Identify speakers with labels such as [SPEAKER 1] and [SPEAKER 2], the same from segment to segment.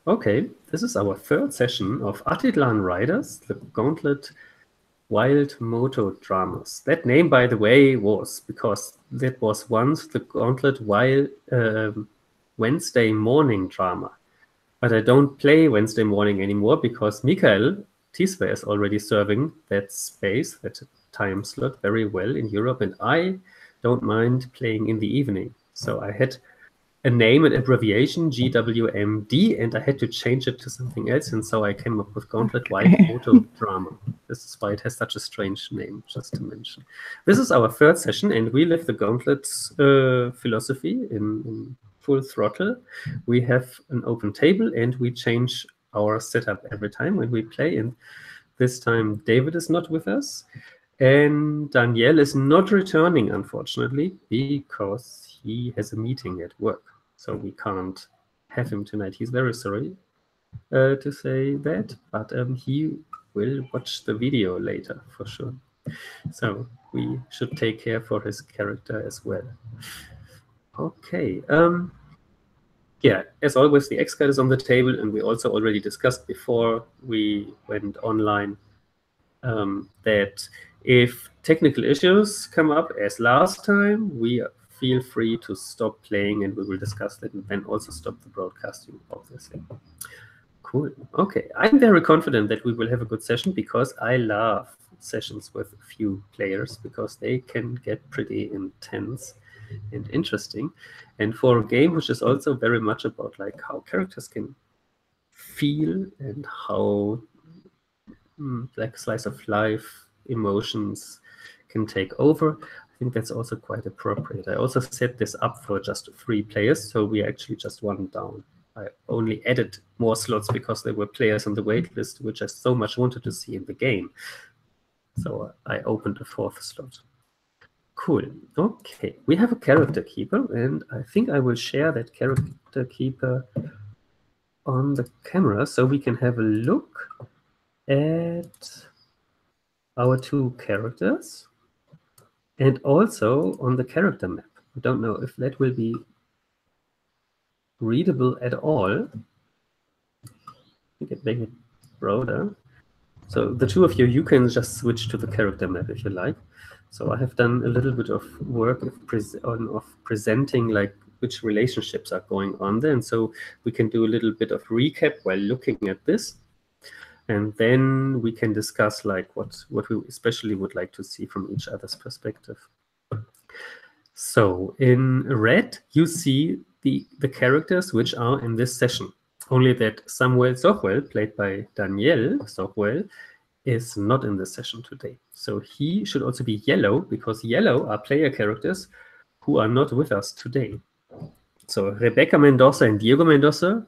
[SPEAKER 1] Okay, this is our third session of Atitlan Riders, the Gauntlet Wild Moto dramas. That name, by the way, was because that was once the Gauntlet Wild Wednesday morning drama. But I don't play Wednesday morning anymore because Michael Tisve is already serving that space, that time slot very well in Europe, and I don't mind playing in the evening. So I had a name, an abbreviation, GWMD, and I had to change it to something else, and so I came up with Gauntlet Wild Moto Drama. This is why it has such a strange name, just to mention. This is our third session, and we live the Gauntlet philosophy in full throttle. We have an open table, and we change our setup every time when we play, and this time David is not with us, and Danielle is not returning, unfortunately, because he has a meeting at work, so we can't have him tonight. He's very sorry to say that, but he will watch the video later for sure. So we should take care for his character as well. Okay. Yeah, as always, the X-Card is on the table, and we also already discussed before we went online that if technical issues come up as last time, we feel free to stop playing, and we will discuss that and then also stop the broadcasting, obviously. Cool. Okay, I'm very confident that we will have a good session because I love sessions with a few players because they can get pretty intense and interesting. And for a game which is also very much about like how characters can feel and how like slice of life emotions can take over, I think that's also quite appropriate. I also set this up for just 3 players, so we actually just one down. I only added more slots because there were players on the wait list which I so much wanted to see in the game. So I opened a 4th slot. Cool. Okay, we have a character keeper, and I think I will share that character keeper on the camera so we can have a look at our 2 characters and also on the character map. I don't know if that will be readable at all. You can make it broader. So the 2 of you can just switch to the character map if you like. So I have done a little bit of work of presenting like which relationships are going on there. And so we can do a little bit of recap while looking at this. And then we can discuss like what we especially would like to see from each other's perspective. So in red, you see the characters which are in this session. Only that Samuel Sochwell, played by Daniel Sochwell, is not in this session today. So he should also be yellow, because yellow are player characters who are not with us today. So Rebecca Mendoza and Diego Mendoza,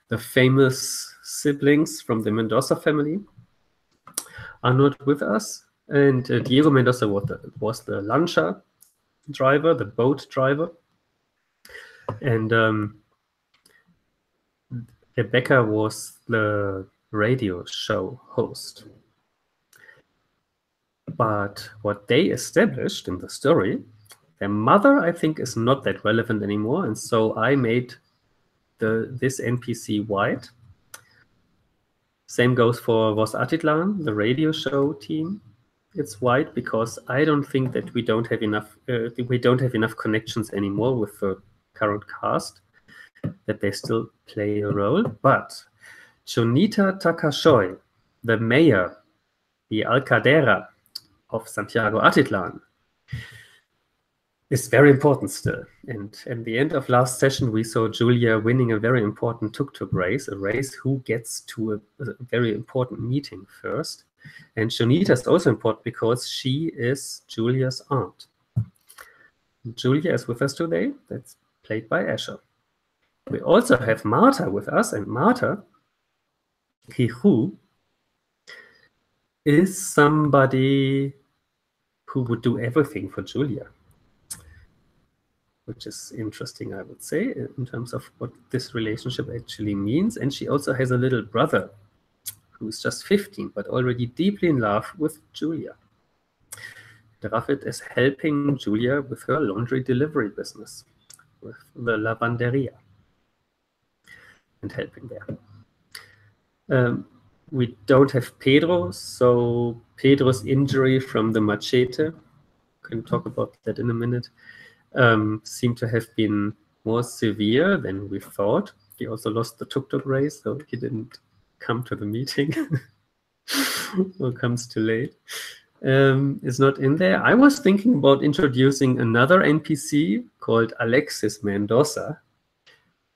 [SPEAKER 1] the famous siblings from the Mendoza family, are not with us. And Diego Mendoza was the lancha driver, the boat driver. And Rebecca was the radio show host. But what they established in the story, their mother, I think, is not that relevant anymore. And so I made this NPC white. Same goes for Was Atitlan, the radio show team. It's white because I don't think that we don't have enough connections anymore with the current cast, that they still play a role. But Chonita Takashoy, the mayor, the alcaldera of Santiago Atitlan, is very important still. And at the end of last session, we saw Julia winning a very important tuk-tuk race, a race who gets to a very important meeting first. And Chonita is also important because she is Julia's aunt. Julia is with us today. That's played by Asher. We also have Marta with us, and Marta Kiju is somebody who would do everything for Julia, which is interesting, I would say, in terms of what this relationship actually means. And she also has a little brother who's just 15, but already deeply in love with Julia. David is helping Julia with her laundry delivery business, with the lavanderia, and helping there. We don't have Pedro, so Pedro's injury from the machete, can talk about that in a minute, seemed to have been more severe than we thought. He also lost the tuk-tuk race, so he didn't come to the meeting. Or comes too late. Is not in there. I was thinking about introducing another NPC called Alexis Mendoza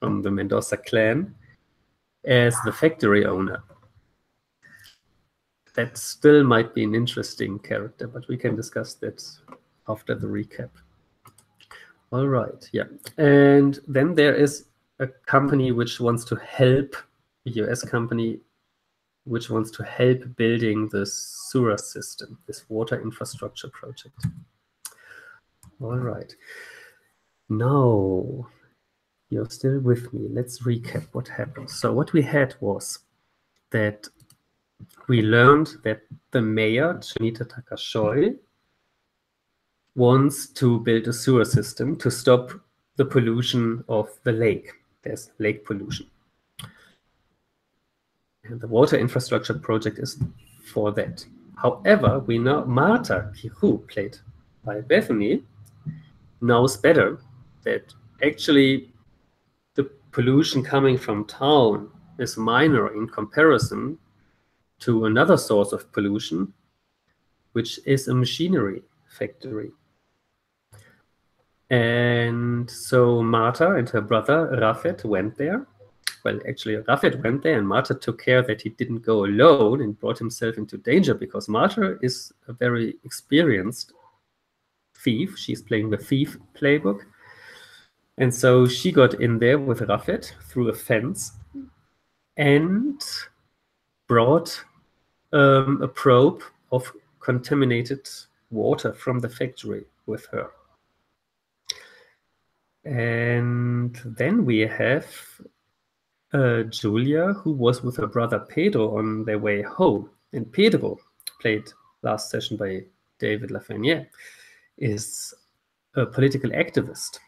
[SPEAKER 1] from the Mendoza clan as the factory owner. That still might be an interesting character, but we can discuss that after the recap. All right, yeah. And then there is a company which wants to help, a US company which wants to help building the sewer system, this water infrastructure project. All right. Now, you're still with me. Let's recap what happened. So what we had was that we learned that the mayor, Chinita Takashoy, wants to build a sewer system to stop the pollution of the lake. There's lake pollution. And the water infrastructure project is for that. However, we know Marta Kihu, played by Bethany, knows better that actually the pollution coming from town is minor in comparison to another source of pollution, which is a machinery factory. And so Marta and her brother Rafet went there. Well, actually, Rafet went there, and Marta took care that he didn't go alone and brought himself into danger, because Marta is a very experienced thief. She's playing the thief playbook. And so she got in there with Rafet through a fence and brought a probe of contaminated water from the factory with her. And then we have Julia, who was with her brother Pedro on their way home. And Pedro, played last session by David Lafreniere, is a political activist.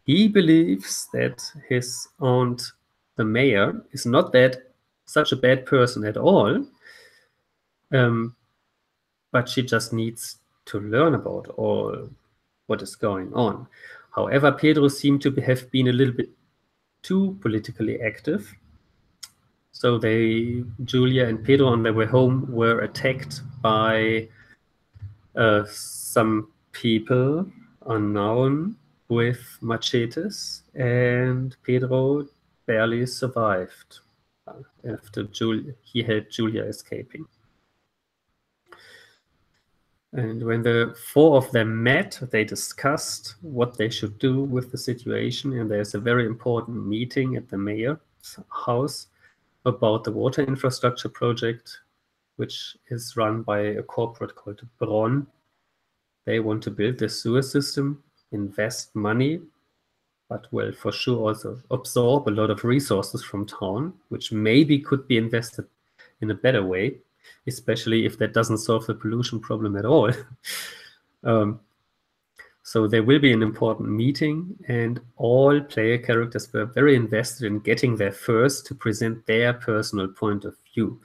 [SPEAKER 1] He believes that his aunt, the mayor, is not such a bad person at all, but she just needs to learn about all what is going on. However, Pedro seemed to have been a little bit too politically active. So Julia and Pedro on their way home were attacked by some people unknown with machetes, and Pedro barely survived after he helped Julia escaping. And when the four of them met, they discussed what they should do with the situation. And there's a very important meeting at the mayor's house about the water infrastructure project, which is run by a corporate called Bron. They want to build the sewer system, invest money, but will for sure also absorb a lot of resources from town, which maybe could be invested in a better way, especially if that doesn't solve the pollution problem at all. So there will be an important meeting, and all player characters were very invested in getting there first to present their personal point of view.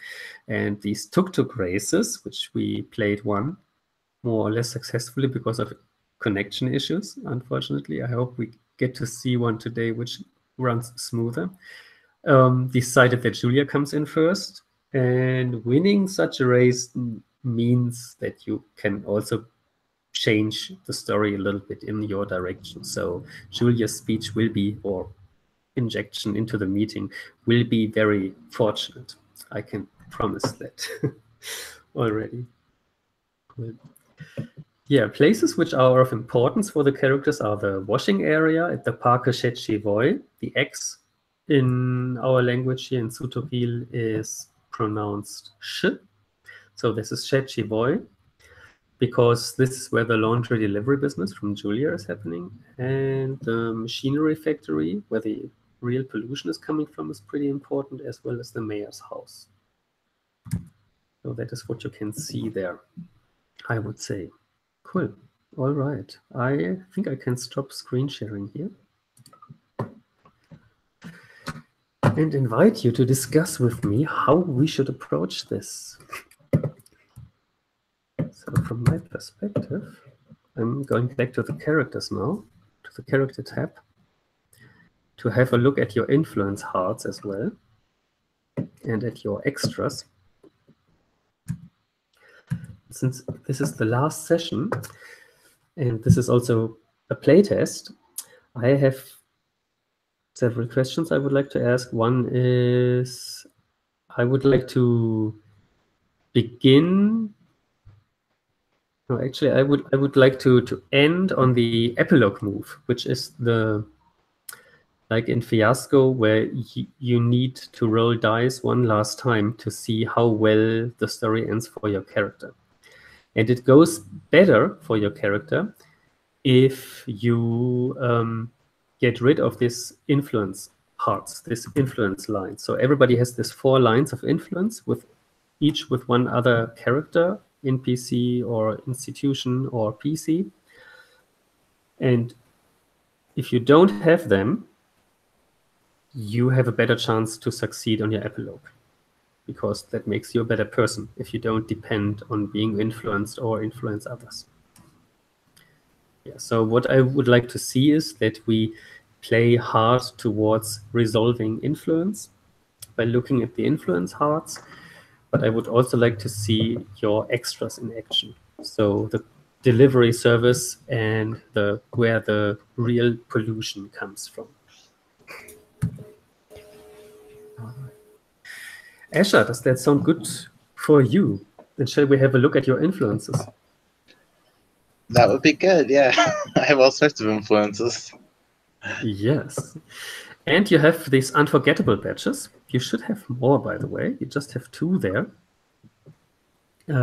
[SPEAKER 1] And these tuk-tuk races, which we played one more or less successfully because of connection issues, unfortunately. I hope we get to see one today which runs smoother. Decided that Julia comes in first, and winning such a race means that you can also change the story a little bit in your direction. So Julia's speech will be, or injection into the meeting will be, very fortunate. I can promise that already. Cool. Yeah, places which are of importance for the characters are the washing area at the Parque Chetchivoy. The X in our language here in Tz'utujil is pronounced sh. So this is Chetchivoy, because this is where the laundry delivery business from Julia is happening. And the machinery factory, where the real pollution is coming from, is pretty important, as well as the mayor's house. So that is what you can see there, I would say. Cool. All right. I think I can stop screen sharing here. and invite you to discuss with me how we should approach this. So from my perspective, I'm going back to the characters now, to the character tab, to have a look at your influence hearts as well, and at your extras. Since this is the last session, and this is also a playtest, I have several questions I would like to ask. One is, I would like to begin. No, actually, I would like to end on the epilogue move, which is the, like in Fiasco, where you need to roll dice one last time to see how well the story ends for your character. And it goes better for your character if you get rid of this influence hearts, this influence line. So everybody has this 4 lines of influence, with each with one other character, NPC or institution or PC. And if you don't have them, you have a better chance to succeed on your epilogue, because that makes you a better person if you don't depend on being influenced or influence others. Yeah, so what I would like to see is that we play hard towards resolving influence by looking at the influence hearts, but I would also like to see your extras in action. So the delivery service and where the real pollution comes from. Asher, does that sound good for you? Then shall we have a look at your influences?
[SPEAKER 2] That would be good, yeah. I have all sorts of influences.
[SPEAKER 1] Yes. And you have these unforgettable badges. You should have more, by the way. You just have 2 there.
[SPEAKER 2] I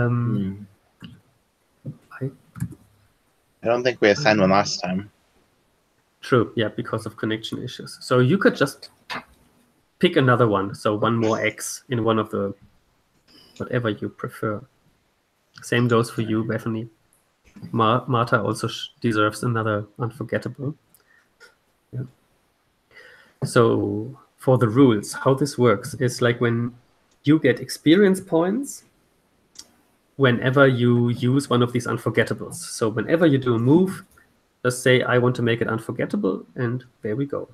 [SPEAKER 2] don't think we assigned one last time.
[SPEAKER 1] True, yeah, because of connection issues. So you could just pick another one. So 1 more X in one of the, whatever you prefer. Same goes for you, Bethany. Marta also deserves another unforgettable. Yeah. So for the rules, how this works is like when you get experience points whenever you use one of these unforgettables. So whenever you do a move, just say, I want to make it unforgettable, and there we go.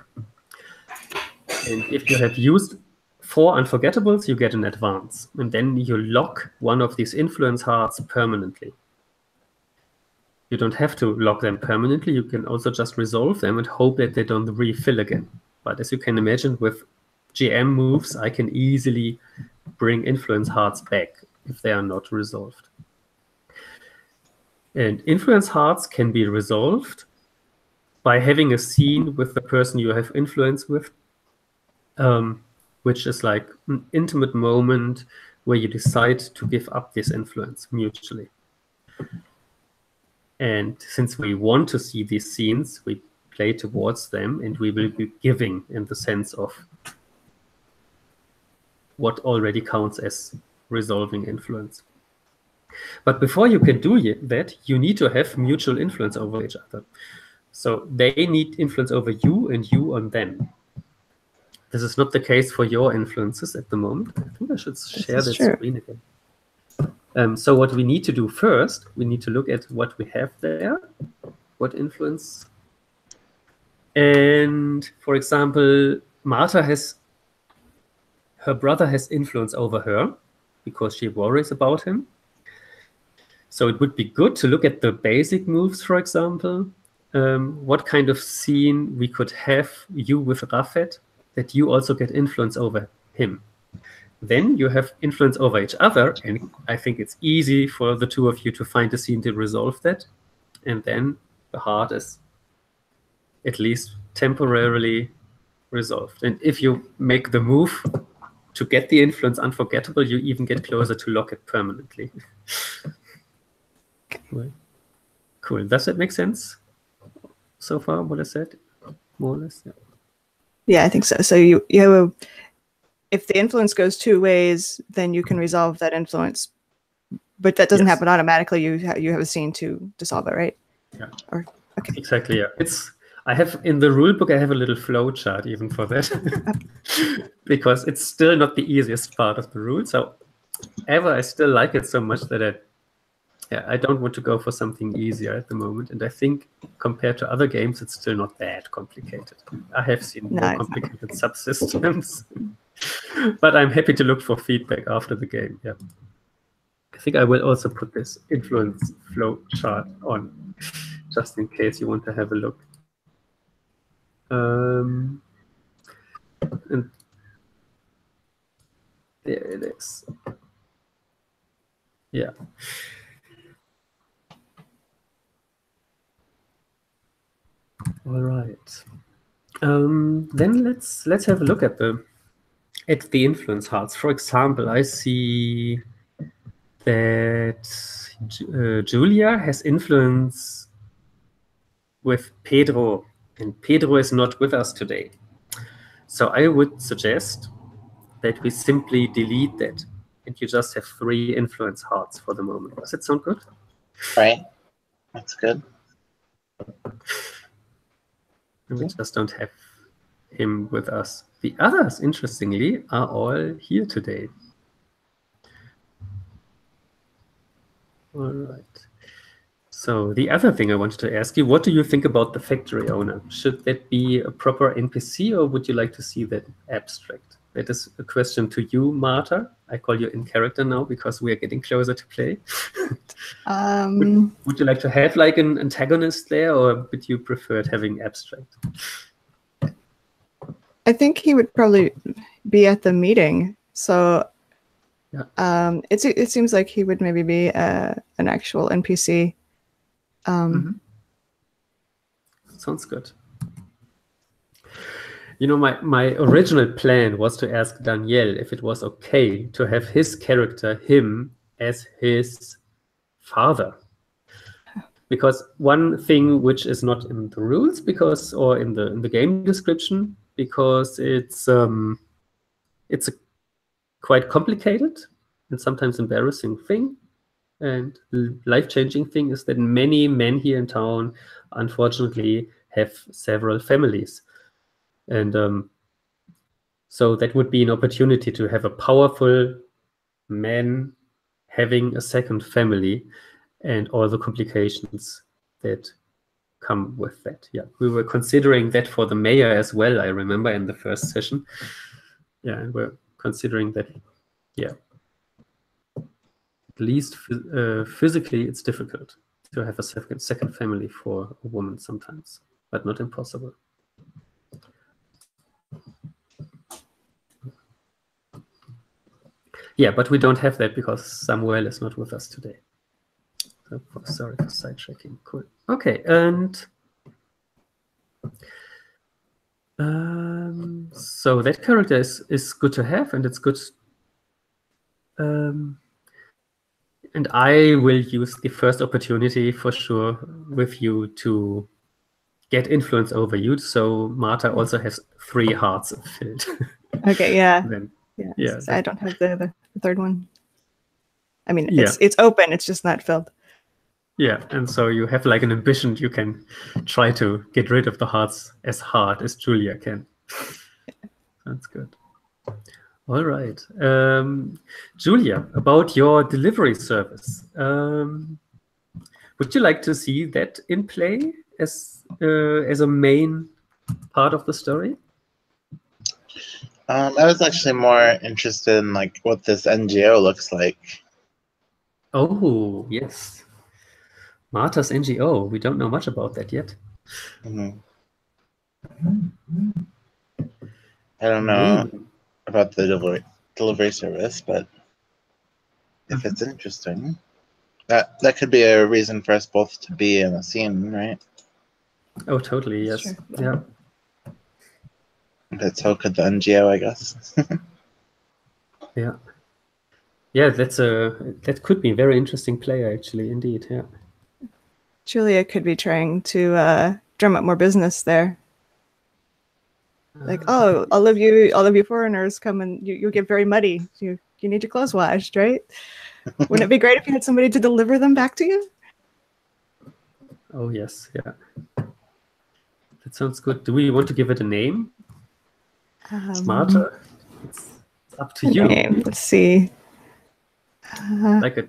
[SPEAKER 1] And if you have used 4 unforgettables, you get an advance. And then you lock one of these influence hearts permanently. You don't have to lock them permanently. You can also just resolve them and hope that they don't refill again. But as you can imagine, with GM moves, I can easily bring influence hearts back if they are not resolved. And influence hearts can be resolved by having a scene with the person you have influence with, which is like an intimate moment where you decide to give up this influence mutually. And since we want to see these scenes, we play towards them, and we will be giving in the sense of what already counts as resolving influence. But before you can do that, you need to have mutual influence over each other. So they need influence over you and you on them. This is not the case for your influences at the moment. I think I should share that screen again. So what we need to do first, we need to look at what we have there, what influence. And for example, Marta her brother has influence over her because she worries about him. So it would be good to look at the basic moves, for example. What kind of scene we could have you with Rafet that you also get influence over him. Then you have influence over each other, and I think it's easy for the 2 of you to find a scene to resolve that. And then the heart is at least temporarily resolved. And if you make the move to get the influence unforgettable, you even get closer to lock it permanently. Cool. Does that make sense so far, what I said? More or less, yeah.
[SPEAKER 3] Yeah, I think so. So you have if the influence goes 2 ways, then you can resolve that influence. But that doesn't happen automatically. You have a scene to solve it, right?
[SPEAKER 1] Yeah.
[SPEAKER 3] Okay.
[SPEAKER 1] Exactly, yeah. I have in the rule book, I have a little flow chart even for that, because it's still not the easiest part of the rules. However, I still like it so much that I don't want to go for something easier at the moment. And I think compared to other games, it's still not that complicated. I have seen more complicated subsystems, but I'm happy to look for feedback after the game. Yeah. I think I will also put this influence flow chart on, just in case you want to have a look. And there it is. Yeah. All right. Then let's have a look at the influence hearts. For example, I see that Julia has influence with Pedro, and Pedro is not with us today. So I would suggest that we simply delete that, and you just have 3 influence hearts for the moment. Does it sound good?
[SPEAKER 2] Right. That's good.
[SPEAKER 1] We just don't have him with us. The others, interestingly, are all here today. All right. So the other thing I wanted to ask you, what do you think about the factory owner? Should that be a proper NPC, or would you like to see that abstract? That is a question to you, Marta. I call you in character now because we are getting closer to play. Would you like to have like an antagonist there, or would you prefer having abstract?
[SPEAKER 3] I think he would probably be at the meeting. So
[SPEAKER 1] yeah.
[SPEAKER 3] It seems like he would maybe be an actual NPC.
[SPEAKER 1] Sounds good. You know, my original plan was to ask Danielle if it was okay to have his character, him, as his father. Because one thing which is not in the rules, or in the game description, because it's a quite complicated and sometimes embarrassing thing, and life-changing thing is that many men here in town, unfortunately, have several families. And so that would be an opportunity to have a powerful man having a second family and all the complications that come with that. Yeah, we were considering that for the mayor as well, I remember, in the first session. Yeah, and we're considering that, yeah, at least physically it's difficult to have a second family for a woman sometimes, but not impossible. Yeah, but we don't have that because Samuel is not with us today. So, sorry for sidetracking. Cool. Okay, and so that character is good to have, and it's good. And I will use the first opportunity for sure with you to get influence over you. So Marta also has 3 hearts filled.
[SPEAKER 3] Okay, yeah.
[SPEAKER 1] Then,
[SPEAKER 3] yeah. I don't have the third one. I mean, it's open. It's just not filled.
[SPEAKER 1] Yeah, and so you have like an ambition. You can try to get rid of the hearts as hard as Julia can. That's good. All right. Julia, about your delivery service. Would you like to see that in play as a main part of the story?
[SPEAKER 2] I was actually more interested in like what this NGO looks like.
[SPEAKER 1] Oh, yes. Marta's NGO. We don't know much about that yet.
[SPEAKER 2] I don't know about the delivery service, but if it's interesting, that could be a reason for us both to be in a scene, right?
[SPEAKER 1] Oh, totally. Yes. Sure. Yeah.
[SPEAKER 2] But so could the NGO, I guess.
[SPEAKER 1] Yeah. Yeah, that could be a very interesting play, actually, indeed. Yeah.
[SPEAKER 3] Julia could be trying to drum up more business there. Like, oh, all of you foreigners come and you get very muddy. You need your clothes washed, right? Wouldn't it be great if you had somebody to deliver them back to you?
[SPEAKER 1] Oh yes, yeah. that sounds good. Do we want to give it a name? Smarter? It's up to you.
[SPEAKER 3] Name. Let's see.
[SPEAKER 1] Like a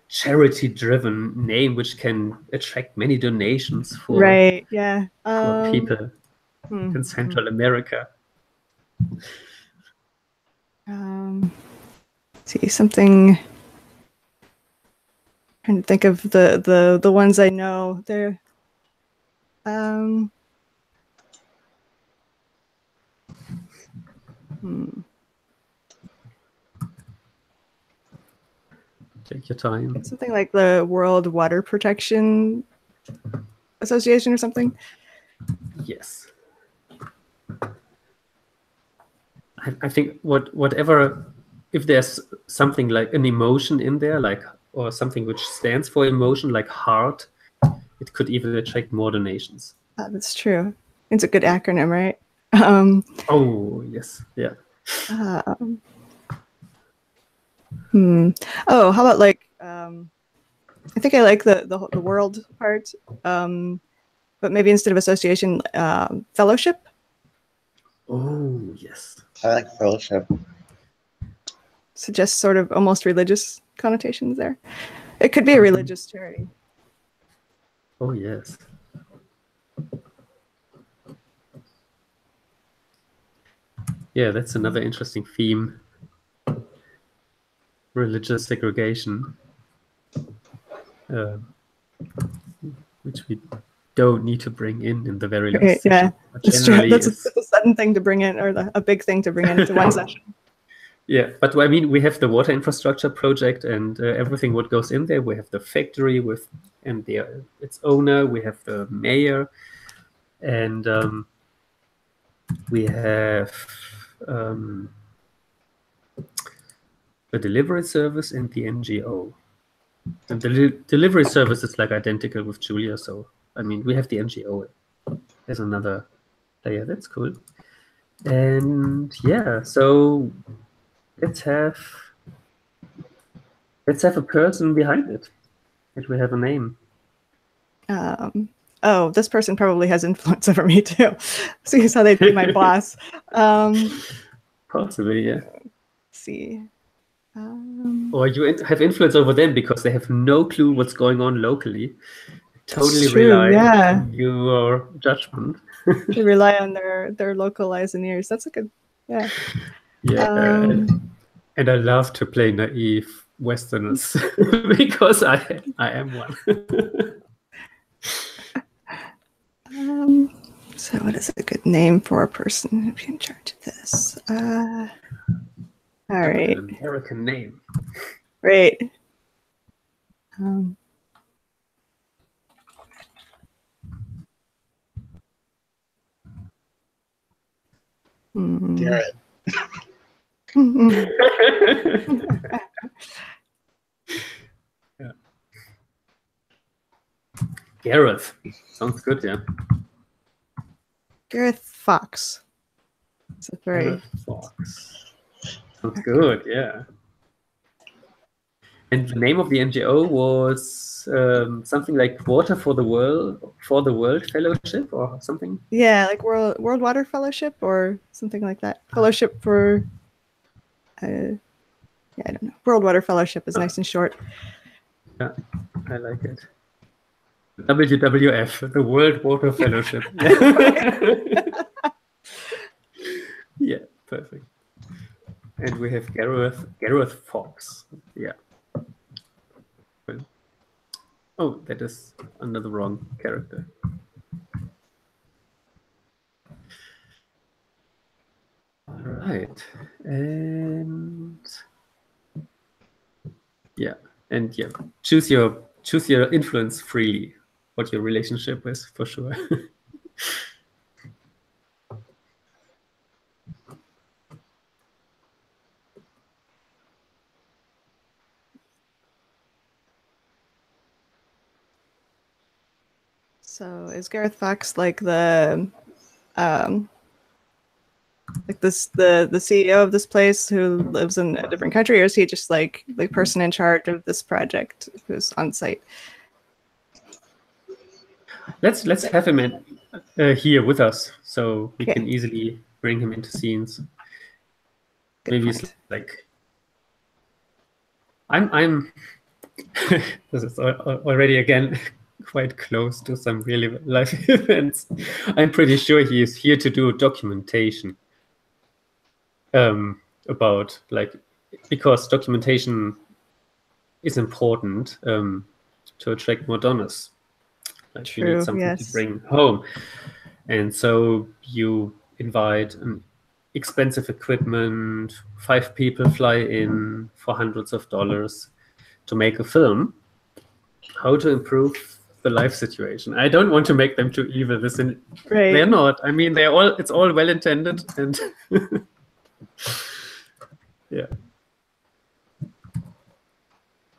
[SPEAKER 1] charity-driven name which can attract many donations for,
[SPEAKER 3] Right, yeah.
[SPEAKER 1] for people in Central America.
[SPEAKER 3] See, something. Trying to think of the ones I know. They're
[SPEAKER 1] Take your time.
[SPEAKER 3] something like the World Water Protection Association or something.
[SPEAKER 1] Yes. I think whatever, if there's something like an emotion in there, like, or something which stands for emotion, like heart, it could even attract more donations.
[SPEAKER 3] That's true. It's a good acronym, right?
[SPEAKER 1] Oh, yes. Yeah.
[SPEAKER 3] Oh, how about like I think I like the world part, but maybe instead of association, fellowship.
[SPEAKER 1] Oh, yes.
[SPEAKER 2] I like fellowship.
[SPEAKER 3] Suggests sort of almost religious connotations there. It could be a religious charity.
[SPEAKER 1] Oh, yes. Yeah, that's another interesting theme. Religious segregation, which we don't need to bring in the very last session.
[SPEAKER 3] Yeah, that's true.
[SPEAKER 1] Generally
[SPEAKER 3] That's
[SPEAKER 1] is-
[SPEAKER 3] a sudden thing to bring in, or a big thing to bring into one session.
[SPEAKER 1] Yeah, but I mean, we have the water infrastructure project and everything what goes in there. We have the factory and its owner. We have the mayor, and we have the delivery service and the NGO. And the delivery service is like identical with Julia. So I mean, we have the NGO as another layer. That's cool. And yeah, so let's have a person behind it. That we have a name.
[SPEAKER 3] Oh, this person probably has influence over me too. See how they'd be my boss.
[SPEAKER 1] Possibly, yeah.
[SPEAKER 3] Let's see.
[SPEAKER 1] Or you have influence over them because they have no clue what's going on locally. Totally
[SPEAKER 3] true,
[SPEAKER 1] rely
[SPEAKER 3] yeah.
[SPEAKER 1] on your judgment.
[SPEAKER 3] They rely on their local eyes and ears. That's a good, yeah.
[SPEAKER 1] Yeah. And I love to play naive Westerners because I am one.
[SPEAKER 3] So what is a good name for a person who'd be in charge of this? All right.
[SPEAKER 1] An American name.
[SPEAKER 3] Great.
[SPEAKER 2] Garrett.
[SPEAKER 1] Yeah. Gareth. Sounds good, yeah.
[SPEAKER 3] Gareth Fox. It's a very
[SPEAKER 1] Gareth Fox. Sounds good, yeah. And the name of the NGO was something like Water for the World Fellowship or something.
[SPEAKER 3] yeah, like World Water Fellowship or something like that. Fellowship for yeah, I don't know. World Water Fellowship is nice and short.
[SPEAKER 1] Yeah, I like it. WWF, the World Water Fellowship. Yeah, perfect. And we have Gareth Fox. Yeah. Oh, that is another wrong character. All right, and yeah, choose your influence freely. What your relationship is, for sure.
[SPEAKER 3] So is Gareth Fox like the CEO of this place who lives in a different country, or is he just like the person in charge of this project who's on site?
[SPEAKER 1] Let's have him here with us, so we
[SPEAKER 3] Okay.
[SPEAKER 1] can easily bring him into scenes.
[SPEAKER 3] Good
[SPEAKER 1] Maybe
[SPEAKER 3] point.
[SPEAKER 1] it's like I'm this is already again quite close to some real life events. I'm pretty sure he is here to do documentation about like, because documentation is important to attract more donors. Like you need
[SPEAKER 3] True,
[SPEAKER 1] something to
[SPEAKER 3] yes.
[SPEAKER 1] bring home, and so you invite an expensive equipment, 5 people fly in for hundreds of dollars to make a film. How to improve the life situation. I don't want to make them too evil.
[SPEAKER 3] Right.
[SPEAKER 1] They're not. I mean, it's all well intended, and yeah.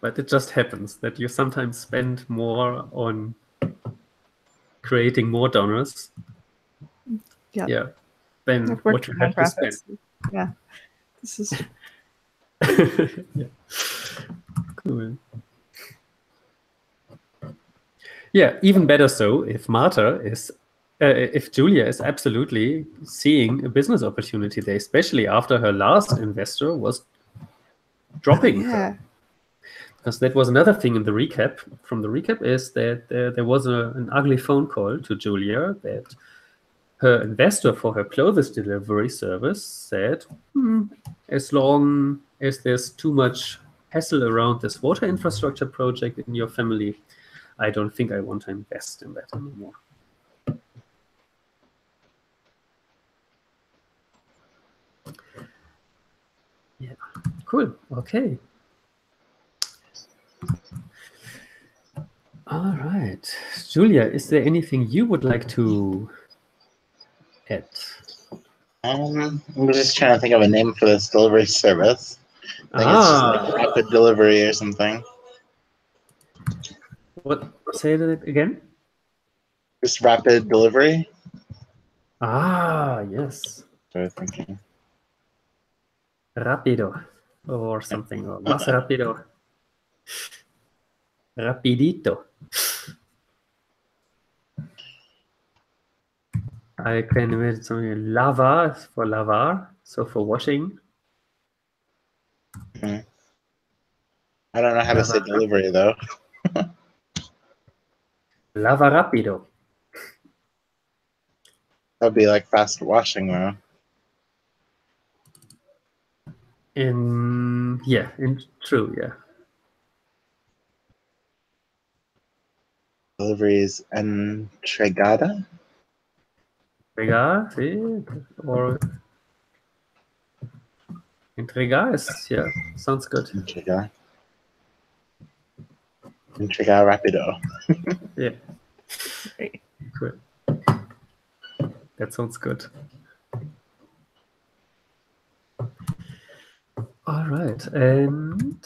[SPEAKER 1] But it just happens that you sometimes spend more on creating more donors.
[SPEAKER 3] Yep.
[SPEAKER 1] Yeah. Than
[SPEAKER 3] I've
[SPEAKER 1] what
[SPEAKER 3] worked
[SPEAKER 1] you
[SPEAKER 3] for
[SPEAKER 1] have to spend.
[SPEAKER 3] nonprofits. Yeah. This is
[SPEAKER 1] Yeah. Cool. Yeah, even better so if Julia is absolutely seeing a business opportunity there, especially after her last investor was dropping her.
[SPEAKER 3] yeah.
[SPEAKER 1] Because that was another thing in the recap. From the recap is that there was an ugly phone call to Julia that her investor for her clothes delivery service said, as long as there's too much hassle around this water infrastructure project in your family, I don't think I want to invest in that anymore. Yeah, cool. Okay. All right. Julia, is there anything you would like to add?
[SPEAKER 2] I'm just trying to think of a name for this delivery service. I think it's just like rapid delivery or something.
[SPEAKER 1] What? Say that again?
[SPEAKER 2] Just rapid delivery.
[SPEAKER 1] Ah, yes.
[SPEAKER 2] So I'm thinking.
[SPEAKER 1] Rapido or something. Or más rápido. Rapidito. I can imagine something. Lava for lavar, so for washing.
[SPEAKER 2] I don't know how to say delivery though.
[SPEAKER 1] Lava rapido.
[SPEAKER 2] That'd be like fast washing though.
[SPEAKER 1] True, yeah.
[SPEAKER 2] Deliveries entregada.
[SPEAKER 1] Entregar, sí, or entregar is, yeah, sounds good.
[SPEAKER 2] Entregar. Entregar rapido.
[SPEAKER 1] Yeah. Cool. That sounds good. All right, and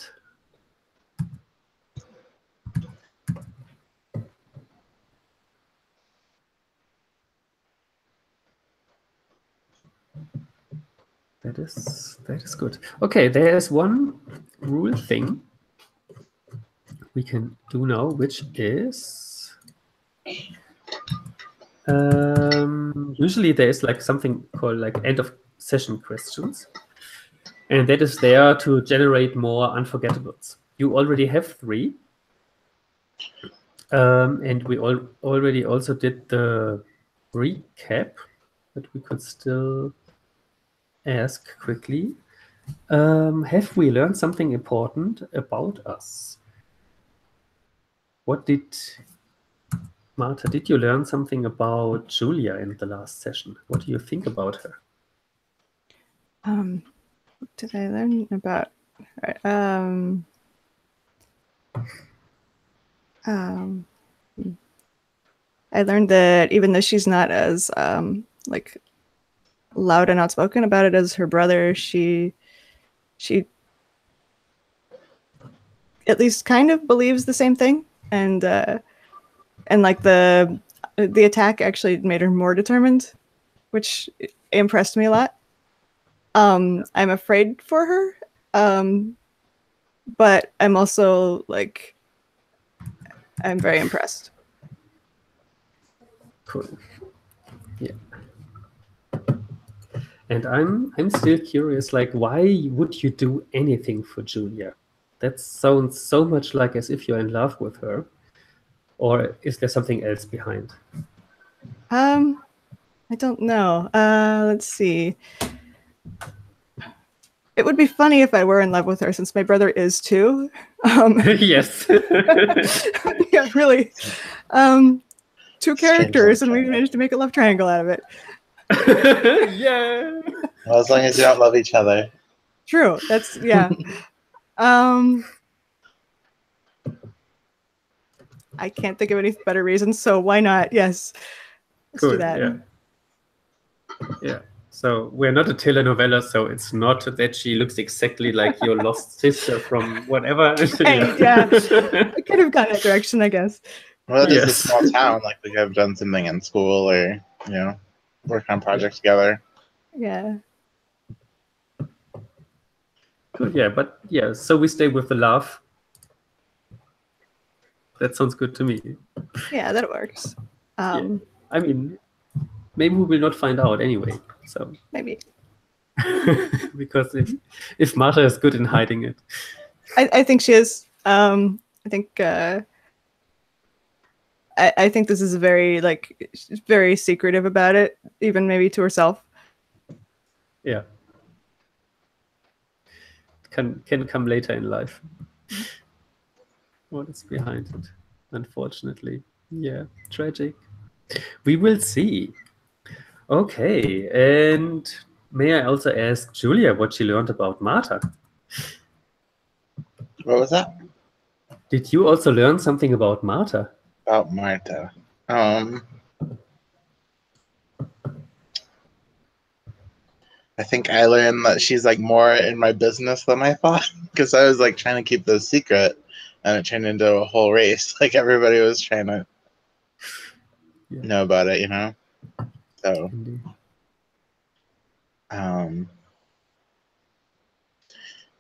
[SPEAKER 1] that is good. Okay, there's one rule thing we can do now, which is usually there's like something called like end of session questions, and that is there to generate more unforgettables. You already have 3, and we already also did the recap, but we could still ask quickly. Have we learned something important about us? What did Marta, did you learn something about Julia in the last session? What do you think about her?
[SPEAKER 3] What did I learn about her? I learned that even though she's not as like loud and outspoken about it as her brother, she at least kind of believes the same thing, and like the attack actually made her more determined, which impressed me a lot. I'm afraid for her, but I'm also like, I'm very impressed.
[SPEAKER 1] Cool. Yeah. And I'm still curious, like, why would you do anything for Julia? That sounds so much like as if you're in love with her. Or is there something else behind?
[SPEAKER 3] I don't know. Let's see. It would be funny if I were in love with her, since my brother is too.
[SPEAKER 1] Yes.
[SPEAKER 3] Yeah, really. Two characters, and we managed to make a love triangle out of it.
[SPEAKER 1] Yeah.
[SPEAKER 2] Well, as long as you don't love each other.
[SPEAKER 3] True. That's yeah. I can't think of any better reasons, so why not? Yes. Let's
[SPEAKER 1] Cool.
[SPEAKER 3] do that.
[SPEAKER 1] Yeah. Yeah. So we're not a telenovela, so it's not that she looks exactly like your lost sister from whatever.
[SPEAKER 3] Right, yeah. I could have gone that direction, I guess.
[SPEAKER 2] Well, it is a
[SPEAKER 1] Yes.
[SPEAKER 2] small town. Like, we could have done something in school, or work on projects together.
[SPEAKER 3] Yeah.
[SPEAKER 1] Cool. Yeah, but yeah. So we stay with the love. That sounds good to me.
[SPEAKER 3] Yeah, that works.
[SPEAKER 1] Yeah. I mean, maybe we will not find out anyway. So
[SPEAKER 3] maybe.
[SPEAKER 1] Because if Martha is good in hiding it,
[SPEAKER 3] I think she is. I think I think this is very very secretive about it, even maybe to herself.
[SPEAKER 1] Yeah. Can come later in life. What is behind it? Unfortunately. Yeah. Tragic. We will see. Okay. And may I also ask Julia what she learned about Martha?
[SPEAKER 2] What was that?
[SPEAKER 1] Did you also learn something about Martha?
[SPEAKER 2] About Martha. I think I learned that she's like more in my business than I thought, because I was like trying to keep this secret, and it turned into a whole race. Like, everybody was trying to know about it, So,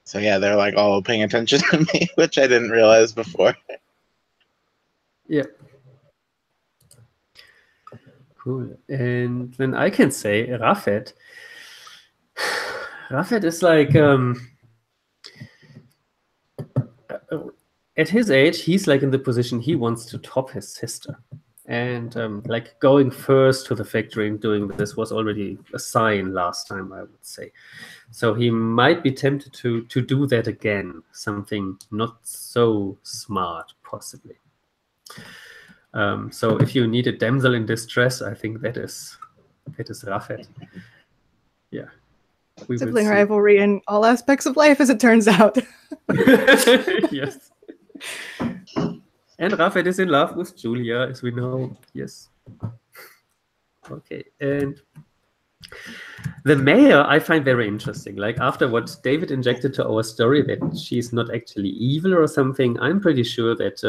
[SPEAKER 2] so yeah, they're like all paying attention to me, which I didn't realize before.
[SPEAKER 1] Yeah. Cool. And then I can say Rafet. Rafet is like at his age, he's like in the position he wants to top his sister. And like going first to the factory and doing this was already a sign last time, I would say. So he might be tempted to do that again, something not so smart, possibly. So if you need a damsel in distress, I think that is Rafet. Yeah.
[SPEAKER 3] Sibling rivalry in all aspects of life, as it turns out.
[SPEAKER 1] Yes. And Rafet is in love with Julia, as we know. Yes. Okay. And the mayor I find very interesting. Like, after what David injected to our story, that she's not actually evil or something, I'm pretty sure that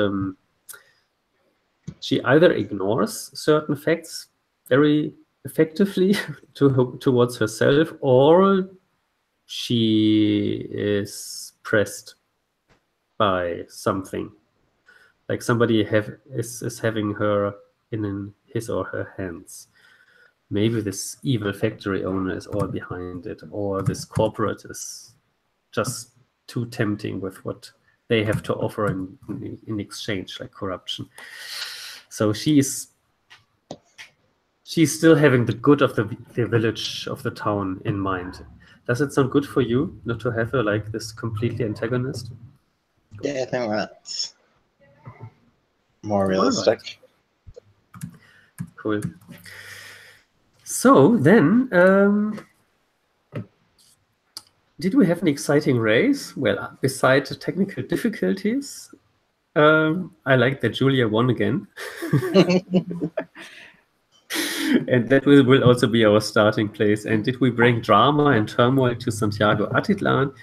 [SPEAKER 1] she either ignores certain facts very effectively towards herself, or she is pressed by something. Like somebody is having her in his or her hands. Maybe this evil factory owner is all behind it, or this corporate is just too tempting with what they have to offer in exchange, like corruption. So she's still having the good of the village, of the town in mind. Does it sound good for you not to have her like this completely antagonist?
[SPEAKER 2] Yeah, I think that's more realistic.
[SPEAKER 1] Right. Cool. So then, did we have an exciting race? Well, besides the technical difficulties, I like that Julia won again. And that will also be our starting place. And did we bring drama and turmoil to Santiago Atitlan?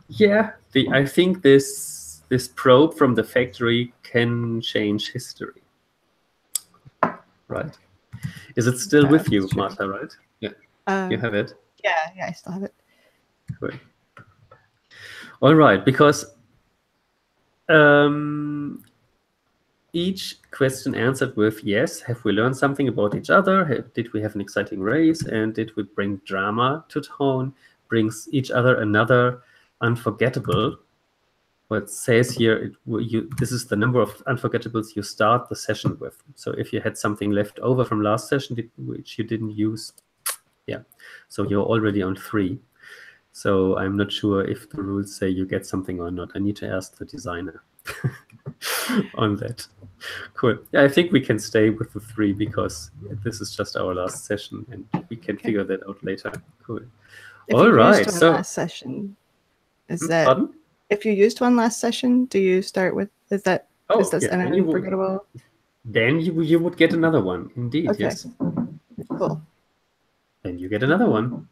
[SPEAKER 1] Yeah, I think this probe from the factory can change history. Right? Is it still with you, Martha, right? Yeah. You have it?
[SPEAKER 3] Yeah, I still have it.
[SPEAKER 1] Good. All right, because each question answered with yes. Have we learned something about each other? Did we have an exciting race? And did we bring drama to town? Brings each other another unforgettable. What says here, this is the number of unforgettables you start the session with. So if you had something left over from last session which you didn't use, yeah, so you're already on 3. So I'm not sure if the rules say you get something or not. I need to ask the designer on that. Cool. Yeah, I think we can stay with the 3 because this is just our last session and we can figure that out later. Cool.
[SPEAKER 3] If
[SPEAKER 1] All
[SPEAKER 3] you
[SPEAKER 1] right.
[SPEAKER 3] used one last session, is that
[SPEAKER 1] pardon?
[SPEAKER 3] If you used one last session, do you start with is that an unforgettable?
[SPEAKER 1] Then you would get another one. Indeed,
[SPEAKER 3] Okay.
[SPEAKER 1] yes.
[SPEAKER 3] Cool.
[SPEAKER 1] Then you get another one.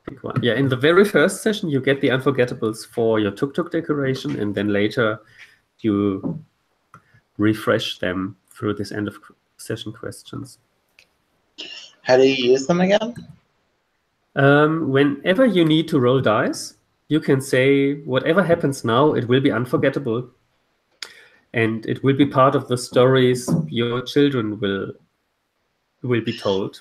[SPEAKER 1] Pick one. Yeah, in the very first session, you get the unforgettables for your tuk-tuk decoration, and then later you refresh them through this end of session questions.
[SPEAKER 2] How do you use them again?
[SPEAKER 1] Whenever you need to roll dice, you can say, whatever happens now, it will be unforgettable. And it will be part of the stories your children will be told.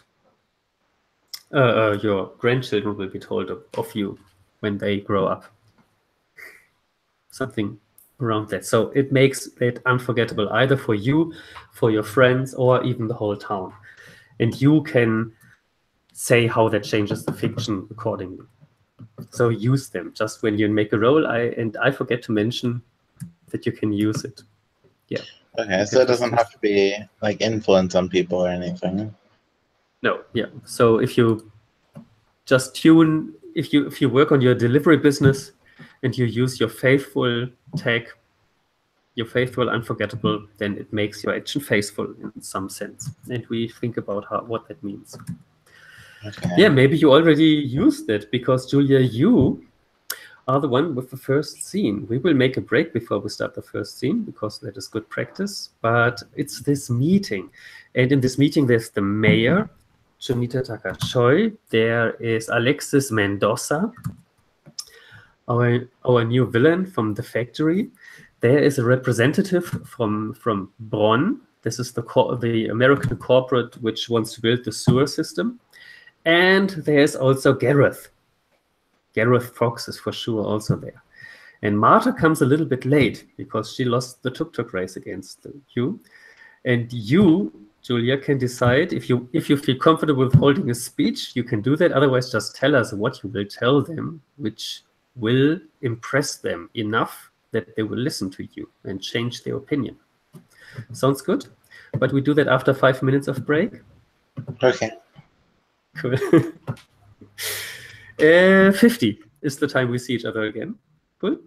[SPEAKER 1] Your grandchildren will be told of you when they grow up. Something around that. So it makes it unforgettable either for you, for your friends, or even the whole town. And you can say how that changes the fiction accordingly. So use them just when you make a roll. I forget to mention that you can use it. Yeah.
[SPEAKER 2] Okay, so it doesn't have to be like influence on people or anything.
[SPEAKER 1] No, yeah. So if you just if you work on your delivery business and you use your faithful tag, your faithful unforgettable, then it makes your action faithful in some sense. And we think about what that means.
[SPEAKER 2] Okay.
[SPEAKER 1] Yeah, maybe you already used it because Julia, you are the one with the first scene. We will make a break before we start the first scene because that is good practice. But it's this meeting. And in this meeting, there's the mayor, Junita Takachoy. There is Alexis Mendoza, our new villain from the factory. There is a representative from Bonn. This is the American corporate which wants to build the sewer system. And there's also Gareth. Gareth Fox is for sure also there. And Marta comes a little bit late because she lost the tuk-tuk race against you. And you, Julia, can decide if you feel comfortable with holding a speech, you can do that. Otherwise, just tell us what you will tell them, which will impress them enough that they will listen to you and change their opinion. Sounds good? But we do that after 5 minutes of break.
[SPEAKER 2] Okay.
[SPEAKER 1] Cool. 50 is the time we see each other again. Cool.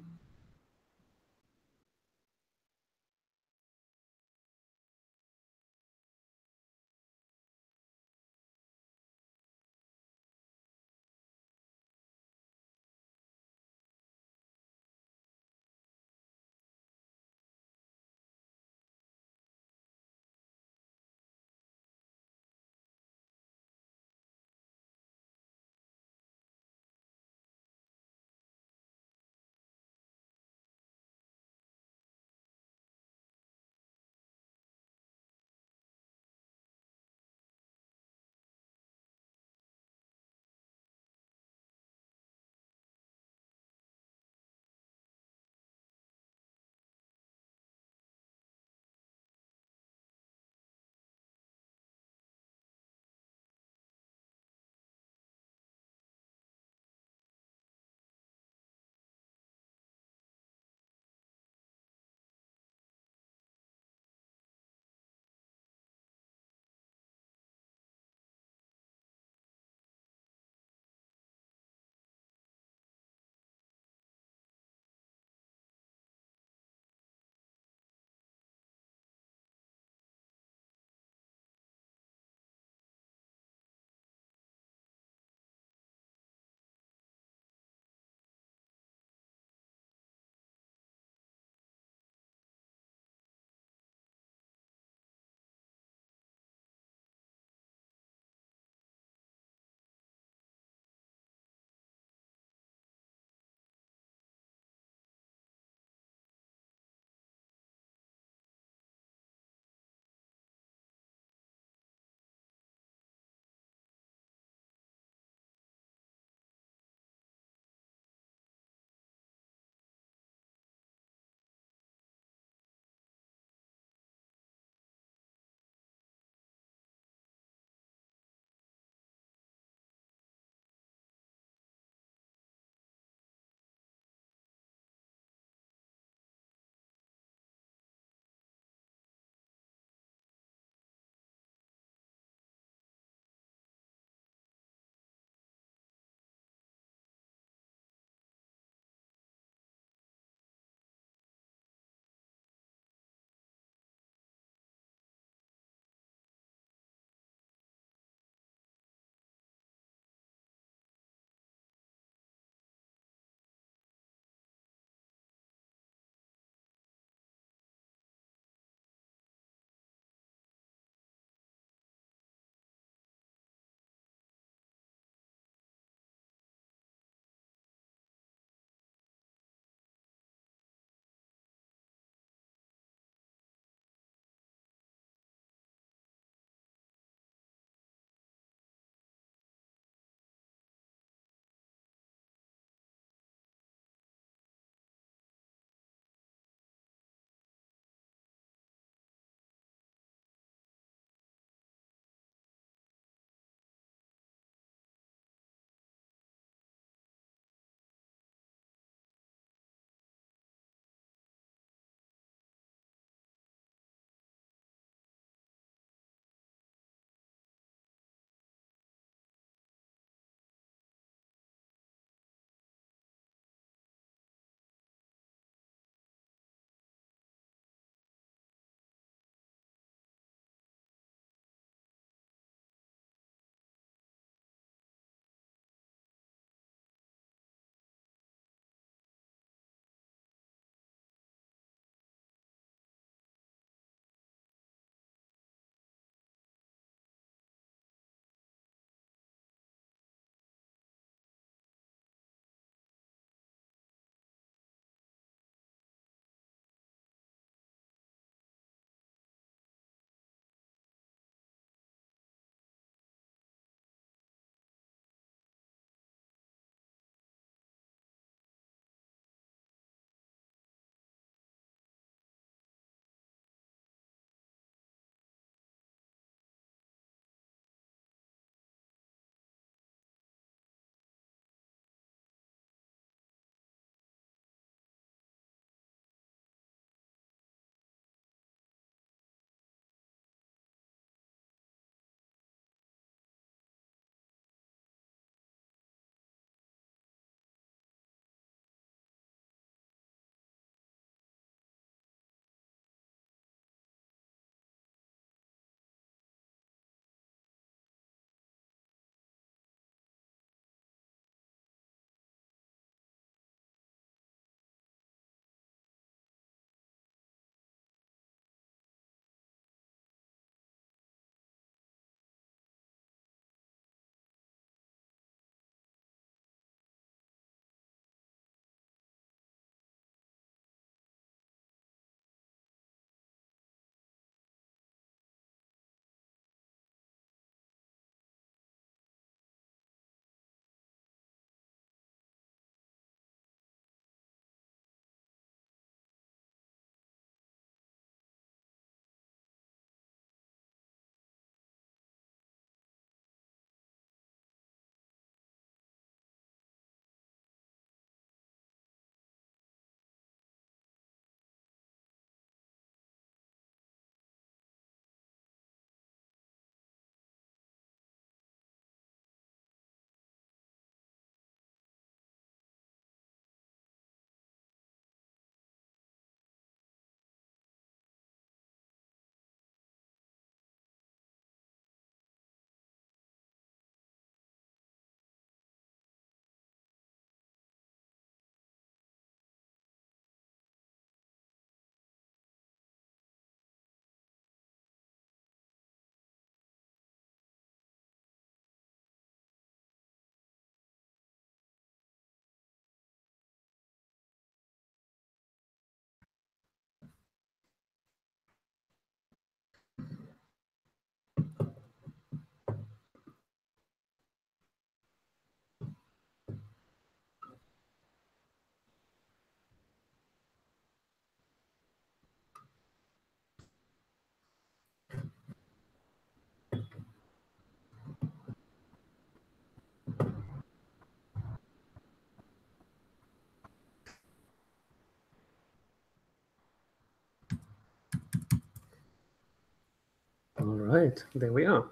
[SPEAKER 1] right, there we are.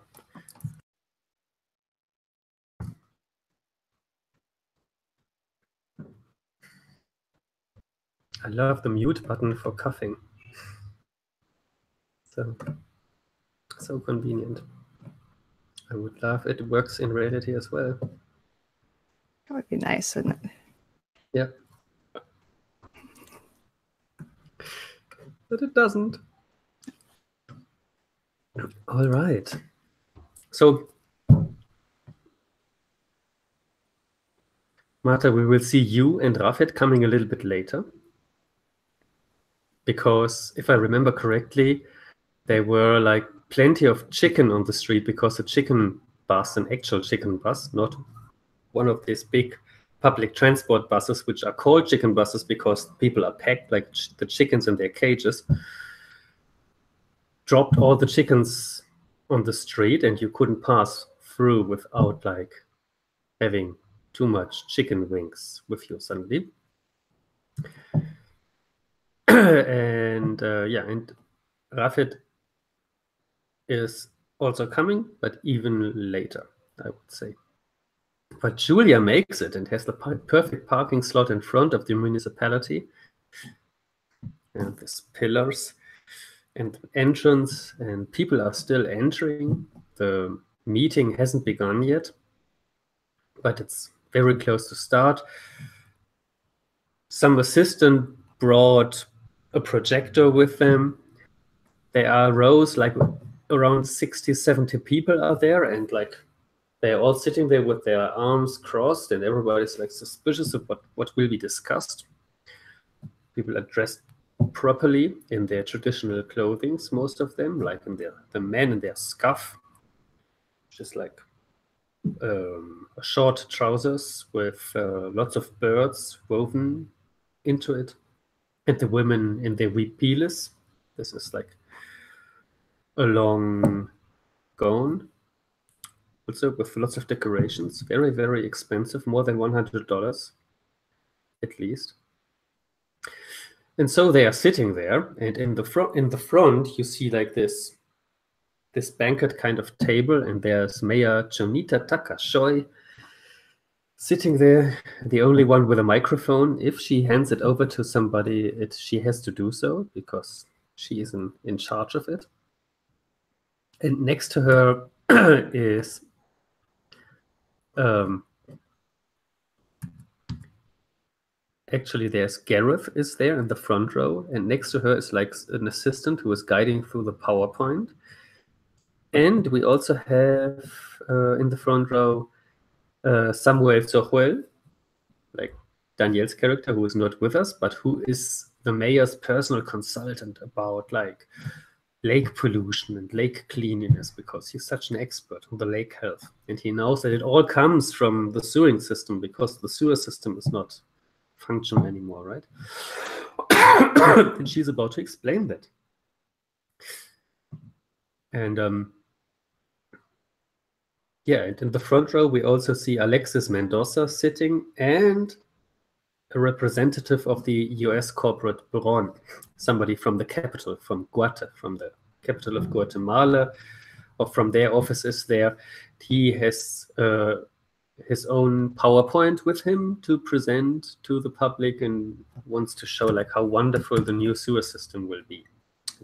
[SPEAKER 1] I love the mute button for coughing. So convenient. I would love it works in reality as well.
[SPEAKER 3] That would be nice, wouldn't it?
[SPEAKER 1] Yeah. But it doesn't. All right. So, Marta, we will see you and Rafet coming a little bit later. Because if I remember correctly, there were like plenty of chicken on the street because the chicken bus, an actual chicken bus, not one of these big public transport buses, which are called chicken buses because people are packed like the chickens in their cages, dropped all the chickens on the street, and you couldn't pass through without like having too much chicken wings with you suddenly. And and Rafet is also coming, but even later, I would say. But Julia makes it and has the perfect parking slot in front of the municipality. And there's pillars and entrance, and people are still entering. The meeting hasn't begun yet, but it's very close to start. Some assistant brought a projector with them. There are rows, like around 60, 70 people are there, and like they're all sitting there with their arms crossed, and everybody's like suspicious of what will be discussed. People are dressed properly in their traditional clothing, most of them, like in the men in their scarf, just like short trousers with lots of birds woven into it, and the women in their huipiles. This is like a long gown, also with lots of decorations. Very, very expensive, more than $100 at least. And so they are sitting there, and in the front you see like this banquet kind of table, and there's Mayor Chonita Takashoy sitting there, the only one with a microphone. If she hands it over to somebody, she has to do so because she is in charge of it. And next to her is actually there's Gareth is there in the front row, and next to her is like an assistant who is guiding through the PowerPoint. And we also have in the front row Samuel Tz'utujil, like Daniel's character, who is not with us, but who is the mayor's personal consultant about like lake pollution and lake cleanliness, because he's such an expert on the lake health. And he knows that it all comes from the sewering system, because the sewer system is not functional anymore, right? And she's about to explain that. And and in the front row, we also see Alexis Mendoza sitting, and a representative of the US corporate Bureau, somebody from the capital, from the capital of Guatemala, or from their offices there. He has his own PowerPoint with him to present to the public, and wants to show like how wonderful the new sewer system will be.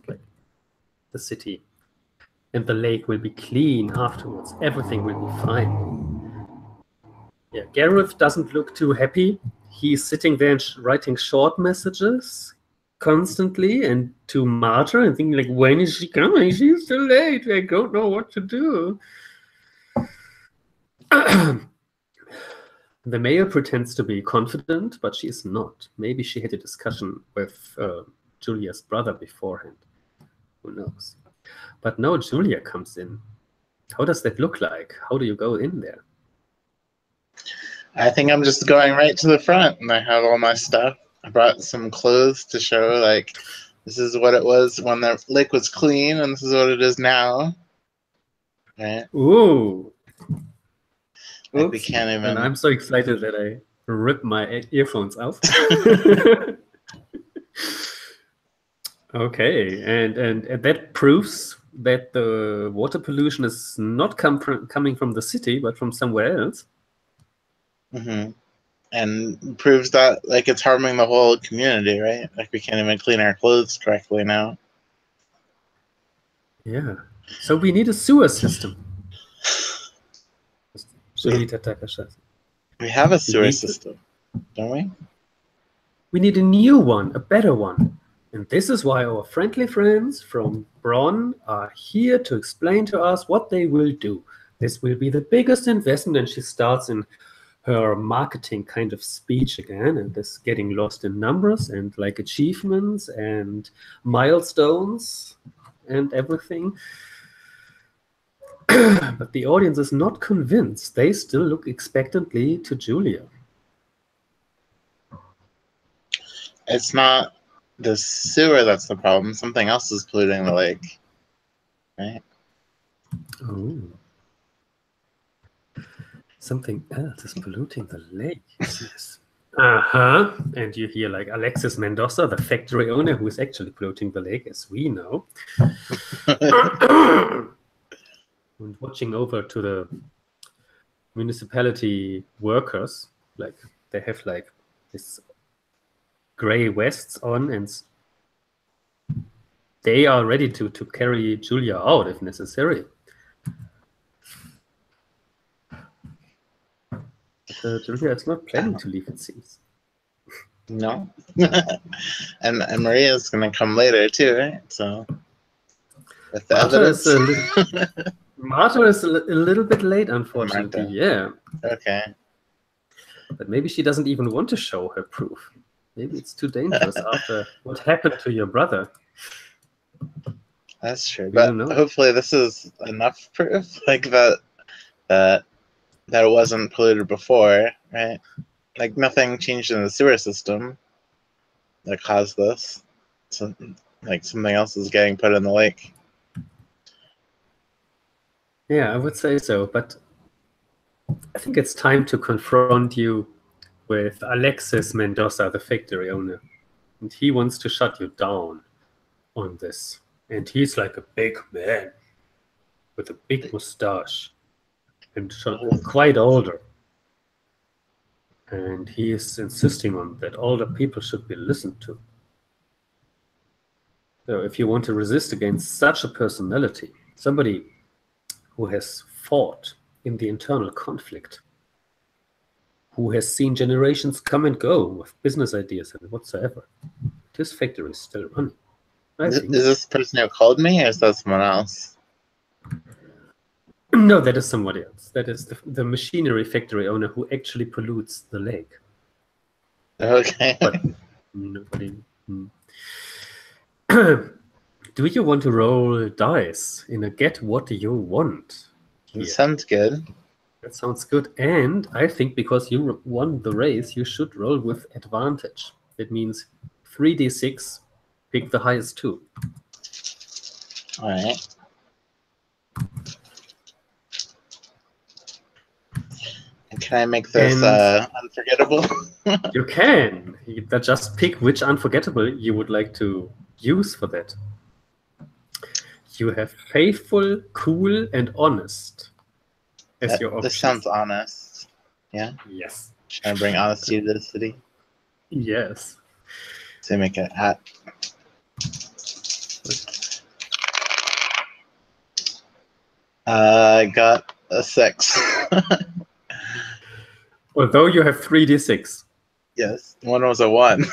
[SPEAKER 1] Like the city and the lake will be clean afterwards. Everything will be fine. Yeah, Gareth doesn't look too happy. He's sitting there and writing short messages constantly, and to Marta, and thinking like, when is she coming? She's too late. I don't know what to do. The mayor pretends to be confident, but she is not. Maybe she had a discussion with Julia's brother beforehand. Who knows? But now Julia comes in. How does that look like? How do you go in there?
[SPEAKER 2] I think I'm just going right to the front, and I have all my stuff. I brought some clothes to show, like, this is what it was when the lake was clean, and this is what it is now. Right?
[SPEAKER 1] Ooh.
[SPEAKER 2] Like we can't even...
[SPEAKER 1] And I'm so excited that I ripped my earphones out. Okay, and that proves that the water pollution is not coming from the city, but from somewhere else.
[SPEAKER 2] Mm-hmm. And proves that like it's harming the whole community, right? Like we can't even clean our clothes correctly now.
[SPEAKER 1] Yeah. So we need a sewer system.
[SPEAKER 2] We have a sewer system, don't we?
[SPEAKER 1] We need a new one, a better one. And this is why our friendly friends from Bronn are here to explain to us what they will do. This will be the biggest investment, and she starts in her marketing kind of speech again, and this getting lost in numbers and like achievements and milestones and everything. But the audience is not convinced. They still look expectantly to Julia.
[SPEAKER 2] It's not the sewer that's the problem. Something else is polluting the lake, right?
[SPEAKER 1] Oh. Something else is polluting the lake. Yes. Uh-huh. And you hear like Alexis Mendoza, the factory owner, who is actually polluting the lake, as we know. And watching over to the municipality workers, like they have like this gray vests on, and they are ready to carry Julia out if necessary. Julia is not planning to leave, it seems.
[SPEAKER 2] No. and Maria's going to come later too, right? So with the evidence.
[SPEAKER 1] Marta is a little bit late, unfortunately. Marta. Yeah.
[SPEAKER 2] Okay.
[SPEAKER 1] But maybe she doesn't even want to show her proof. Maybe it's too dangerous after what happened to your brother.
[SPEAKER 2] That's true. But hopefully this is enough proof, like that it wasn't polluted before, right? Like nothing changed in the sewer system that caused this. So, like something else is getting put in the lake.
[SPEAKER 1] Yeah, I would say so. But I think it's time to confront you with Alexis Mendoza, the factory owner. And he wants to shut you down on this. And he's like a big man with a big mustache and quite older. And he is insisting on that older people should be listened to. So if you want to resist against such a personality, somebody who has fought in the internal conflict, who has seen generations come and go with business ideas and whatsoever, this factory is still running.
[SPEAKER 2] Is this person who called me, or is that someone else?
[SPEAKER 1] No, that is somebody else. That is the machinery factory owner who actually pollutes the lake.
[SPEAKER 2] Okay.
[SPEAKER 1] But nobody. Do you want to roll dice in a get what you want?
[SPEAKER 2] It sounds good.
[SPEAKER 1] That sounds good. And I think because you won the race, you should roll with advantage. That means 3d6, pick the highest two.
[SPEAKER 2] All right. Can I make this unforgettable?
[SPEAKER 1] You can. Just pick which unforgettable you would like to use for that. You have faithful, cool, and honest as your options.
[SPEAKER 2] This sounds honest. Yeah?
[SPEAKER 1] Yes.
[SPEAKER 2] Should I bring honesty to the city?
[SPEAKER 1] Yes.
[SPEAKER 2] So make a hat. I got a 6.
[SPEAKER 1] Although you have 3d6.
[SPEAKER 2] Yes. One was a 1.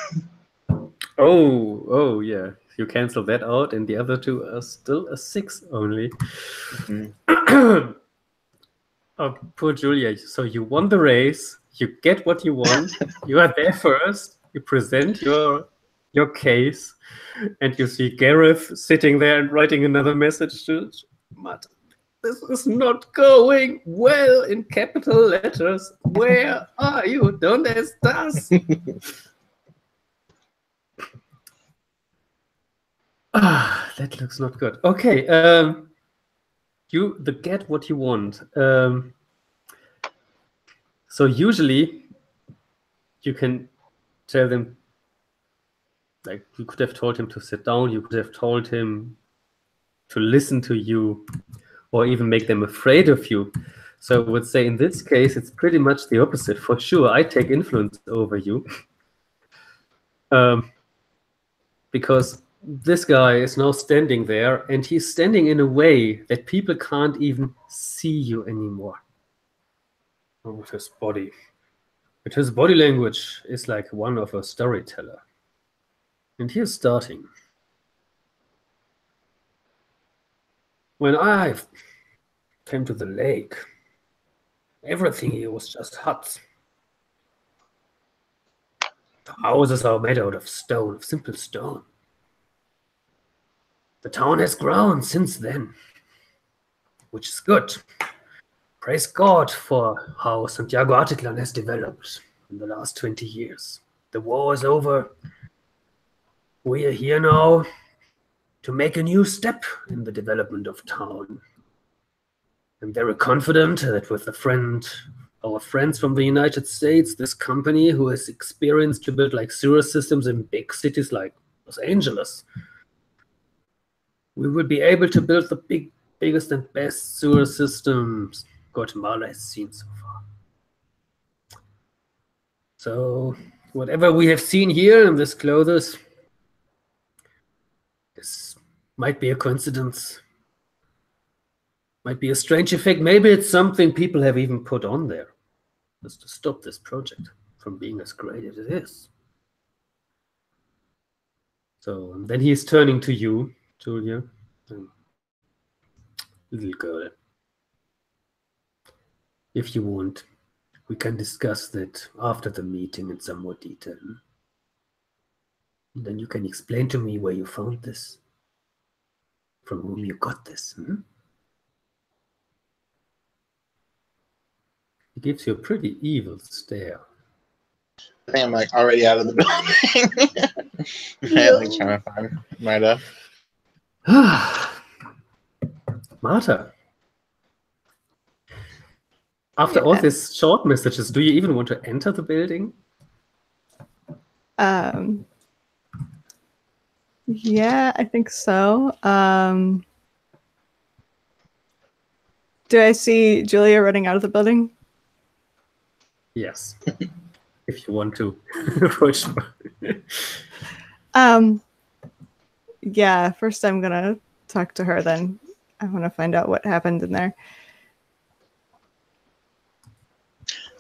[SPEAKER 1] Oh, yeah. You cancel that out, and the other two are still a 6 only. Mm-hmm. Oh, poor Julia. So you won the race. You get what you want. You are there first. You present your case, and you see Gareth sitting there and writing another message to Matt. This is not going well in capital letters. Where are you? ¿Dónde estás? That looks not good. Okay, you get what you want. So usually you can tell them, like, you could have told him to sit down. You could have told him to listen to you or even make them afraid of you. So I would say in this case, it's pretty much the opposite. For sure, I take influence over you. Because this guy is now standing there, and he's standing in a way that people can't even see you anymore. With his body. But his body language is like one of a storyteller. And here's starting. When I came to the lake, everything here was just huts. The houses are made out of stone, of simple stone. The town has grown since then, which is good. Praise God for how Santiago Atitlan has developed in the last 20 years. The war is over. We are here now to make a new step in the development of town. I'm very confident that with our friends from the United States, this company who has experience to build like sewer systems in big cities like Los Angeles, we will be able to build the biggest and best sewer systems Guatemala has seen so far. So whatever we have seen here in this clothes, this might be a coincidence, might be a strange effect. Maybe it's something people have even put on there just to stop this project from being as great as it is. So then he's turning to you, Julia, little girl. If you want, we can discuss that after the meeting in some more detail. And then you can explain to me where you found this, from whom you got this. He gives you a pretty evil stare.
[SPEAKER 2] I think I'm like already out of the building. Right, like trying to find Marta.
[SPEAKER 1] Marta. After all these short messages, do you even want to enter the building?
[SPEAKER 3] Yeah, I think so. Do I see Julia running out of the building?
[SPEAKER 1] Yes. If you want to. For sure.
[SPEAKER 3] Yeah, first I'm gonna talk to her then. I want to find out what happened in there.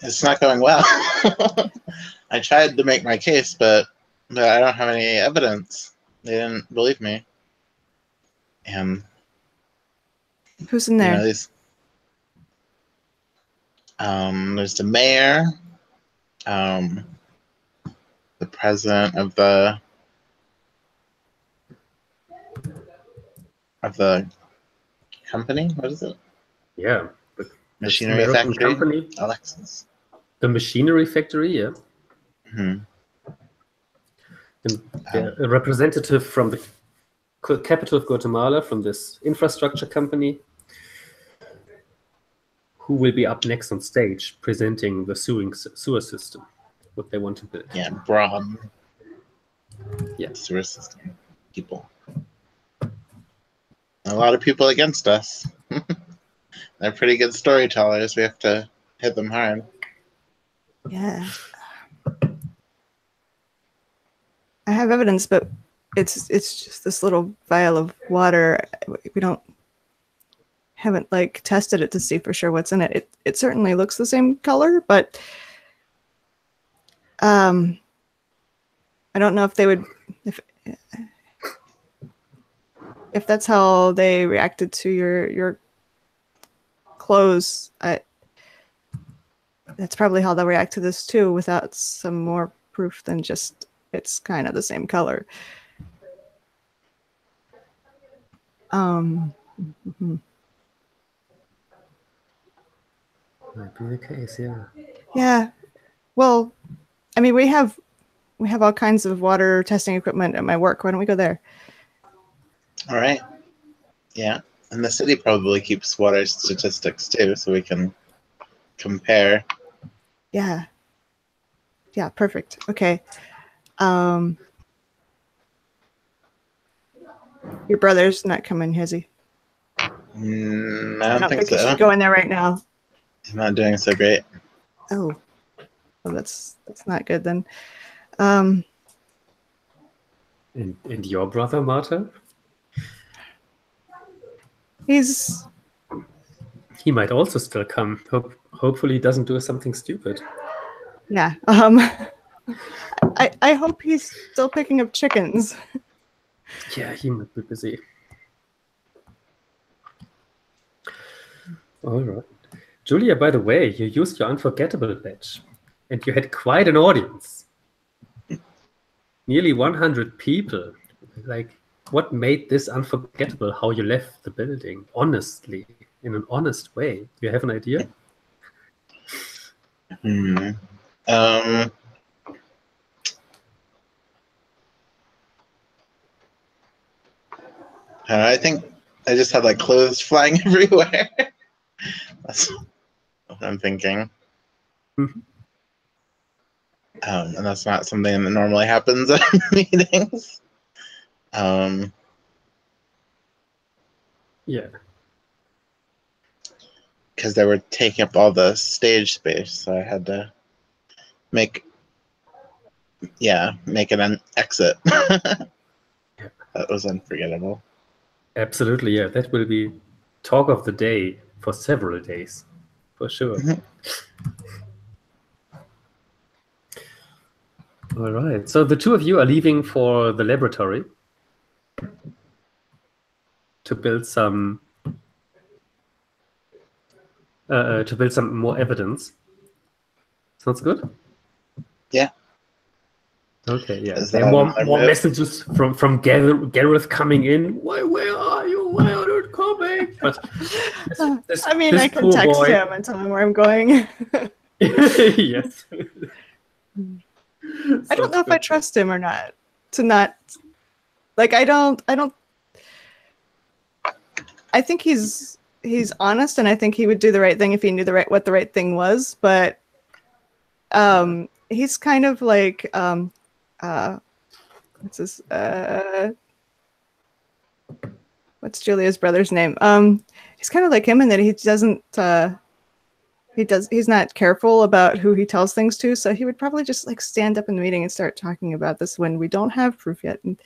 [SPEAKER 2] It's not going well. I tried to make my case, but I don't have any evidence. They didn't believe me. And
[SPEAKER 3] who's in there?
[SPEAKER 2] You know, there's the mayor, the president of the company. What is it?
[SPEAKER 1] Yeah.
[SPEAKER 2] Machinery factory.
[SPEAKER 1] Company.
[SPEAKER 2] Alexis.
[SPEAKER 1] The machinery factory, yeah.
[SPEAKER 2] Mm-hmm.
[SPEAKER 1] And a representative from the capital of Guatemala, from this infrastructure company, who will be up next on stage presenting the sewer system, what they want to build.
[SPEAKER 2] Yeah, broad.
[SPEAKER 1] Yeah,
[SPEAKER 2] sewer system people. A lot of people against us. They're pretty good storytellers. We have to hit them hard.
[SPEAKER 3] Yeah. I have evidence, but it's just this little vial of water. We haven't like tested it to see for sure what's in it. It certainly looks the same color, but I don't know if they would if that's how they reacted to your clothes. That's probably how they'll react to this too, without some more proof than just it's kind of the same color. Mm-hmm.
[SPEAKER 1] Might be the case, yeah.
[SPEAKER 3] Yeah. Well, I mean, we have all kinds of water testing equipment at my work. Why don't we go there?
[SPEAKER 2] All right. Yeah. And the city probably keeps water statistics too, so we can compare.
[SPEAKER 3] Yeah. Yeah, perfect. Okay. Your brother's not coming, has he?
[SPEAKER 2] I don't think
[SPEAKER 3] you
[SPEAKER 2] so.
[SPEAKER 3] should go in there right now.
[SPEAKER 2] He's not doing so great.
[SPEAKER 3] Oh, well, that's not good then.
[SPEAKER 1] And your brother, Marta?
[SPEAKER 3] He
[SPEAKER 1] might also still come. Hopefully he doesn't do something stupid.
[SPEAKER 3] Yeah. I hope he's still picking up chickens.
[SPEAKER 1] Yeah, he might be busy. All right. Julia, by the way, you used your unforgettable badge, and you had quite an audience. Nearly 100 people. Like, what made this unforgettable? How you left the building, honestly, in an honest way. Do you have an idea?
[SPEAKER 2] I think I just had like clothes flying everywhere. That's what I'm thinking.
[SPEAKER 1] Mm-hmm.
[SPEAKER 2] And that's not something that normally happens at meetings.
[SPEAKER 1] Yeah.
[SPEAKER 2] Because they were taking up all the stage space, so I had to make an exit. That was unforgettable.
[SPEAKER 1] Absolutely, yeah. That will be talk of the day for several days, for sure. All right. So the two of you are leaving for the laboratory to build some more evidence. Sounds good?
[SPEAKER 2] Yeah.
[SPEAKER 1] Okay, yeah. There are more messages from Gareth coming in. Where are you? Why are you coming? But
[SPEAKER 3] I can text him and tell him where I'm going.
[SPEAKER 1] Yes.
[SPEAKER 3] I don't know if I trust him or not. I think he's honest, and I think he would do the right thing if he knew what the right thing was. But he's kind of like what's Julia's brother's name? He's kind of like him in that he doesn't. He's not careful about who he tells things to, so he would probably just like stand up in the meeting and start talking about this when we don't have proof yet. And,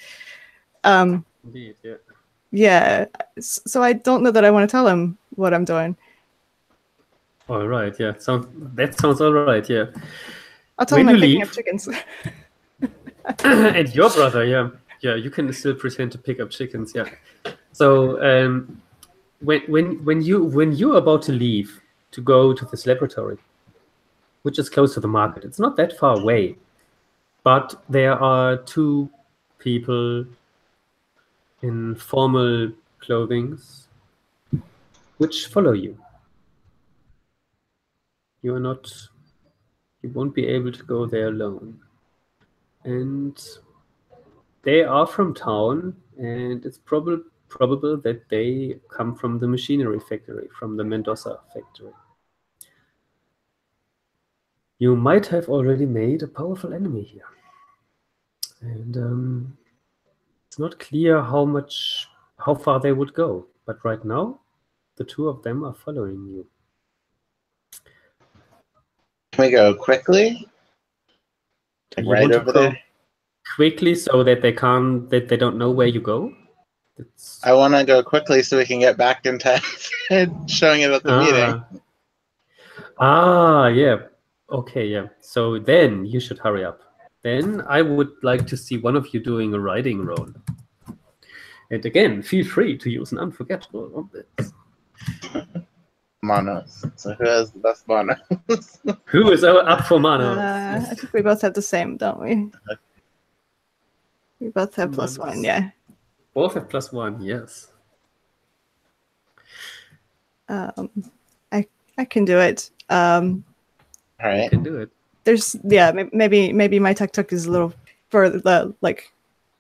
[SPEAKER 1] indeed, yeah.
[SPEAKER 3] Yeah, so I don't know that I want to tell him what I'm doing.
[SPEAKER 1] All right, yeah. That sounds all right, yeah.
[SPEAKER 3] I'll tell him I'm picking up chickens.
[SPEAKER 1] And your brother, yeah. Yeah, you can still pretend to pick up chickens, yeah. So when you're about to leave to go to this laboratory, which is close to the market, it's not that far away, but there are two people in formal clothing which follow you. You won't be able to go there alone. And they are from town, and it's probable that they come from the machinery factory, from the Mendoza factory. You might have already made a powerful enemy here. And it's not clear how far they would go. But right now, the two of them are following you.
[SPEAKER 2] Can we go quickly? Like
[SPEAKER 1] You
[SPEAKER 2] right
[SPEAKER 1] want to
[SPEAKER 2] over
[SPEAKER 1] go
[SPEAKER 2] there?
[SPEAKER 1] quickly so that they don't know where you go?
[SPEAKER 2] I want to go quickly so we can get back in time showing it at the meeting.
[SPEAKER 1] Yeah. Okay, yeah. So then you should hurry up. Then I would like to see one of you doing a riding roll. And again, feel free to use an unforgettable on this.
[SPEAKER 2] Monos. So who has the best monos?
[SPEAKER 1] Who is up for monos?
[SPEAKER 3] I think we both have the same, don't we? We both have +1, yeah.
[SPEAKER 1] Both have +1, yes.
[SPEAKER 3] I can do it.
[SPEAKER 2] All right.
[SPEAKER 1] You can do it.
[SPEAKER 3] There's maybe my tuk-tuk is a little further, like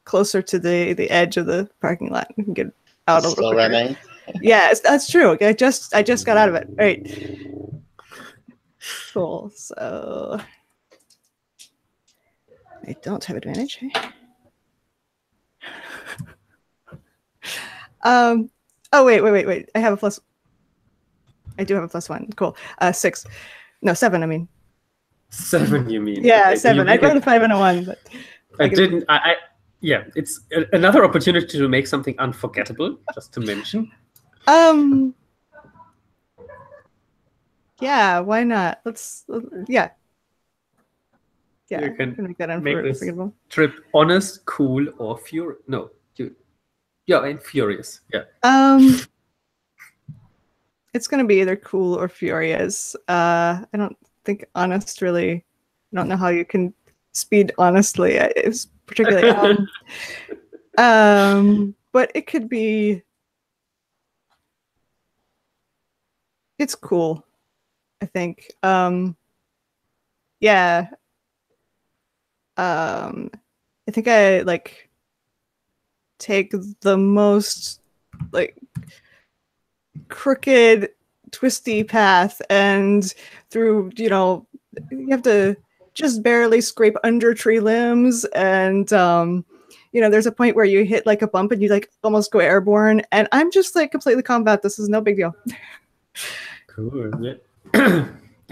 [SPEAKER 3] closer to the edge of the parking lot. We can get out a little
[SPEAKER 2] Still
[SPEAKER 3] quicker.
[SPEAKER 2] running.
[SPEAKER 3] Yeah, that's true. I just got out of it. All right. Cool. So I don't have advantage. Oh, wait. I have a plus. I do have a +1. Cool. 6. No, 7, I mean.
[SPEAKER 1] 7, you mean?
[SPEAKER 3] Yeah,
[SPEAKER 1] Okay, so
[SPEAKER 3] 7. I got a 5 and a 1. But
[SPEAKER 1] yeah, it's another opportunity to make something unforgettable, just to mention.
[SPEAKER 3] Yeah, why not? Yeah. Yeah,
[SPEAKER 1] You can
[SPEAKER 3] make that
[SPEAKER 1] make this
[SPEAKER 3] unforgettable.
[SPEAKER 1] trip honest, cool, or furious. No, and furious. Yeah.
[SPEAKER 3] It's gonna be either cool or furious. I don't think honest really. I don't know how you can speed honestly. It's particularly. But it could be. It's cool, I think. Yeah. I think I like take the most like crooked, twisty path, and through, you have to just barely scrape under tree limbs, and there's a point where you hit like a bump and you like almost go airborne, and I'm just like completely calm about this. Is no big deal.
[SPEAKER 1] Cool. Yeah.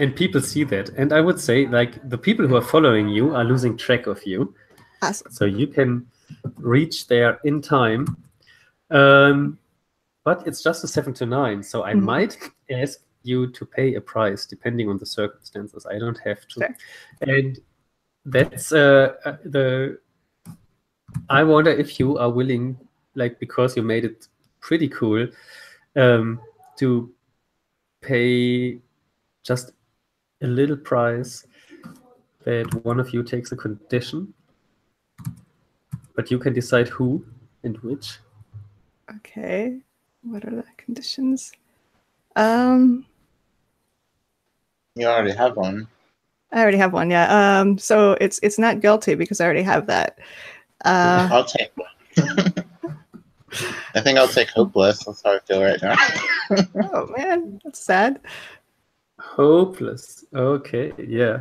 [SPEAKER 1] And people see that, and I would say like the people who are following you are losing track of you.
[SPEAKER 3] Awesome.
[SPEAKER 1] So you can reach there in time. But it's just a 7 to 9, so I might ask you to pay a price depending on the circumstances. I don't have to.
[SPEAKER 3] Fair.
[SPEAKER 1] And that's I wonder if you are willing, like, because you made it pretty cool, to pay just a little price that one of you takes a condition, but you can decide who and which.
[SPEAKER 3] Okay. What are the conditions?
[SPEAKER 2] You already have one.
[SPEAKER 3] I already have one, yeah. So it's not guilty because I already have that.
[SPEAKER 2] I'll take one. I think I'll take hopeless. That's how I feel right now.
[SPEAKER 3] Oh man, that's sad.
[SPEAKER 1] Hopeless. Okay, yeah.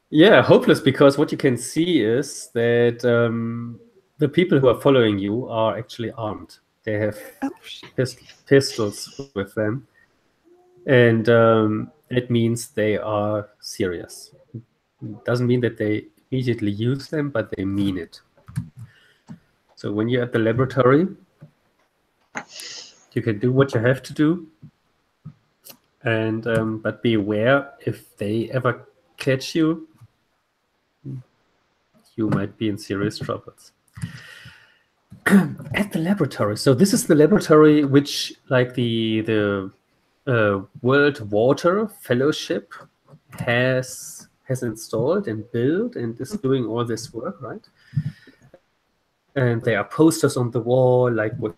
[SPEAKER 1] Yeah, hopeless, because what you can see is that the people who are following you are actually armed. They have pistols with them. And it means they are serious. It doesn't mean that they immediately use them, but they mean it. So when you're at the laboratory, you can do what you have to do. And but be aware, if they ever catch you, you might be in serious troubles. At the laboratory. So this is the laboratory which, like the World Water Fellowship has installed and built and is doing all this work, right? And there are posters on the wall, like what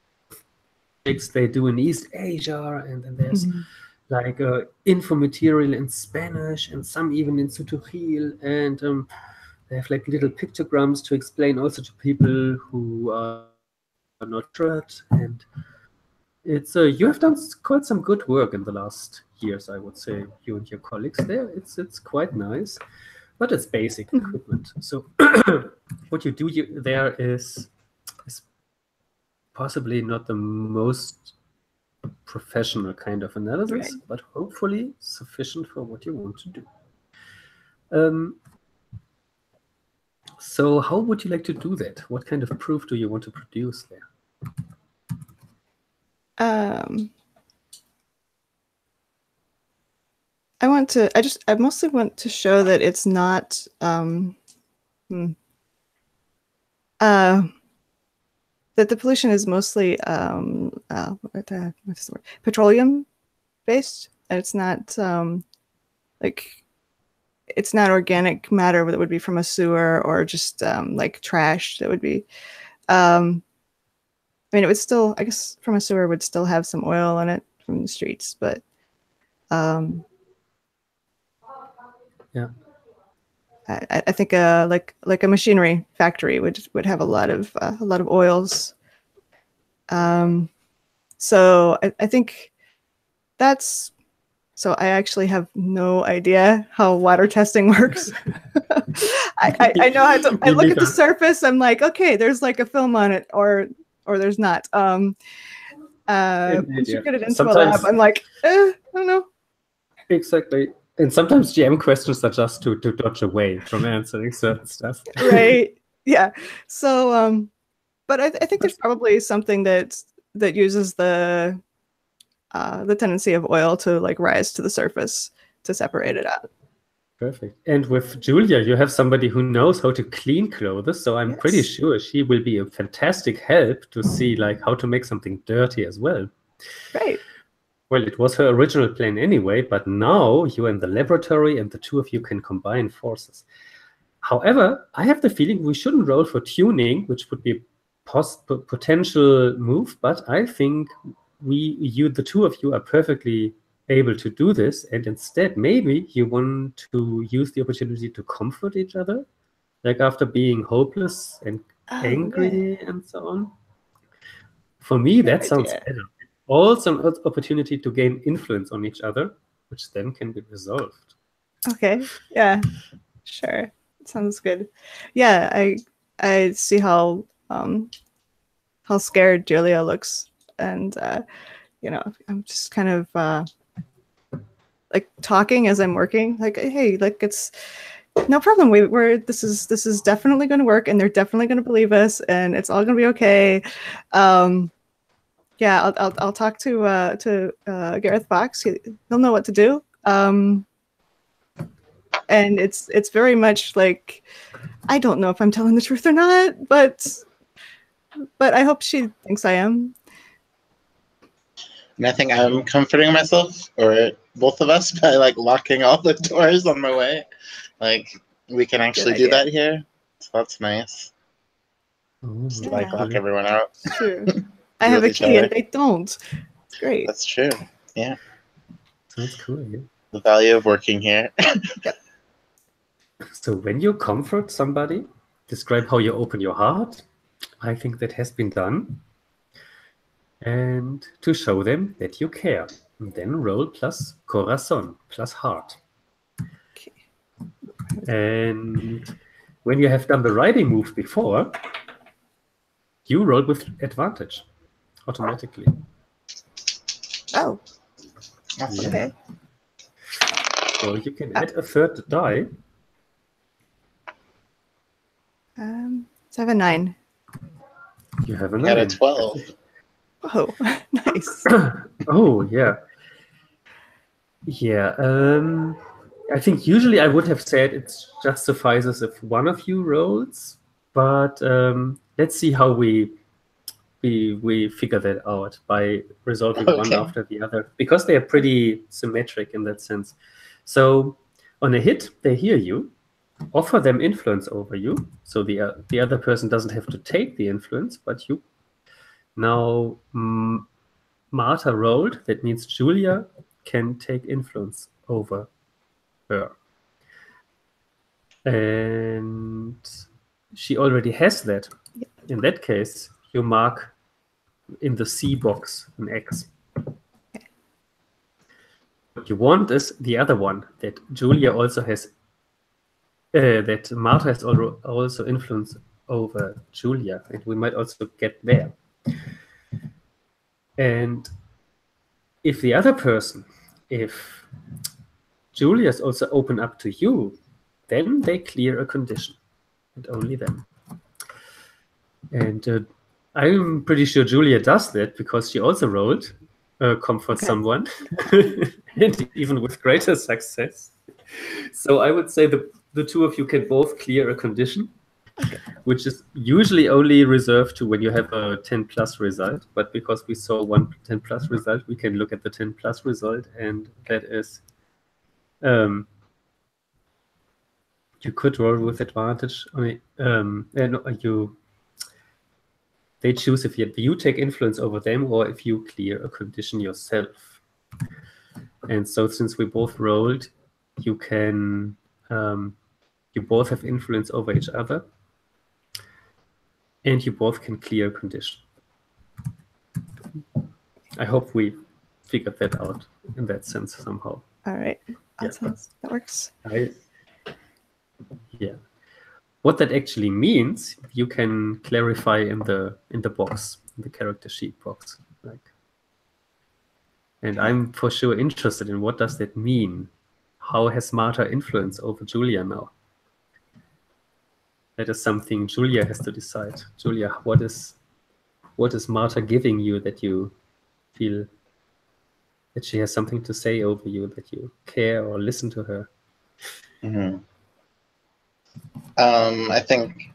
[SPEAKER 1] they do in East Asia, and then there's like info material in Spanish and some even in Tz'utujil, and they have like little pictograms to explain also to people who are not sure. And it's you have done quite some good work in the last years, I would say, you and your colleagues there. It's quite nice, but it's basic equipment. So what you do there is possibly not the most professional kind of analysis, but hopefully sufficient for what you want to do. So how would you like to do that? What kind of proof do you want to produce there?
[SPEAKER 3] I mostly want to show that it's not that the pollution is mostly what's the word? Petroleum based, and it's not it's not organic matter that would be from a sewer or just like trash that would be. I mean, it would still, I guess, from a sewer would still have some oil in it from the streets, but
[SPEAKER 1] yeah,
[SPEAKER 3] I think like a machinery factory would have a lot of oils. So I think that's. So I actually have no idea how water testing works. I know how to. I look at the surface. I'm like, okay, there's like a film on it, or or there's not. Once you get it into a
[SPEAKER 1] Sometimes-
[SPEAKER 3] lab, I'm like, I don't know.
[SPEAKER 1] Exactly. And sometimes GM questions are just to dodge away from answering certain stuff.
[SPEAKER 3] Right. Yeah. So, but I think there's probably something that uses the tendency of oil to like rise to the surface to separate it out.
[SPEAKER 1] Perfect. And with Julia, you have somebody who knows how to clean clothes, so I'm pretty
[SPEAKER 3] Yes.
[SPEAKER 1] sure she will be a fantastic help to see like how to make something dirty as well.
[SPEAKER 3] Right.
[SPEAKER 1] Well, it was her original plan anyway, but now you're in the laboratory and the two of you can combine forces. However, I have the feeling we shouldn't roll for tuning, which would be a potential move, but I think the two of you are perfectly able to do this, and instead maybe you want to use the opportunity to comfort each other, like after being hopeless and angry and so on. For me, that sounds better. Also an opportunity to gain influence on each other, which then can be resolved.
[SPEAKER 3] Okay. Yeah. Sure. Sounds good. Yeah, I see how scared Julia looks, and I'm just kind of like talking as I'm working, like, hey, like it's no problem. This is definitely going to work, and they're definitely going to believe us, and it's all going to be okay. Yeah, I'll talk to Gareth Fox. He'll know what to do. And it's very much like, I don't know if I'm telling the truth or not, but I hope she thinks I am.
[SPEAKER 2] And I think I'm comforting myself, or both of us, by like locking all the doors on my way. Like we can actually do that here, so that's nice. Just like lock everyone out.
[SPEAKER 3] It's true. I have a key and they don't. It's great.
[SPEAKER 2] That's true. Yeah.
[SPEAKER 1] Sounds cool. Yeah.
[SPEAKER 2] The value of working here.
[SPEAKER 3] Yep.
[SPEAKER 1] So when you comfort somebody, describe how you open your heart. I think that has been done. And to show them that you care. And then roll plus corazon, plus heart.
[SPEAKER 3] Okay.
[SPEAKER 1] And when you have done the riding move before, you roll with advantage automatically.
[SPEAKER 3] Oh.
[SPEAKER 2] Awesome.
[SPEAKER 3] Okay.
[SPEAKER 1] So you can add a third die.
[SPEAKER 3] So I have a 9.
[SPEAKER 1] You have a
[SPEAKER 2] You got
[SPEAKER 1] 9.
[SPEAKER 2] a 12.
[SPEAKER 3] Oh, nice.
[SPEAKER 1] Oh, yeah. Yeah. I think usually I would have said it just suffices if one of you rolls, but let's see how we figure that out by resolving one after the other, because they are pretty symmetric in that sense. So on a hit, they hear you, offer them influence over you, so the other person doesn't have to take the influence, but you. Now Marta rolled, that means Julia can take influence over her. And she already has that.
[SPEAKER 3] Yep.
[SPEAKER 1] In that case, you mark in the C box an X.
[SPEAKER 3] Okay.
[SPEAKER 1] What you want is the other one, that Julia also has, that Marta has also influence over Julia, and we might also get there. And if the other person, if Julia is also open up to you, then they clear a condition, and only then. And I'm pretty sure Julia does that because she also rolled comfort someone, and even with greater success. So I would say the two of you can both clear a condition, which is usually only reserved to when you have a 10 plus result. But because we saw one 10 plus result, we can look at the 10 plus result, and that is you could roll with advantage. They choose if you take influence over them or if you clear a condition yourself. And so since we both rolled, you can you both have influence over each other, and you both can clear a condition. I hope we figured that out in that sense somehow.
[SPEAKER 3] All right. That works.
[SPEAKER 1] Yeah. What that actually means, you can clarify in the box. the character sheet box. And I'm for sure interested in what does that mean? How has Marta influence over Julia now? That is something Julia has to decide. Julia, what is Marta giving you that you feel that she has something to say over you, that you care or listen to her?
[SPEAKER 2] I think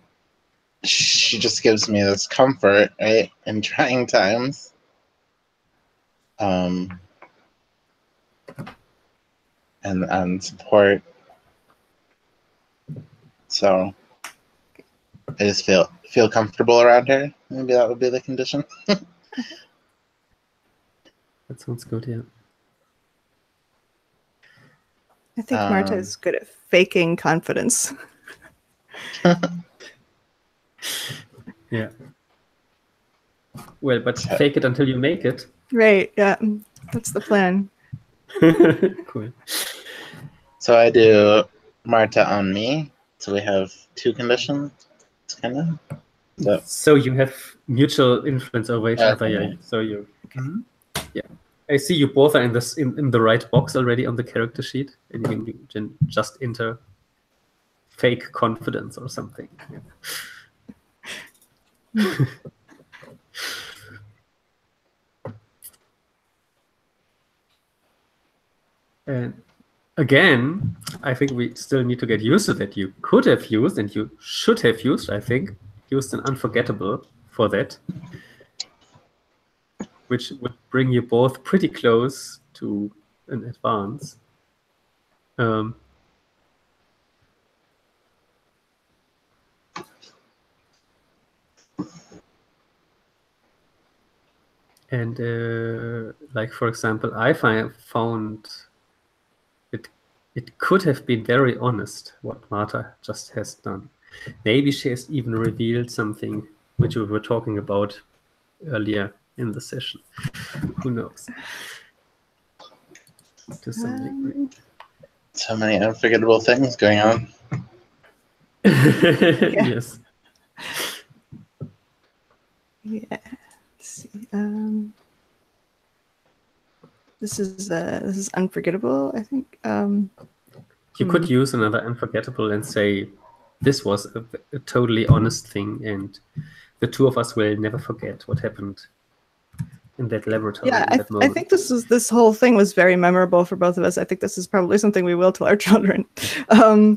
[SPEAKER 2] she just gives me this comfort, right, in trying times. And support. So I just feel comfortable around her. Maybe that would be the condition.
[SPEAKER 1] That sounds good, yeah.
[SPEAKER 3] I think Marta is good at faking confidence.
[SPEAKER 1] Yeah. Well, but fake it until you make it.
[SPEAKER 3] Right, yeah. That's the plan.
[SPEAKER 1] Cool.
[SPEAKER 2] So I do Marta on me. So we have two conditions, kind of.
[SPEAKER 1] So you have mutual influence over each other, yeah.
[SPEAKER 2] Okay.
[SPEAKER 1] So you, yeah. I see you both are in this in the right box already on the character sheet, and you can just enter fake confidence or something. Yeah. And again, I think we still need to get used to that. You could have used, and you should have used, I think, used an unforgettable for that, which would bring you both pretty close to an advance. And like, for example, I found it could have been very honest what Marta just has done. Maybe she has even revealed something which we were talking about earlier in the session. Who knows? To some degree.
[SPEAKER 2] So many unforgettable things going on.
[SPEAKER 1] Yes.
[SPEAKER 3] Yeah. Let's see. This is unforgettable, I think.
[SPEAKER 1] You could use another unforgettable and say, this was a totally honest thing, and the two of us will never forget what happened in that laboratory.
[SPEAKER 3] Yeah,
[SPEAKER 1] in that moment.
[SPEAKER 3] I think this whole thing was very memorable for both of us. I think this is probably something we will tell our children. Oh,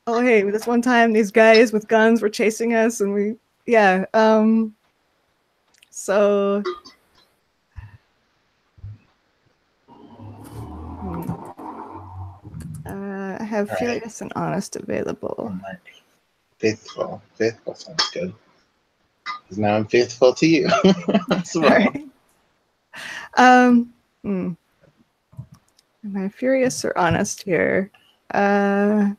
[SPEAKER 3] hey, this one time these guys with guns were chasing us, and so. I have furious and honest available.
[SPEAKER 2] Faithful. Faithful sounds good. Because now I'm faithful to you.
[SPEAKER 3] Sorry. Am I furious or honest here?
[SPEAKER 2] Those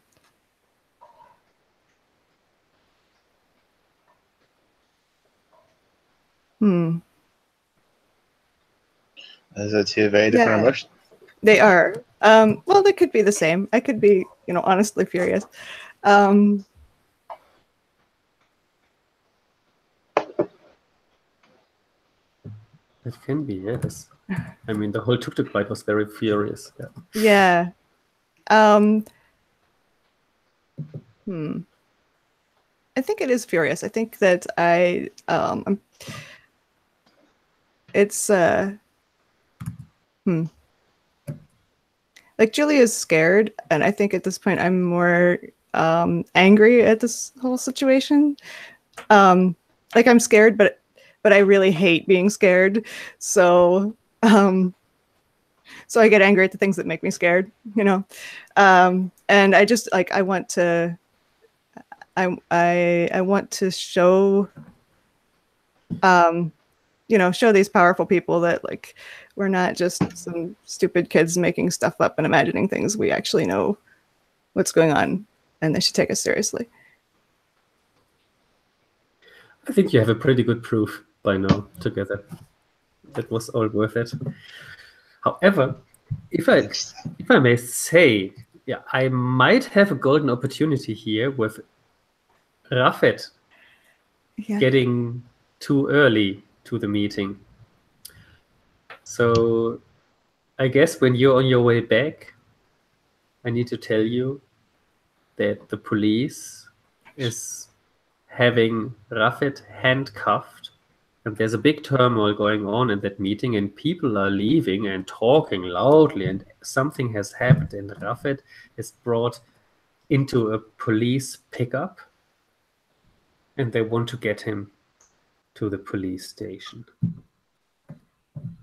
[SPEAKER 2] are two very different emotions.
[SPEAKER 3] They are. Well, they could be the same. I could be, honestly furious.
[SPEAKER 1] It can be, yes. I mean, the whole tuk-tuk ride was very furious.
[SPEAKER 3] Yeah. I think it is furious. I think that it's like Julia's scared, and I think at this point I'm more angry at this whole situation. Like I'm scared, but I really hate being scared. So I get angry at the things that make me scared, and I just I want to show show these powerful people that we're not just some stupid kids making stuff up and imagining things. We actually know what's going on, and they should take us seriously.
[SPEAKER 1] I think you have a pretty good proof by now together. That was all worth it. However, if I may say, I might have a golden opportunity here with Rafet getting too early to the meeting. So I guess when you're on your way back, I need to tell you that the police is having Rafet handcuffed, and there's a big turmoil going on in that meeting, and people are leaving and talking loudly, and something has happened, and Rafet is brought into a police pickup, and they want to get him to the police station.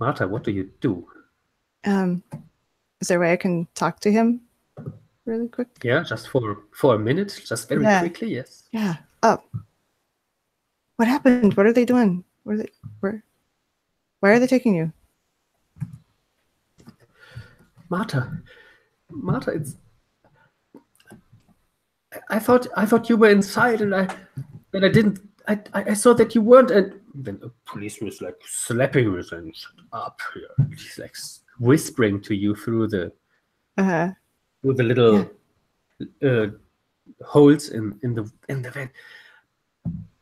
[SPEAKER 1] Marta, what do you do?
[SPEAKER 3] Is there a way I can talk to him really quick?
[SPEAKER 1] Yeah, just for a minute, just very quickly, yes.
[SPEAKER 3] Yeah. Oh. What happened? What are they doing? Why are they taking you?
[SPEAKER 1] Marta, it's. I thought you were inside, and I didn't. I saw that you weren't, and then the policeman was like slapping me and shut up here. He's like whispering to you through the little holes in the van.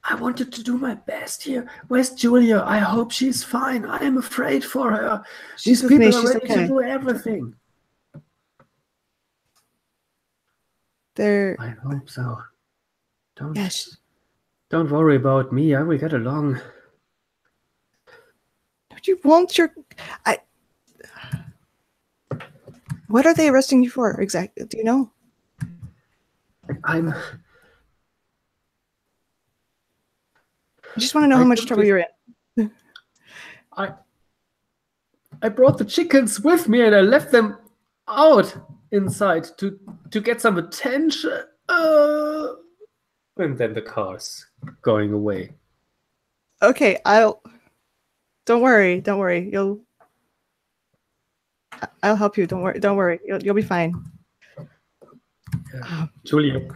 [SPEAKER 1] I wanted to do my best here. Where's Julia? I hope she's fine. I am afraid for her. These people are ready to do everything. I hope so. Don't worry about me. I will get along.
[SPEAKER 3] Don't you want your... What are they arresting you for exactly? Do you know?
[SPEAKER 1] I
[SPEAKER 3] just want to know how much trouble you're in.
[SPEAKER 1] I brought the chickens with me and I left them out inside to get some attention. And then the car's going away.
[SPEAKER 3] Okay, Don't worry. I'll help you. Don't worry. You'll be fine.
[SPEAKER 1] Julia,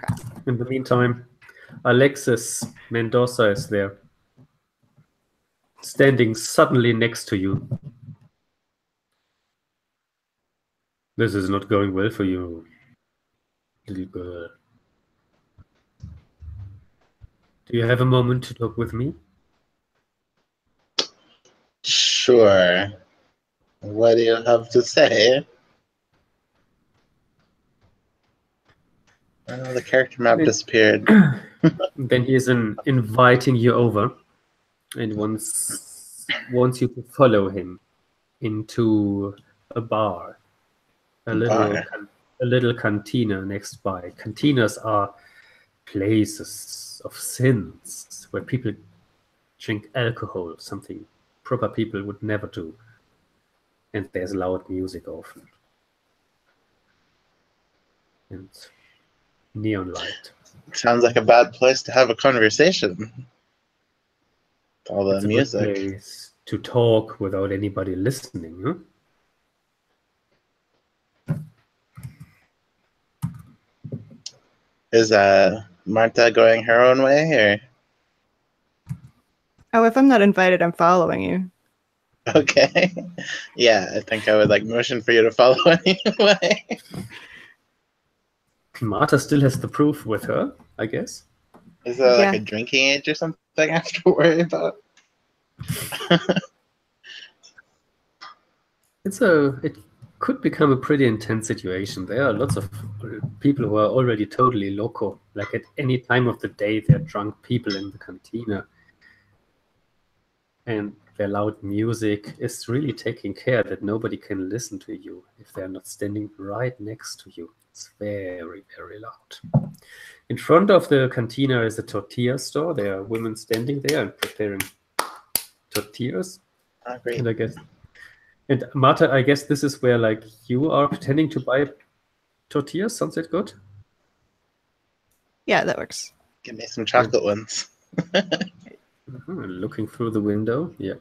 [SPEAKER 1] in the meantime, Alexis Mendoza is there, standing suddenly next to you. This is not going well for you, little girl. Do you have a moment to talk with me?
[SPEAKER 2] Sure. What do you have to say? Oh, the character map disappeared.
[SPEAKER 1] Then he is inviting you over and wants you to follow him into a bar. A little cantina next by. Cantinas are places of sins where people drink alcohol, something proper people would never do. And there's loud music often. And neon light.
[SPEAKER 2] Sounds like a bad place to have a conversation. All the music.
[SPEAKER 1] A good place to talk without anybody listening, huh?
[SPEAKER 2] Is Marta going her own way, or?
[SPEAKER 3] Oh, if I'm not invited, I'm following you.
[SPEAKER 2] Okay. Yeah, I think I would like motion for you to follow anyway.
[SPEAKER 1] Marta still has the proof with her, I guess.
[SPEAKER 2] Is that like a drinking age or something I have to worry about?
[SPEAKER 1] It could become a pretty intense situation. There are lots of people who are already totally loco. Like at any time of the day, there are drunk people in the cantina. And their loud music is really taking care that nobody can listen to you if they're not standing right next to you. It's very, very loud. In front of the cantina is a tortilla store. There are women standing there and preparing tortillas.
[SPEAKER 2] Oh, great.
[SPEAKER 1] And Marta, I guess this is where like you are pretending to buy tortillas. Sounds that good?
[SPEAKER 3] Yeah, that works.
[SPEAKER 2] Give me some chocolate ones.
[SPEAKER 1] Looking through the window, yeah.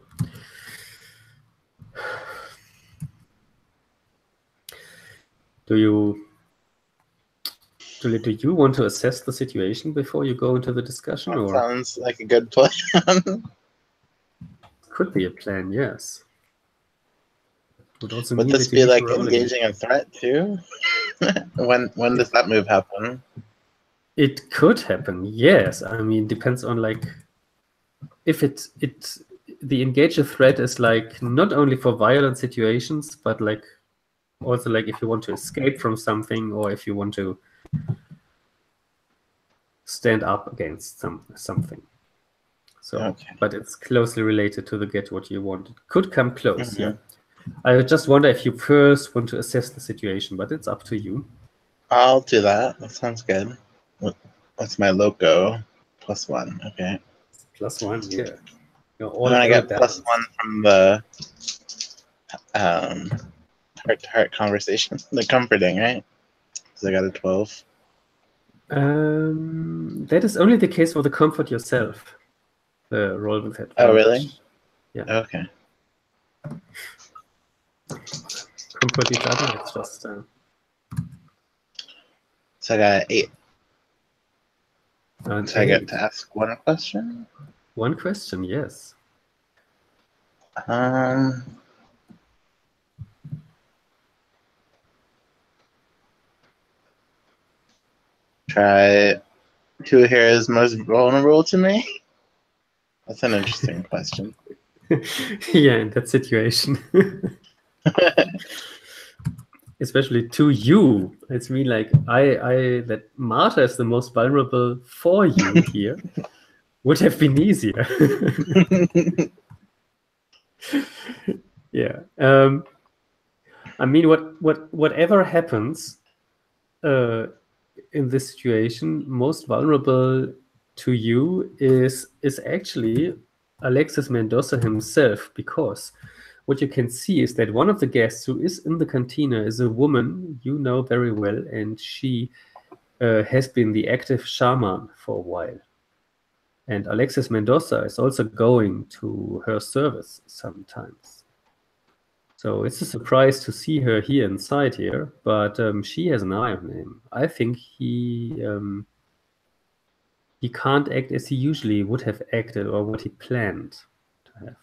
[SPEAKER 1] Do you want to assess the situation before you go into the discussion?
[SPEAKER 2] That
[SPEAKER 1] or
[SPEAKER 2] sounds like a good plan.
[SPEAKER 1] Could be a plan, yes. Would
[SPEAKER 2] this be like engaging a threat too? When does that move happen?
[SPEAKER 1] It could happen, yes. I mean, depends on like if it the engage a threat is like not only for violent situations, but like also like if you want to escape from something or if you want to stand up against something. So,
[SPEAKER 2] Okay.
[SPEAKER 1] but it's closely related to the get what you want. It could come close,
[SPEAKER 2] Mm-hmm.
[SPEAKER 1] yeah. I just wonder if you first want to assess the situation, but it's up to you.
[SPEAKER 2] I'll do that. That sounds good. What's my loco? +1. Okay.
[SPEAKER 1] +1, yeah. You're all
[SPEAKER 2] And then I
[SPEAKER 1] very
[SPEAKER 2] get
[SPEAKER 1] balanced.
[SPEAKER 2] +1 from the heart-to-heart conversation, the comforting, right? Because I got a 12.
[SPEAKER 1] That is only the case for the comfort yourself. The roll with advantage.
[SPEAKER 2] Oh, really?
[SPEAKER 1] Yeah.
[SPEAKER 2] Okay.
[SPEAKER 1] Comfort each other. It's just.
[SPEAKER 2] So I got 8.
[SPEAKER 1] An
[SPEAKER 2] So I get
[SPEAKER 1] 8.
[SPEAKER 2] to ask one question.
[SPEAKER 1] One question, yes.
[SPEAKER 2] Try who here is most vulnerable to me? That's an interesting question.
[SPEAKER 1] Yeah, in that situation. Especially to you. It's me like that Martha is the most vulnerable for you here. Would have been easier. Yeah. I mean, whatever happens in this situation, most vulnerable to you is actually Alexis Mendoza himself, because what you can see is that one of the guests who is in the cantina is a woman you know very well, and she has been the active shaman for a while. And Alexis Mendoza is also going to her service sometimes. So it's a surprise to see her here inside here, but she has an eye on him. I think he can't act as he usually would have acted or what he planned to have.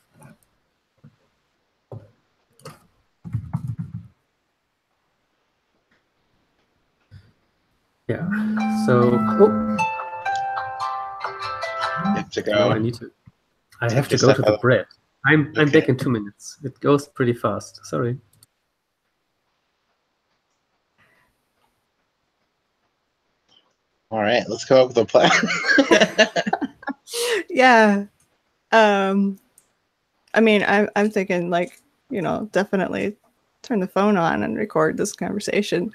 [SPEAKER 1] Yeah. So,
[SPEAKER 2] You have to
[SPEAKER 1] now
[SPEAKER 2] go.
[SPEAKER 1] I have to go to the
[SPEAKER 2] out.
[SPEAKER 1] bread. I'm
[SPEAKER 2] Okay.
[SPEAKER 1] back in 2 minutes. It goes pretty fast. Sorry.
[SPEAKER 2] All right, let's come up with a plan.
[SPEAKER 3] Yeah. I mean, I'm thinking like, definitely turn the phone on and record this conversation.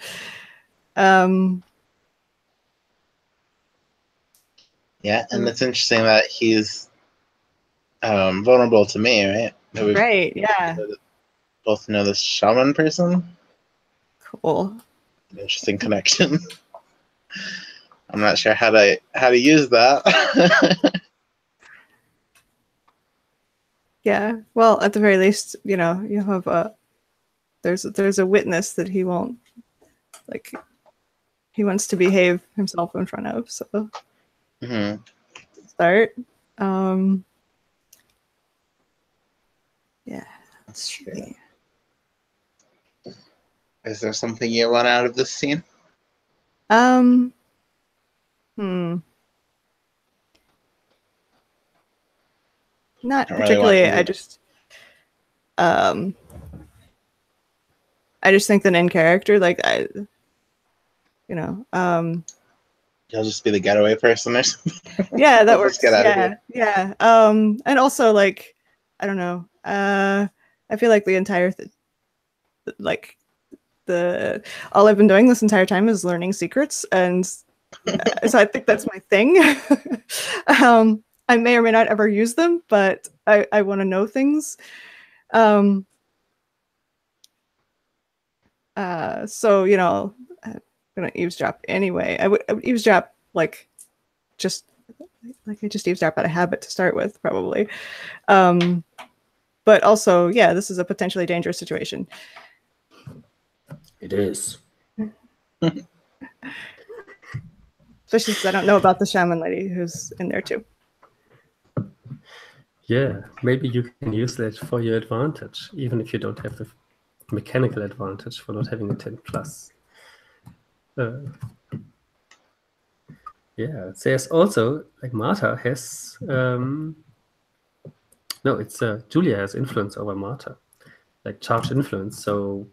[SPEAKER 2] Yeah, and it's interesting that he's vulnerable to me, right?
[SPEAKER 3] Right, yeah.
[SPEAKER 2] Both know this shaman person.
[SPEAKER 3] Cool.
[SPEAKER 2] Interesting connection. I'm not sure how to use that.
[SPEAKER 3] Yeah. Well, at the very least, you have there's a witness that he won't, like, he wants to behave himself in front of. So start. Yeah. Let's see.
[SPEAKER 2] Is there something you want out of this scene?
[SPEAKER 3] Not particularly. I just think that in character, like you'll
[SPEAKER 2] just be the getaway person or something.
[SPEAKER 3] Yeah, that works.
[SPEAKER 2] Get out of here.
[SPEAKER 3] Yeah. And also, like, I don't know. I feel like the entire all I've been doing this entire time is learning secrets, and so I think that's my thing. I may or may not ever use them, but I want to know things. So I'm gonna eavesdrop anyway. I would eavesdrop I just eavesdrop out of habit to start with, probably. But also, yeah, this is a potentially dangerous situation.
[SPEAKER 1] It is.
[SPEAKER 3] Especially since I don't know about the shaman lady who's in there too.
[SPEAKER 1] Yeah, maybe you can use that for your advantage, even if you don't have the mechanical advantage for not having a 10 plus. Yeah, there's also, like, Martha has No, it's Julia has influence over Marta, like charge influence. So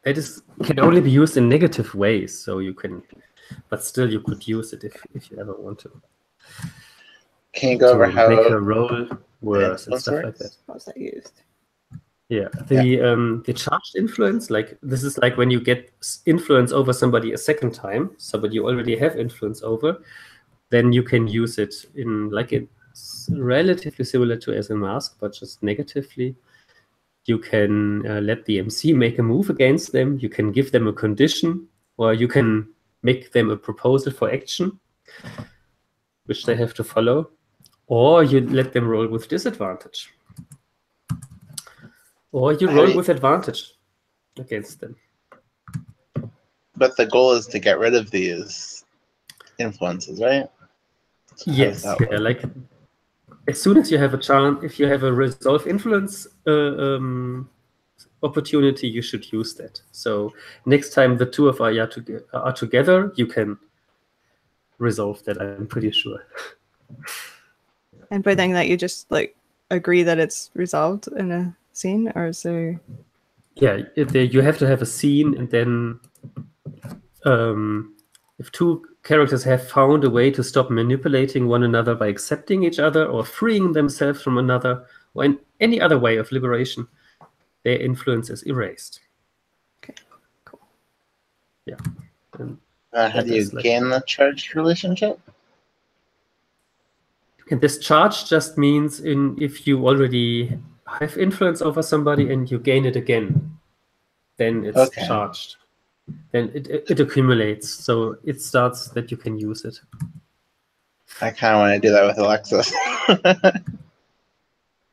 [SPEAKER 1] it can only be used in negative ways. So you can, but still you could use it if you ever want to.
[SPEAKER 2] Can you go over how
[SPEAKER 1] make her role worse and stuff like that?
[SPEAKER 3] How's that used?
[SPEAKER 1] Yeah, the charged influence, like this is like when you get influence over somebody a second time, somebody you already have influence over, then you can use it in like it's relatively similar to as a mask, but just negatively. You can let the MC make a move against them. You can give them a condition, or you can make them a proposal for action, which they have to follow, or you let them roll with disadvantage. Or you roll with advantage against them.
[SPEAKER 2] But the goal is to get rid of these influences, right? So
[SPEAKER 1] yes, yeah, like as soon as you have a chance, if you have a resolve influence opportunity, you should use that. So next time the two of you are together, you can resolve that, I'm pretty sure.
[SPEAKER 3] And by saying that, you just like agree that it's resolved in a scene, or is there?
[SPEAKER 1] Yeah, you have to have a scene, and then if two characters have found a way to stop manipulating one another by accepting each other or freeing themselves from another, or in any other way of liberation, their influence is erased.
[SPEAKER 3] Okay, cool.
[SPEAKER 1] Yeah. And
[SPEAKER 2] how do you gain the charged relationship?
[SPEAKER 1] And this charge just means if you already have influence over somebody and you gain it again, then it's charged. Then it accumulates, so it starts that you can use it.
[SPEAKER 2] I kind of want to do that with Alexis.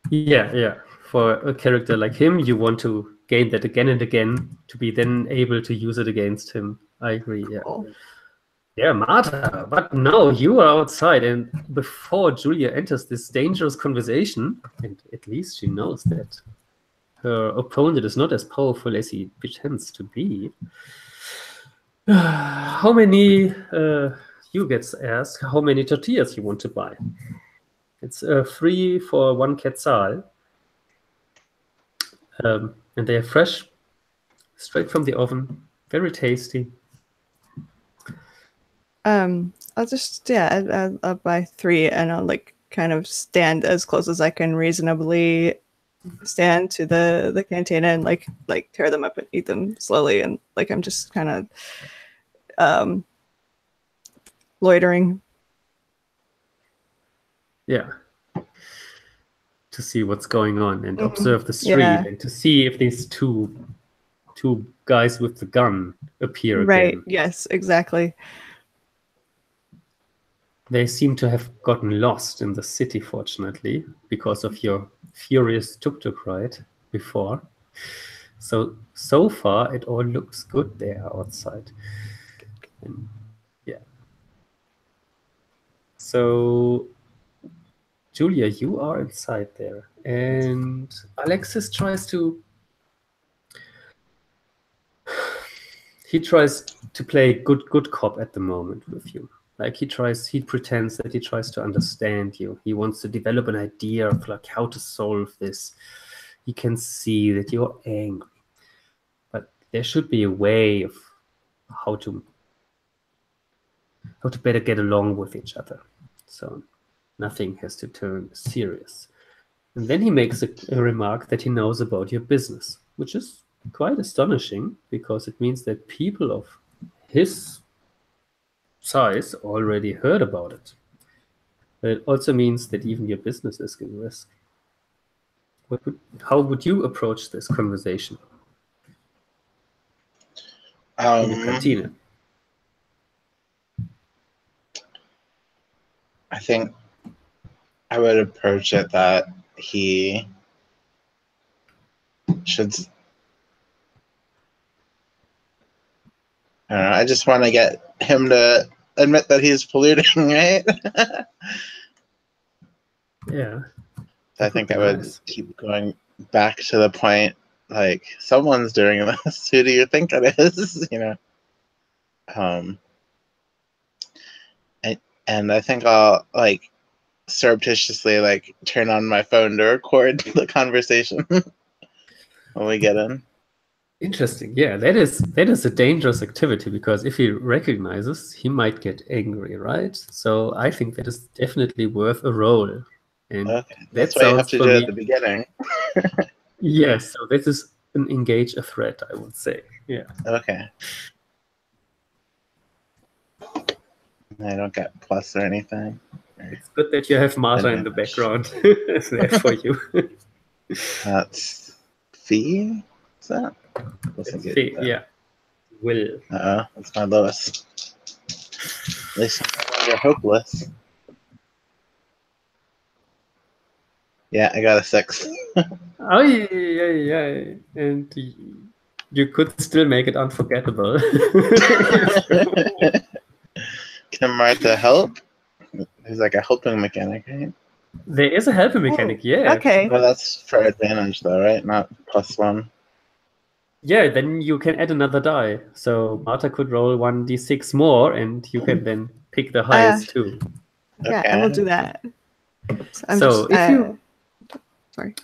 [SPEAKER 1] Yeah. For a character like him, you want to gain that again and again to be then able to use it against him. I agree, yeah.
[SPEAKER 3] Cool.
[SPEAKER 1] Yeah, Marta, but now you are outside, and before Julia enters this dangerous conversation, and at least she knows that her opponent is not as powerful as he pretends to be. How many, you gets asked, how many tortillas you want to buy? It's 3 for 1 quetzal. And they are fresh, straight from the oven, very tasty.
[SPEAKER 3] I'll just I'll buy 3, and I'll like kind of stand as close as I can reasonably stand to the cantina and like tear them up and eat them slowly, and like I'm just kind of loitering.
[SPEAKER 1] Yeah. To see what's going on and observe the street and to see if these two guys with the gun appear
[SPEAKER 3] right
[SPEAKER 1] again.
[SPEAKER 3] Yes, exactly. They
[SPEAKER 1] seem to have gotten lost in the city, fortunately, because of your furious tuk-tuk ride before. So far it all looks good there outside. And, yeah. So Julia, you are inside there, and Alexis tries to play good cop at the moment with you. Like he pretends that he tries to understand you. He wants to develop an idea of like how to solve this. He can see that you're angry, but there should be a way of how to better get along with each other. So nothing has to turn serious. And then he makes a remark that he knows about your business, which is quite astonishing because it means that people of his size already heard about it. But it also means that even your business is in risk. How would you approach this conversation in the cantina?
[SPEAKER 2] I think I would approach it that he should. I don't know. I just want to get him to admit that he's polluting, right?
[SPEAKER 1] Yeah.
[SPEAKER 2] I think I would keep going back to the point, like, someone's doing this. Who do you think it is? You know? And I think I'll, like, surreptitiously like turn on my phone to record the conversation when we get in.
[SPEAKER 1] Interesting. Yeah, that is a dangerous activity because if he recognizes, he might get angry, right? So I think that is definitely worth a roll. And
[SPEAKER 2] Okay,
[SPEAKER 1] that
[SPEAKER 2] that's why you have
[SPEAKER 1] sounds
[SPEAKER 2] to
[SPEAKER 1] for
[SPEAKER 2] do it
[SPEAKER 1] me.
[SPEAKER 2] at the beginning.
[SPEAKER 1] Yes, so this is an engage a threat, I would say. Yeah.
[SPEAKER 2] Okay. I don't get plus or anything.
[SPEAKER 1] It's good that you have Marta in the background there for you.
[SPEAKER 2] That's fee? Is that? Wasn't good.
[SPEAKER 1] Yeah. Will.
[SPEAKER 2] That's my lowest. At least I'm no longer hopeless. Yeah, I got a 6.
[SPEAKER 1] Oh, yeah. And you could still make it unforgettable.
[SPEAKER 2] Can Martha help? There's like a helping mechanic, right?
[SPEAKER 1] There is a helper mechanic, yeah.
[SPEAKER 3] Okay.
[SPEAKER 2] Well, that's for advantage, though, right? Not +1.
[SPEAKER 1] Yeah, then you can add another die. So Marta could roll 1d6 more, and you can then pick the highest too.
[SPEAKER 3] Yeah,
[SPEAKER 2] Okay.
[SPEAKER 3] I will do that.
[SPEAKER 1] So if you
[SPEAKER 3] sorry.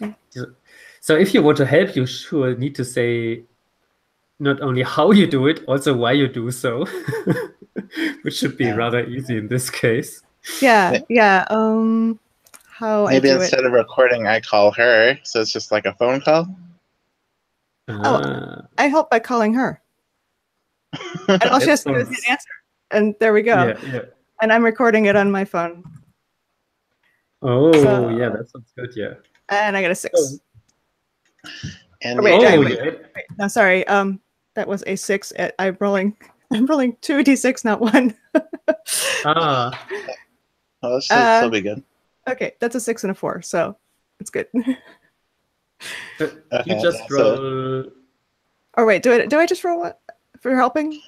[SPEAKER 1] So if you want to help, you sure need to say not only how you do it, also why you do so, which should be rather easy in this case.
[SPEAKER 3] Yeah. How
[SPEAKER 2] Maybe
[SPEAKER 3] I do
[SPEAKER 2] instead
[SPEAKER 3] it.
[SPEAKER 2] of recording, I call her, so it's just like a phone call.
[SPEAKER 3] I help by calling her. And all she has to do is hit answer. And there we go.
[SPEAKER 1] Yeah.
[SPEAKER 3] And I'm recording it on my phone.
[SPEAKER 1] Oh, yeah, that sounds good, yeah.
[SPEAKER 3] And I got a 6.
[SPEAKER 2] And
[SPEAKER 3] wait. No, sorry. That was a 6. I'm rolling 2d6, not 1.
[SPEAKER 2] Oh, that should still be good.
[SPEAKER 3] Okay, that's a 6 and a 4, so it's good.
[SPEAKER 1] You just roll.
[SPEAKER 3] Oh wait, do I just roll what for helping?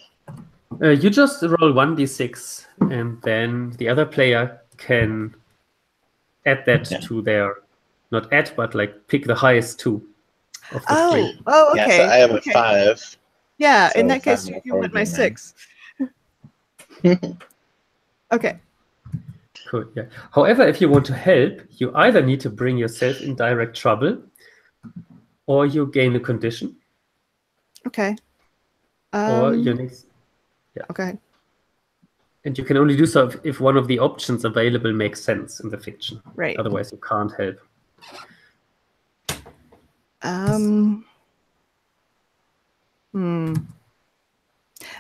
[SPEAKER 1] You just roll 1d6, and then the other player can add that to their, not add, but like pick the highest 2 of the 3.
[SPEAKER 3] Oh, okay.
[SPEAKER 2] Yeah, so I have a 5.
[SPEAKER 3] Yeah,
[SPEAKER 2] so
[SPEAKER 3] in that case, you want my 6. Okay.
[SPEAKER 1] Cool, yeah. However, if you want to help, you either need to bring yourself in direct trouble, or you gain a condition.
[SPEAKER 3] Okay.
[SPEAKER 1] Or you need. Yeah.
[SPEAKER 3] Okay.
[SPEAKER 1] And you can only do so if one of the options available makes sense in the fiction.
[SPEAKER 3] Right.
[SPEAKER 1] Otherwise, you can't help.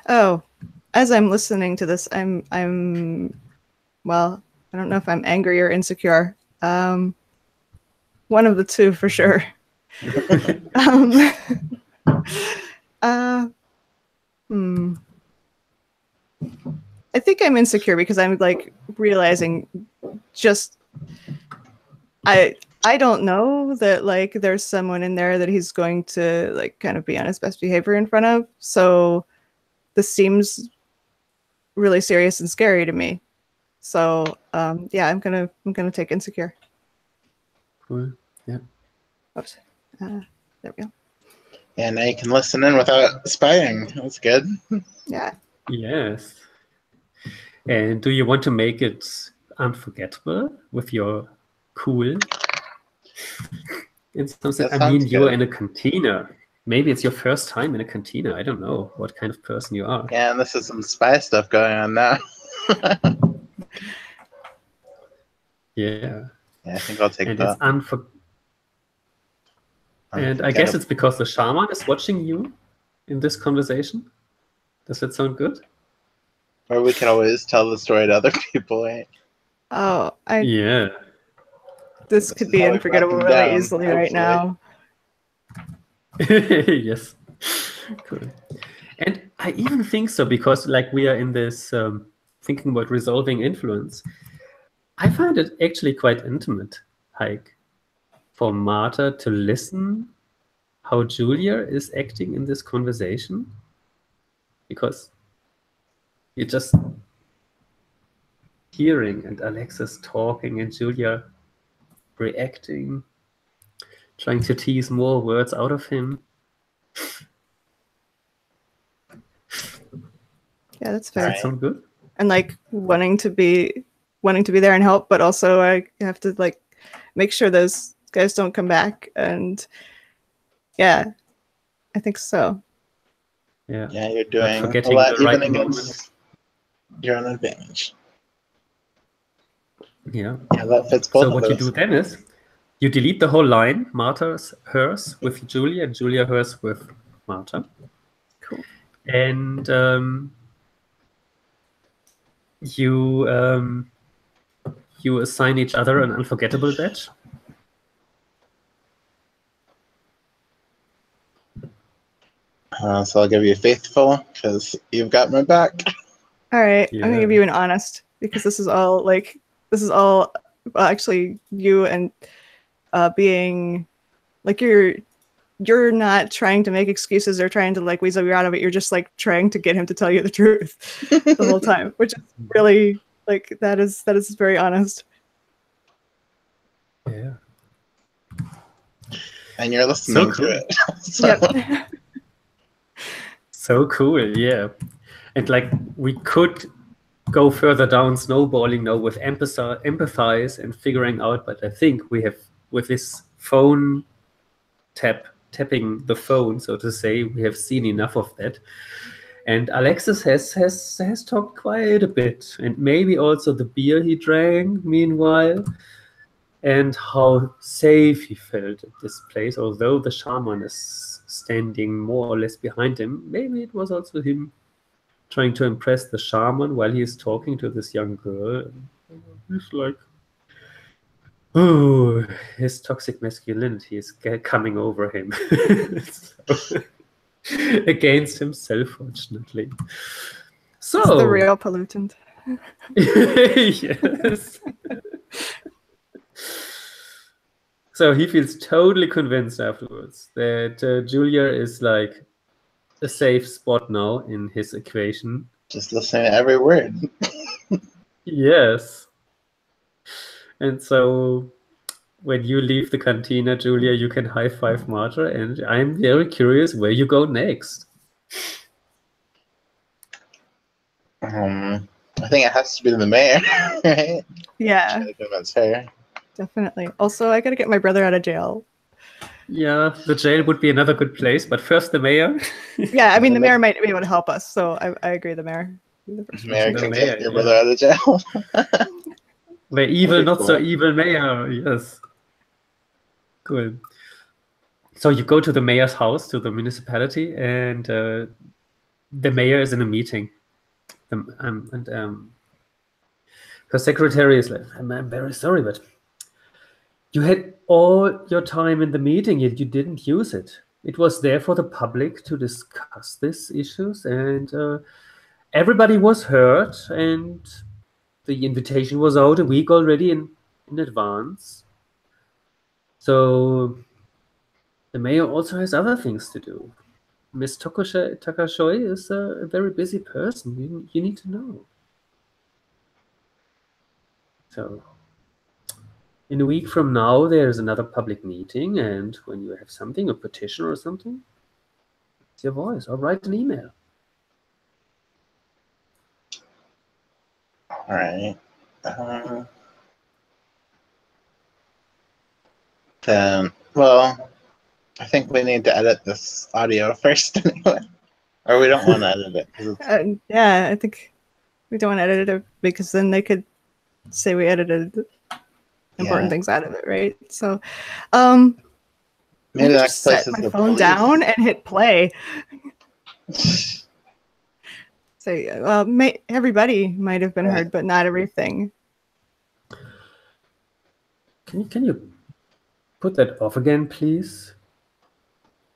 [SPEAKER 3] Oh, as I'm listening to this, I'm well, I don't know if I'm angry or insecure. One of the two for sure. I think I'm insecure because I'm like realizing just I don't know that like there's someone in there that he's going to like kind of be on his best behavior in front of. So this seems really serious and scary to me. So yeah, I'm gonna take insecure.
[SPEAKER 1] Cool. Yeah.
[SPEAKER 3] Oops. There we go.
[SPEAKER 2] Yeah, now you can listen in without spying. That's good.
[SPEAKER 3] Yeah.
[SPEAKER 1] Yes. And do you want to make it unforgettable with your cool? In some sense, I mean, you're in a cantina. Maybe it's your first time in a cantina. I don't know what kind of person you are.
[SPEAKER 2] Yeah, and this is some spy stuff going on now.
[SPEAKER 1] Yeah.
[SPEAKER 2] Yeah, I think I'll take
[SPEAKER 1] and
[SPEAKER 2] that.
[SPEAKER 1] It's and I guess it's because the shaman is watching you in this conversation. Does that sound good?
[SPEAKER 2] Or we can always tell the story to other people, right?
[SPEAKER 3] Oh,
[SPEAKER 1] yeah.
[SPEAKER 3] This could be unforgettable really easily right now.
[SPEAKER 1] Yes. Cool. And I even think so because like we are in this thinking about resolving influence. I find it actually quite intimate, like for Marta to listen how Julia is acting in this conversation, because you're just hearing and Alexis talking and Julia reacting, trying to tease more words out of him.
[SPEAKER 3] Yeah, that's fair.
[SPEAKER 1] Does that sound good?
[SPEAKER 3] And like wanting to be wanting to be there and help, but also I have to like make sure those guys don't come back. And yeah, I think so.
[SPEAKER 1] Yeah.
[SPEAKER 2] Yeah, you're doing a
[SPEAKER 1] forgetting
[SPEAKER 2] lot
[SPEAKER 1] the right
[SPEAKER 2] even
[SPEAKER 1] moment.
[SPEAKER 2] against your own advantage.
[SPEAKER 1] Yeah.
[SPEAKER 2] Yeah, that fits both
[SPEAKER 1] So
[SPEAKER 2] of
[SPEAKER 1] what you
[SPEAKER 2] those.
[SPEAKER 1] do then is you delete the whole line, Martha's hers with Julia, and Julia hers with Martha.
[SPEAKER 3] Cool.
[SPEAKER 1] And you assign each other an unforgettable badge.
[SPEAKER 2] So I'll give you faithful because you've got my back.
[SPEAKER 3] All right, I'm gonna
[SPEAKER 1] Yeah.
[SPEAKER 3] give you an honest because this is all well, actually you and being like you're not trying to make excuses or trying to like weasel you out of it. You're just like trying to get him to tell you the truth the whole time, which is really like that is very honest.
[SPEAKER 1] Yeah.
[SPEAKER 2] And you're listening
[SPEAKER 1] cool.
[SPEAKER 2] to it. So.
[SPEAKER 3] Yep.
[SPEAKER 1] So cool, yeah. And like we could go further down snowballing now with empathize and figuring out, but I think we have with this phone tapping the phone, so to say, we have seen enough of that. And Alexis has talked quite a bit, and maybe also the beer he drank meanwhile, and how safe he felt at this place, although the shaman is standing more or less behind him. Maybe it was also him trying to impress the shaman while he is talking to this young girl. He's like, oh, his toxic masculinity is coming over him. So, against himself, fortunately. So
[SPEAKER 3] It's the real pollutant.
[SPEAKER 1] Yes. So he feels totally convinced afterwards that Julia is like a safe spot now in his equation.
[SPEAKER 2] Just listening to every word.
[SPEAKER 1] Yes. And so when you leave the cantina, Julia, you can high five Martha, and I'm very curious where you go next.
[SPEAKER 2] I think it has to be the mayor, right?
[SPEAKER 3] Yeah,
[SPEAKER 2] That's her.
[SPEAKER 3] definitely. Also, I gotta get my brother out of jail.
[SPEAKER 1] Yeah, the jail would be another good place, but first the mayor.
[SPEAKER 3] Yeah, I mean the mayor might be able to help us, so I agree. The mayor.
[SPEAKER 2] The mayor
[SPEAKER 1] The
[SPEAKER 2] can
[SPEAKER 1] mayor,
[SPEAKER 2] get your
[SPEAKER 1] yeah.
[SPEAKER 2] brother out of jail.
[SPEAKER 1] The evil,
[SPEAKER 2] That'd be
[SPEAKER 1] not so
[SPEAKER 2] cool.
[SPEAKER 1] evil mayor. Yes. Cool. So you go to the mayor's house, to the municipality, and the mayor is in a meeting. Her secretary is like, I'm very sorry, but you had all your time in the meeting, yet you didn't use it. It was there for the public to discuss these issues, and everybody was heard, and the invitation was out a week already in advance. So the mayor also has other things to do. Miss Takashoi is a very busy person. You need to know. So in a week from now, there's another public meeting, and when you have something, a petition or something, it's your voice, or write an email.
[SPEAKER 2] All right. Then, well, I think we need to edit this audio first anyway. Or we don't want to edit it. 'Cause it's,
[SPEAKER 3] Yeah, I think we don't want to edit it because then they could say we edited important things out of it, right? So,
[SPEAKER 2] maybe the next
[SPEAKER 3] just
[SPEAKER 2] place
[SPEAKER 3] set
[SPEAKER 2] is
[SPEAKER 3] my
[SPEAKER 2] the
[SPEAKER 3] phone
[SPEAKER 2] police.
[SPEAKER 3] down and hit play. So, everybody might have been heard, but not everything.
[SPEAKER 1] Can you put that off again, please?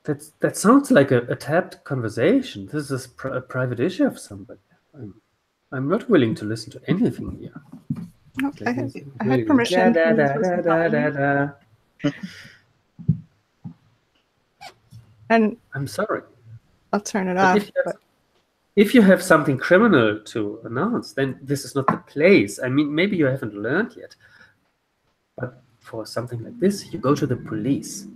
[SPEAKER 1] That sounds like a tapped conversation. This is a private issue of somebody. I'm not willing to listen to anything here.
[SPEAKER 3] I had permission. And
[SPEAKER 1] I'm sorry.
[SPEAKER 3] I'll turn it
[SPEAKER 1] But
[SPEAKER 3] off.
[SPEAKER 1] if you have something criminal to announce, then this is not the place. I mean, maybe you haven't learned yet. But for something like this, you go to the police.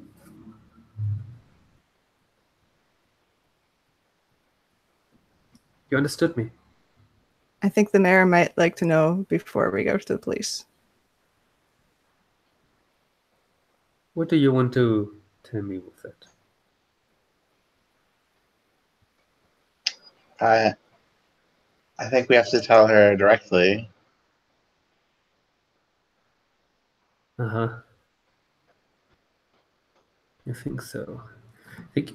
[SPEAKER 1] You understood me?
[SPEAKER 3] I think the mayor might like to know before we go to the police.
[SPEAKER 1] What do you want to tell me with it?
[SPEAKER 2] I think we have to tell her directly.
[SPEAKER 1] Uh-huh. I think so. I think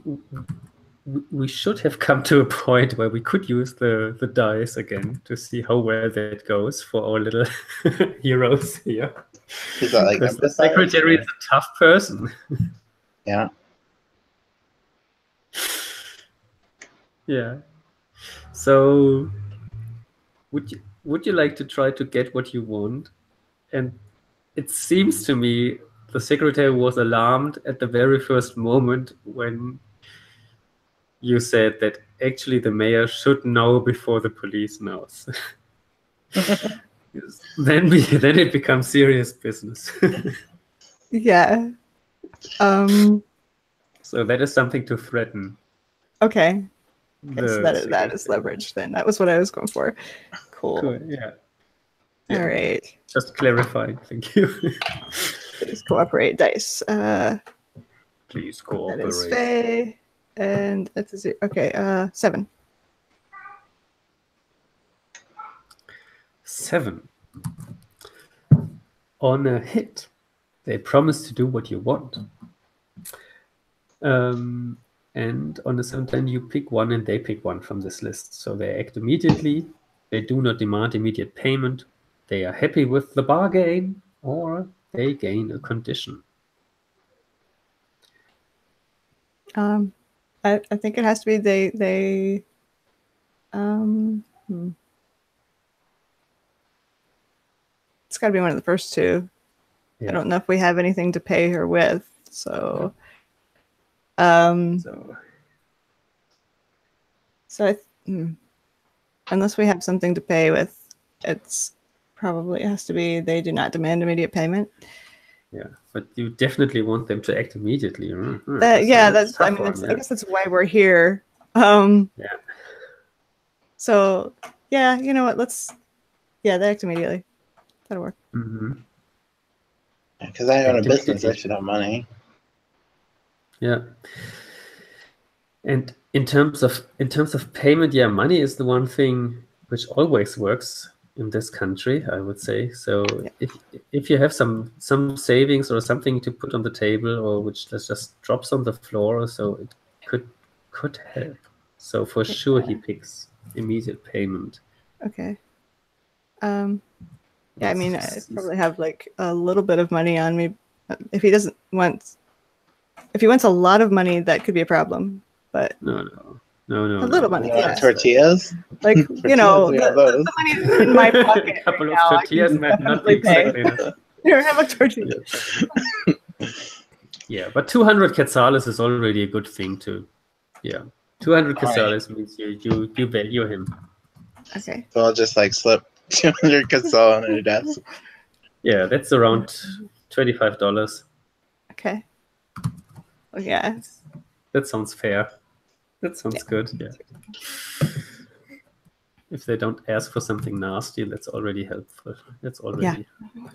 [SPEAKER 1] we should have come to a point where we could use the dice again to see how well that goes for our little heroes here.
[SPEAKER 2] Is that like
[SPEAKER 1] because the secretary is a tough person.
[SPEAKER 2] Yeah.
[SPEAKER 1] Yeah. So would you like to try to get what you want? And it seems to me the secretary was alarmed at the very first moment when you said that actually the mayor should know before the police knows. Then it becomes serious business.
[SPEAKER 3] Yeah.
[SPEAKER 1] So that is something to threaten.
[SPEAKER 3] Okay. So that is leverage then. That was what I was going for. Cool.
[SPEAKER 1] Yeah.
[SPEAKER 3] All right.
[SPEAKER 1] Just clarifying. Thank you.
[SPEAKER 3] Please cooperate, dice.
[SPEAKER 1] Please cooperate.
[SPEAKER 3] That is Faye. And that's a 0. Okay, 7.
[SPEAKER 1] 7. On a hit, they promise to do what you want. And on the 7th turn, you pick one and they pick one from this list. So they act immediately. They do not demand immediate payment. They are happy with the bargain, or they gain a condition.
[SPEAKER 3] I think it has to be they It's got to be one of the first two. Yeah. I don't know if we have anything to pay her with, so unless we have something to pay with, it has to be they do not demand immediate payment.
[SPEAKER 1] Yeah, but you definitely want them to act immediately.
[SPEAKER 3] That's I guess that's why we're here. Yeah. So yeah, you know what? They act immediately. That'll work.
[SPEAKER 2] Because I own a business, I should have money.
[SPEAKER 1] Yeah. And in terms of payment, money is the one thing which always works in this country, I would say. So if you have some savings or something to put on the table, or which just drops on the floor, or so, it could help. So for sure he picks immediate payment.
[SPEAKER 3] Okay. Yeah, I mean, I probably have like a little bit of money on me. If he wants a lot of money, that could be a problem. But
[SPEAKER 1] no. A
[SPEAKER 3] little money. Yeah.
[SPEAKER 2] Tortillas?
[SPEAKER 3] Like, the money's in my pocket.
[SPEAKER 1] A couple of tortillas might not be exactly enough.
[SPEAKER 3] You don't have a tortilla.
[SPEAKER 1] Yeah, but 200 quetzales is already a good thing too. Yeah. 200 quetzales means you value him.
[SPEAKER 3] Okay.
[SPEAKER 2] So I'll just slip 200 quetzal on her desk.
[SPEAKER 1] Yeah, that's around $25.
[SPEAKER 3] Okay. Well, yeah.
[SPEAKER 1] That sounds fair. That sounds good. Yeah. If they don't ask for something nasty, that's already helpful. That's already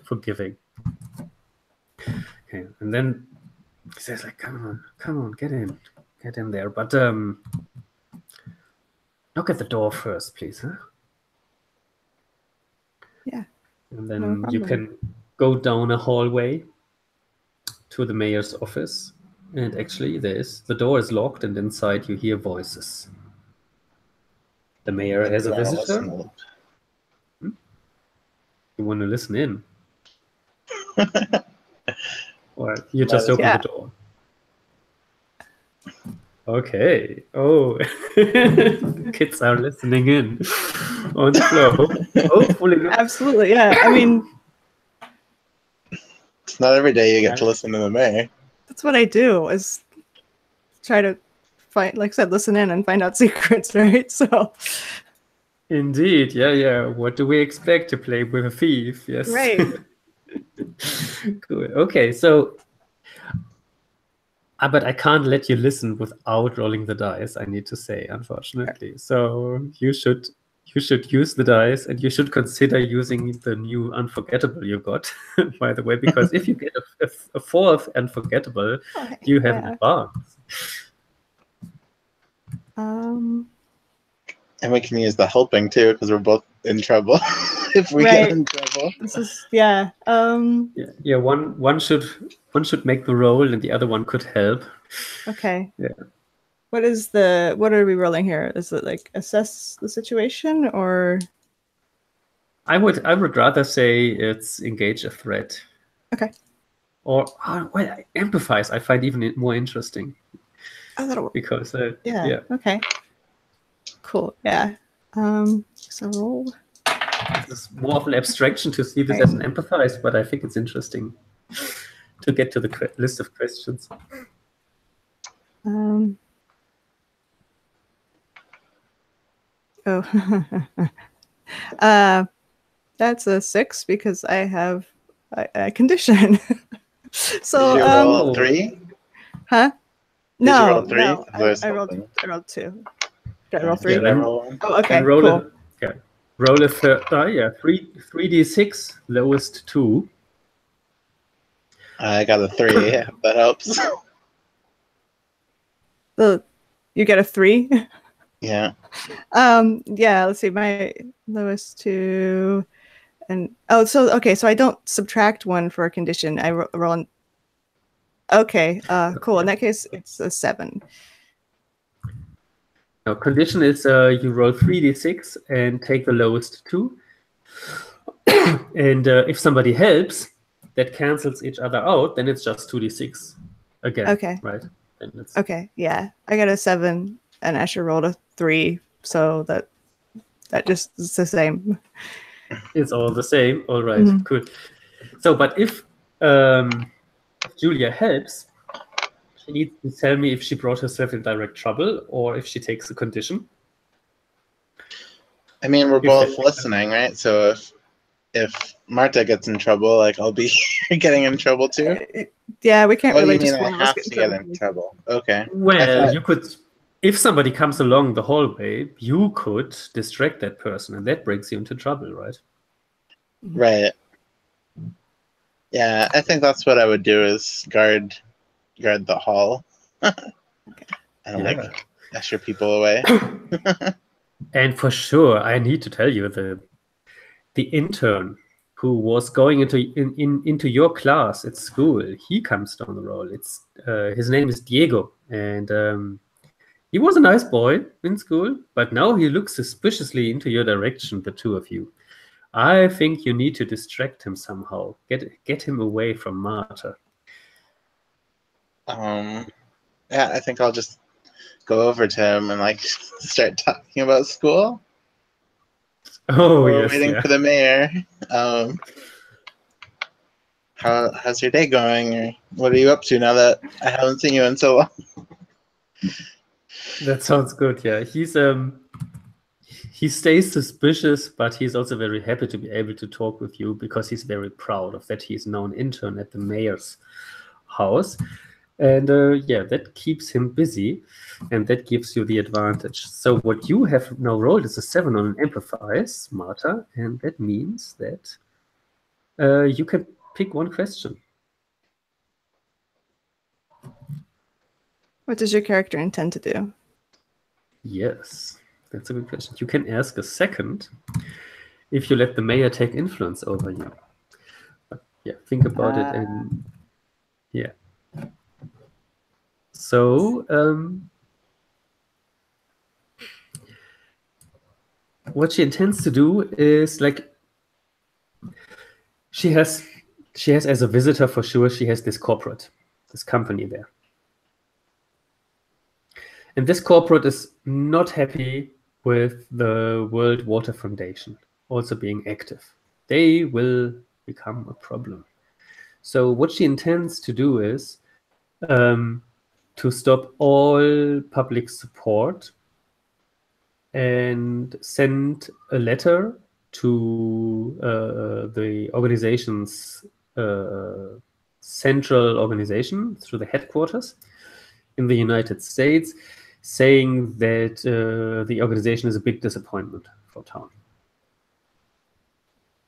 [SPEAKER 1] forgiving. Okay, and then he says come on, get in there. But knock at the door first, please, huh?
[SPEAKER 3] Yeah.
[SPEAKER 1] And then you can go down a hallway to the mayor's office. And actually, the door is locked, and inside you hear voices. The mayor has a visitor. You want to listen in? Or you just open the door? Okay. Oh, kids are listening in on the floor. Hopefully,
[SPEAKER 3] absolutely. Yeah. I mean,
[SPEAKER 2] it's not every day you get to listen to the mayor.
[SPEAKER 3] That's what I do, is try to find, like I said, listen in and find out secrets, right? So.
[SPEAKER 1] Indeed, yeah. What do we expect to play with a thief? Yes.
[SPEAKER 3] Right.
[SPEAKER 1] Cool. Okay, so, but I can't let you listen without rolling the dice, I need to say, unfortunately. So you should you should use the dice, and you should consider using the new unforgettable you got, by the way, because if you get a fourth unforgettable, you have an advance.
[SPEAKER 2] And we can use the helping too, because we're both in trouble if we get in trouble.
[SPEAKER 3] This is yeah.
[SPEAKER 1] Yeah. One should make the roll, and the other one could help.
[SPEAKER 3] Okay.
[SPEAKER 1] Yeah.
[SPEAKER 3] What are we rolling here? Is it like assess the situation, or?
[SPEAKER 1] I would rather say it's engage a threat.
[SPEAKER 3] Okay.
[SPEAKER 1] Or well, empathize. I find even more interesting.
[SPEAKER 3] Oh, that'll work.
[SPEAKER 1] Because
[SPEAKER 3] yeah. Okay. Cool. Yeah. So roll.
[SPEAKER 1] It's more of an abstraction to see this as an empathize, but I think it's interesting to get to the list of questions.
[SPEAKER 3] That's a 6 because I have a condition. So
[SPEAKER 2] did you roll 3?
[SPEAKER 3] Huh?
[SPEAKER 2] Did
[SPEAKER 3] No,
[SPEAKER 2] you roll 3?
[SPEAKER 3] no. I rolled 2. Did I roll 3?
[SPEAKER 2] Did I roll 1?
[SPEAKER 3] Oh, okay.
[SPEAKER 1] Roll
[SPEAKER 3] cool.
[SPEAKER 1] Roll a third die. Yeah, 3d6, lowest 2.
[SPEAKER 2] I got a 3. If that helps.
[SPEAKER 3] You get a 3.
[SPEAKER 2] Yeah.
[SPEAKER 3] Yeah. Let's see. My lowest 2, and so I don't subtract 1 for a condition. I roll an. Okay. Cool. In that case, it's a 7.
[SPEAKER 1] Now, condition is you roll 3d6 and take the lowest 2. And if somebody helps, that cancels each other out. Then it's just 2d6 again.
[SPEAKER 3] Okay.
[SPEAKER 1] Right. Then it's...
[SPEAKER 3] Okay. Yeah. I got a 7, and Asher rolled a 3, so that just is the same.
[SPEAKER 1] It's all the same. All right. Good. So, but if Julia helps, she needs to tell me if she brought herself in direct trouble or if she takes a condition.
[SPEAKER 2] I mean, we're both listening, right? So if Marta gets in trouble, like I'll be getting in trouble too.
[SPEAKER 3] Yeah, we can't really
[SPEAKER 2] just
[SPEAKER 3] just
[SPEAKER 2] have to get in trouble. Okay.
[SPEAKER 1] Well, you could, if somebody comes along the hallway, you could distract that person, and that brings you into trouble, right?
[SPEAKER 2] Right. Yeah, I think that's what I would do is guard the hall. And like usher people away.
[SPEAKER 1] And for sure, I need to tell you, the intern who was going into your class at school, he comes down the road. It's his name is Diego, and he was a nice boy in school, but now he looks suspiciously into your direction, the two of you. I think you need to distract him somehow. Get him away from Marta.
[SPEAKER 2] Yeah, I think I'll just go over to him and like start talking about school.
[SPEAKER 1] Oh,
[SPEAKER 2] We're
[SPEAKER 1] yes,
[SPEAKER 2] waiting for the mayor. How's your day going? Or what are you up to now that I haven't seen you in so long?
[SPEAKER 1] That sounds good. Yeah, he stays suspicious, but he's also very happy to be able to talk with you because he's very proud of that. He's now an intern at the mayor's house. And yeah, that keeps him busy, and that gives you the advantage. So what you have now rolled is a 7 on an empathize, Marta, and that means that you can pick one question.
[SPEAKER 3] What does your character intend to do?
[SPEAKER 1] Yes, that's a good question. You can ask a second if you let the mayor take influence over you. But yeah, think about it, and yeah. So, what she intends to do is, like, she has as a visitor for sure, she has this company there. And this corporate is not happy with the World Water Foundation also being active. They will become a problem. So what she intends to do is to stop all public support and send a letter to the organization's central organization through the headquarters in the United States, saying that the organization is a big disappointment for town.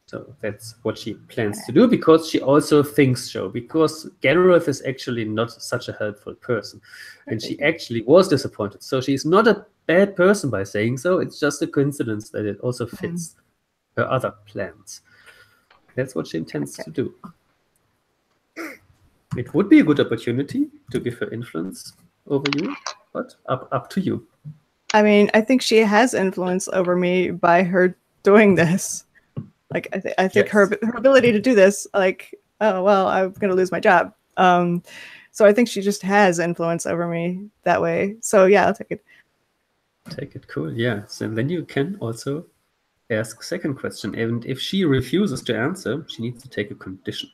[SPEAKER 1] So that's what she plans to do, because she also thinks so, because Gareth is actually not such a helpful person. And she actually was disappointed. So she's not a bad person by saying so. It's just a coincidence that it also fits her other plans. That's what she intends to do. It would be a good opportunity to give her influence over you, but up to you.
[SPEAKER 3] I mean, I think she has influence over me by her doing this. Like, I think her ability to do this, like, oh, well, I'm going to lose my job. So I think she just has influence over me that way. So yeah, I'll take it.
[SPEAKER 1] Take it, cool, yeah. So then you can also ask second question. And if she refuses to answer, she needs to take a condition.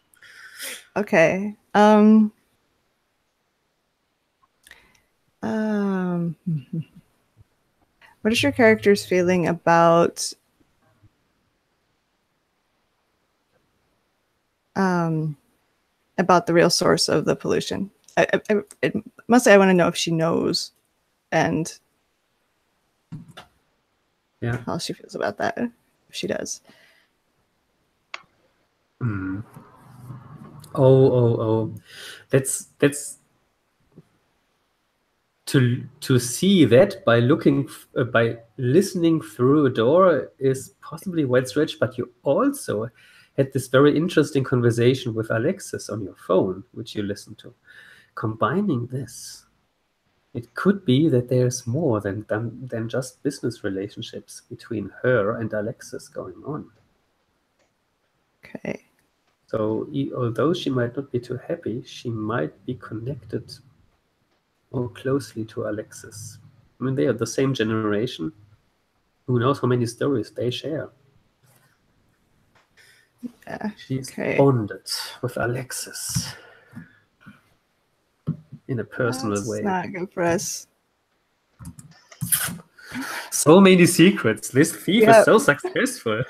[SPEAKER 3] Okay. What is your character's feeling about the real source of the pollution? Mostly I want to know if she knows and how she feels about that, if she does.
[SPEAKER 1] Oh. That's to see that by listening through a door is possibly wide stretch, but you also had this very interesting conversation with Alexis on your phone, which you listened to. Combining this, it could be that there's more than just business relationships between her and Alexis going on.
[SPEAKER 3] Okay.
[SPEAKER 1] So although she might not be too happy, she might be connected more closely to Alexis. I mean, they are the same generation. Who knows how many stories they share?
[SPEAKER 3] Yeah.
[SPEAKER 1] She's bonded with Alexis in a personal way.
[SPEAKER 3] That's not good for us.
[SPEAKER 1] So many secrets. This thief is so successful.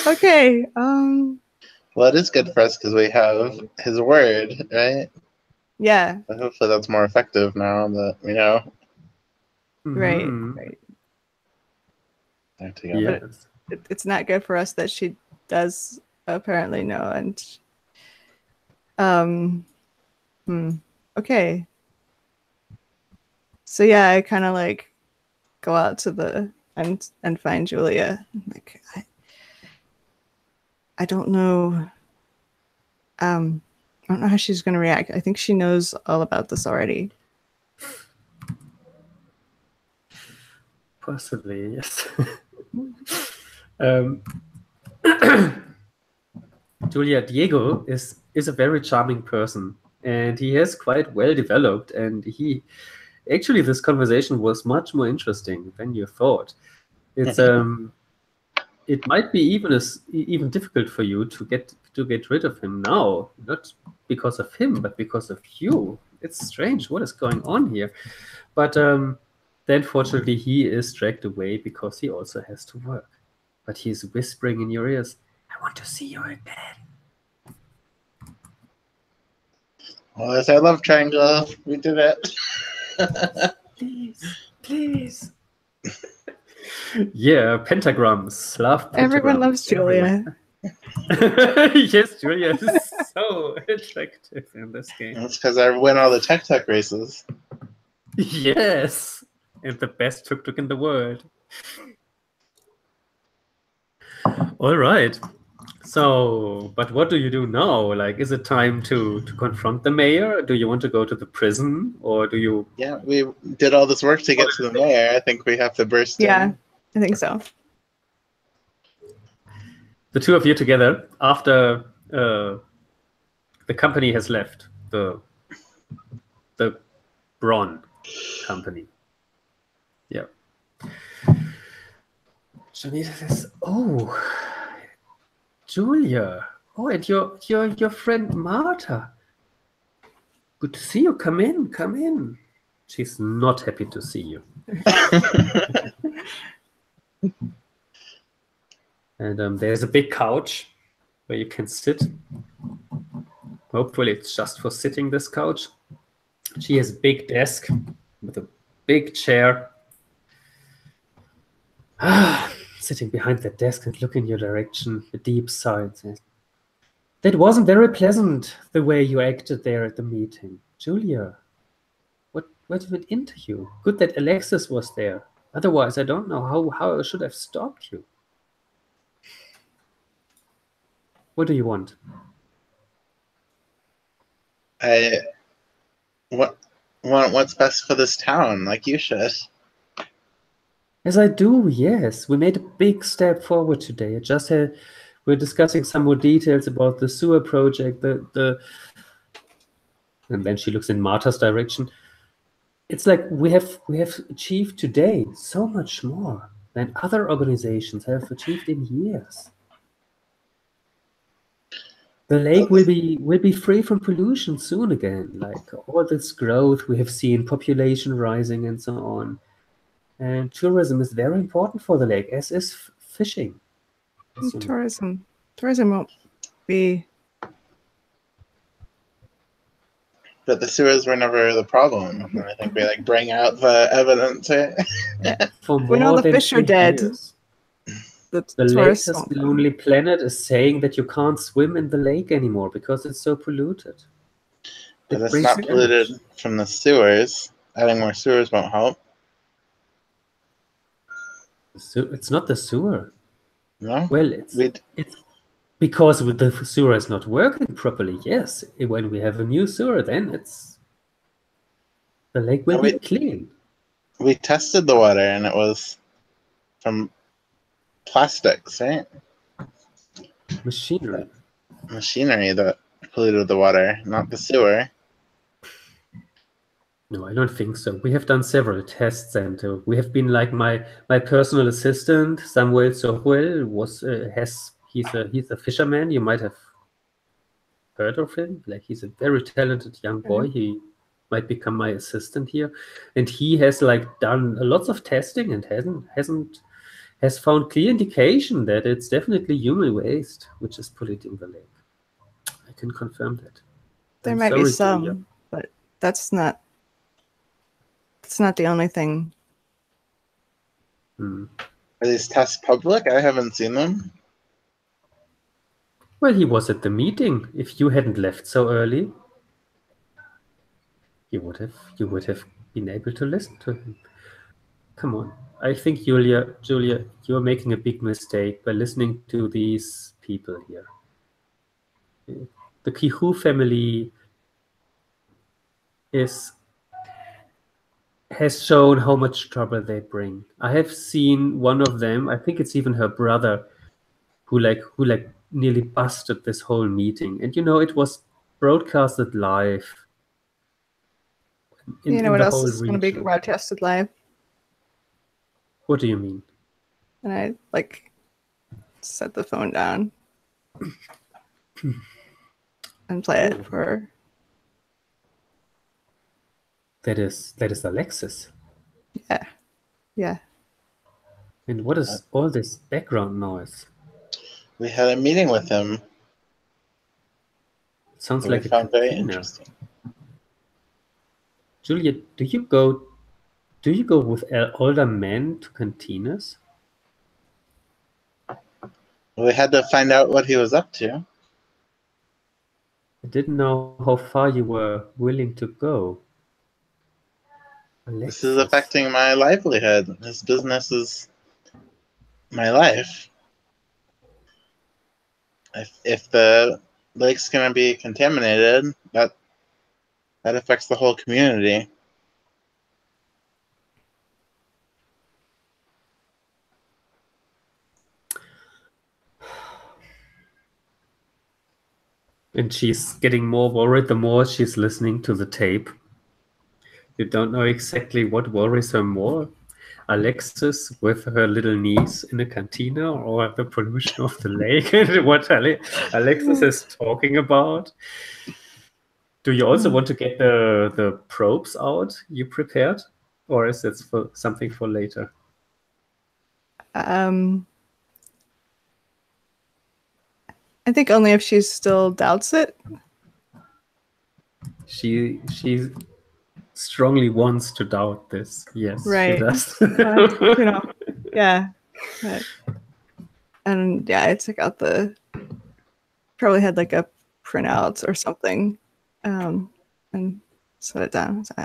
[SPEAKER 3] Okay.
[SPEAKER 2] Well, it is good for us because we have his word, right?
[SPEAKER 3] Yeah.
[SPEAKER 2] But hopefully that's more effective now that we know.
[SPEAKER 3] Right.
[SPEAKER 2] They're together.
[SPEAKER 3] But it's not good for us that she does apparently know. And okay. So yeah, I kind of like go out to and find Julia. Like, I don't know. I don't know how she's going to react. I think she knows all about this already.
[SPEAKER 1] Possibly, yes. Julia, Diego is a very charming person, and he is quite well developed, and actually this conversation was much more interesting than you thought. It's it might be even difficult for you to get rid of him now, not because of him, but because of you. It's strange. What is going on here? But then, fortunately, he is dragged away because he also has to work. But he's whispering in your ears, "I want to see you again."
[SPEAKER 2] Well, it's our love triangle. We did it.
[SPEAKER 1] Please. Yeah, pentagrams. Love pentagrams.
[SPEAKER 3] Everyone loves Julia.
[SPEAKER 1] Yes, Julia is so attractive in this game.
[SPEAKER 2] That's because I win all the tuk-tuk races.
[SPEAKER 1] Yes, and the best tuk-tuk in the world. All right. So, but what do you do now? Like, is it time to confront the mayor? Do you want to go to the prison, or do you?
[SPEAKER 2] Yeah, we did all this work to get to the mayor. I think we have to burst in.
[SPEAKER 3] Yeah, I think so.
[SPEAKER 1] The two of you together after the company has left, the Braun company. Yeah. Janita says, "Oh, Julia. Oh, and your friend Marta. Good to see you. Come in. She's not happy to see you." And there's a big couch where you can sit. Hopefully it's just for sitting, this couch. She has a big desk with a big chair. Sitting behind the desk and looking in your direction, a deep sigh. That wasn't very pleasant, the way you acted there at the meeting. Julia, what went into you? Good that Alexis was there. Otherwise, I don't know how I should have stopped you. What do you want?
[SPEAKER 2] I want what's best for this town, like you should.
[SPEAKER 1] As I do, yes. We made a big step forward today. We're discussing some more details about the sewer project, and then she looks in Marta's direction. It's like we have achieved today so much more than other organizations have achieved in years. The lake will be free from pollution soon again. Like all this growth we have seen, population rising and so on. And tourism is very important for the lake, as is fishing.
[SPEAKER 3] Tourism won't be.
[SPEAKER 2] But the sewers were never the problem. And I think we like bring out the evidence.
[SPEAKER 3] Yeah.
[SPEAKER 1] For
[SPEAKER 3] We know
[SPEAKER 1] more
[SPEAKER 3] the
[SPEAKER 1] than
[SPEAKER 3] fish are
[SPEAKER 1] 3
[SPEAKER 3] dead.
[SPEAKER 1] years.
[SPEAKER 3] The
[SPEAKER 1] The lake
[SPEAKER 3] tourists
[SPEAKER 1] is
[SPEAKER 3] won't
[SPEAKER 1] the
[SPEAKER 3] come.
[SPEAKER 1] only planet is saying that you can't swim in the lake anymore because it's so polluted.
[SPEAKER 2] But
[SPEAKER 1] It
[SPEAKER 2] it's
[SPEAKER 1] brings
[SPEAKER 2] not
[SPEAKER 1] damage.
[SPEAKER 2] polluted from the sewers. Adding more sewers won't help.
[SPEAKER 1] It's not the sewer.
[SPEAKER 2] No?
[SPEAKER 1] Well, it's because the sewer is not working properly. Yes, when we have a new sewer, then the lake will be clean.
[SPEAKER 2] We tested the water and it was from plastics, right?
[SPEAKER 1] Machinery.
[SPEAKER 2] Machinery that polluted the water, not the sewer.
[SPEAKER 1] No, I don't think so. We have done several tests, and we have been like my personal assistant, Samuel Sohuel, he's a fisherman. You might have heard of him. Like he's a very talented young boy. He might become my assistant here, and he has like done lots of testing and has found clear indication that it's definitely human waste which is polluting the lake. I can confirm that.
[SPEAKER 3] There
[SPEAKER 1] I'm
[SPEAKER 3] might be
[SPEAKER 1] sorry,
[SPEAKER 3] some,
[SPEAKER 1] Julia.
[SPEAKER 3] but that's not the only thing.
[SPEAKER 2] Are these tests public? I haven't seen them.
[SPEAKER 1] Well, he was at the meeting. If you hadn't left so early, you would have been able to listen to him. Come on. I think, Julia, you're making a big mistake by listening to these people here. The Kihu family has shown how much trouble they bring. I have seen one of them, I think it's even her brother, who nearly busted this whole meeting. And it was broadcasted live.
[SPEAKER 3] You know what
[SPEAKER 1] the
[SPEAKER 3] else
[SPEAKER 1] whole
[SPEAKER 3] is going to be
[SPEAKER 1] region.
[SPEAKER 3] broadcasted live?
[SPEAKER 1] What do you mean?
[SPEAKER 3] And I set the phone down and play it for her.
[SPEAKER 1] That is Alexis.
[SPEAKER 3] Yeah.
[SPEAKER 1] And what is all this background noise?
[SPEAKER 2] We had a meeting with him.
[SPEAKER 1] It sounds
[SPEAKER 2] We
[SPEAKER 1] like a
[SPEAKER 2] found very
[SPEAKER 1] cantina.
[SPEAKER 2] interesting.
[SPEAKER 1] Julia, do you go with older men to cantinas?
[SPEAKER 2] We had to find out what he was up to.
[SPEAKER 1] I didn't know how far you were willing to go.
[SPEAKER 2] This is affecting my livelihood. This business is my life. If the lake's going to be contaminated, that affects the whole community.
[SPEAKER 1] And she's getting more worried the more she's listening to the tape. You don't know exactly what worries her more. Alexis with her little niece in a cantina, or the pollution of the lake, and what Alexis is talking about. Do you also want to get the probes out you prepared, or is it something for later?
[SPEAKER 3] I think only if she still doubts it.
[SPEAKER 1] She strongly wants to doubt this. Yes,
[SPEAKER 3] Right.
[SPEAKER 1] she does.
[SPEAKER 3] Yeah. But, and yeah, I took out probably had like a printout or something, and set it down. So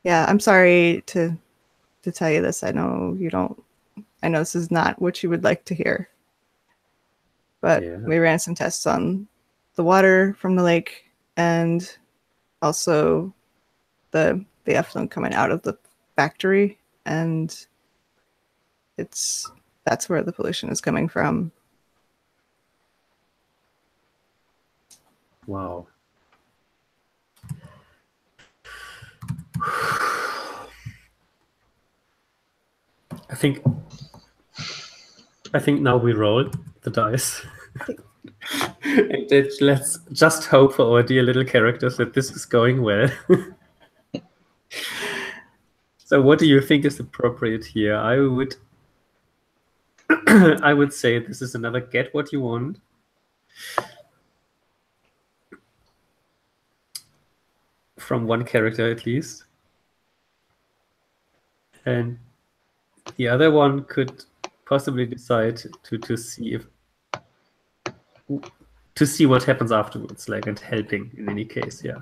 [SPEAKER 3] I'm sorry to tell you this. I know you don't. I know this is not what you would like to hear, but we ran some tests on the water from the lake and also the effluent coming out of the factory, and that's where the pollution is coming from.
[SPEAKER 1] Wow. I think now we roll the dice. And let's just hope for our dear little characters that this is going well. So what do you think is appropriate here? I would I would say this is another get what you want. From one character at least. And the other one could possibly decide to see what happens afterwards, like, and helping in any case. Yeah.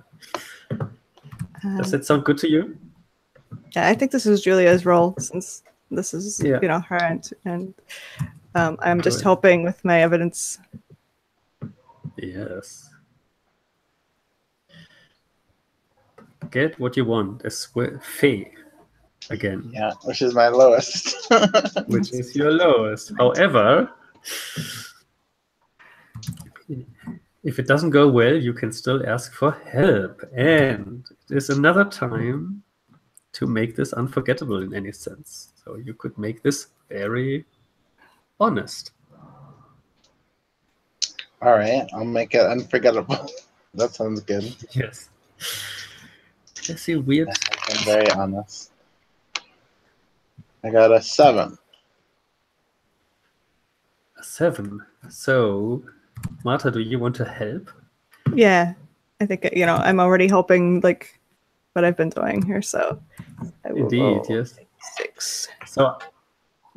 [SPEAKER 1] Does that sound good to you?
[SPEAKER 3] Yeah, I think this is Julia's role, since this is her, and I'm just helping with my evidence.
[SPEAKER 1] Yes. Get what you want. As Faye again.
[SPEAKER 2] Yeah, which is my lowest.
[SPEAKER 1] Which is your lowest. However, if it doesn't go well, you can still ask for help. And it is another time to make this unforgettable in any sense. So you could make this very honest.
[SPEAKER 2] All right, I'll make it unforgettable. That sounds good.
[SPEAKER 1] Yes. I see weird.
[SPEAKER 2] I'm very honest. I got a 7.
[SPEAKER 1] A 7. So, Marta, do you want to help?
[SPEAKER 3] Yeah, I think I'm already helping, like what I've been doing here. So, I will roll
[SPEAKER 1] yes.
[SPEAKER 3] 6.
[SPEAKER 1] So,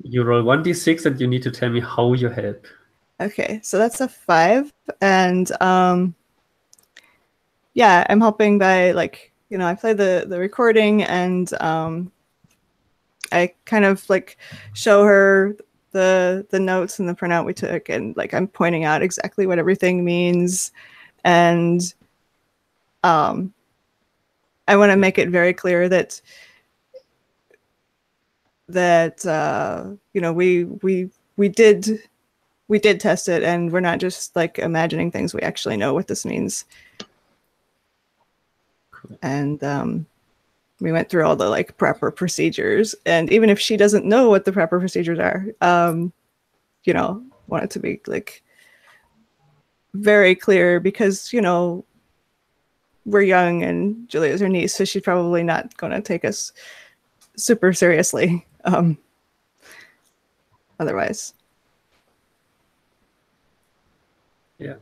[SPEAKER 1] you roll 1d6, and you need to tell me how you help.
[SPEAKER 3] Okay, so that's a 5, and I'm helping by I play the recording, and I kind of show her the notes and the printout we took, and I'm pointing out exactly what everything means, and I want to make it very clear that we did test it, and we're not just imagining things. We actually know what this means. Cool. And we went through all the proper procedures, and even if she doesn't know what the proper procedures are, want it to be very clear, because we're young and Julia's her niece, so she's probably not going to take us super seriously otherwise.
[SPEAKER 1] Yeah.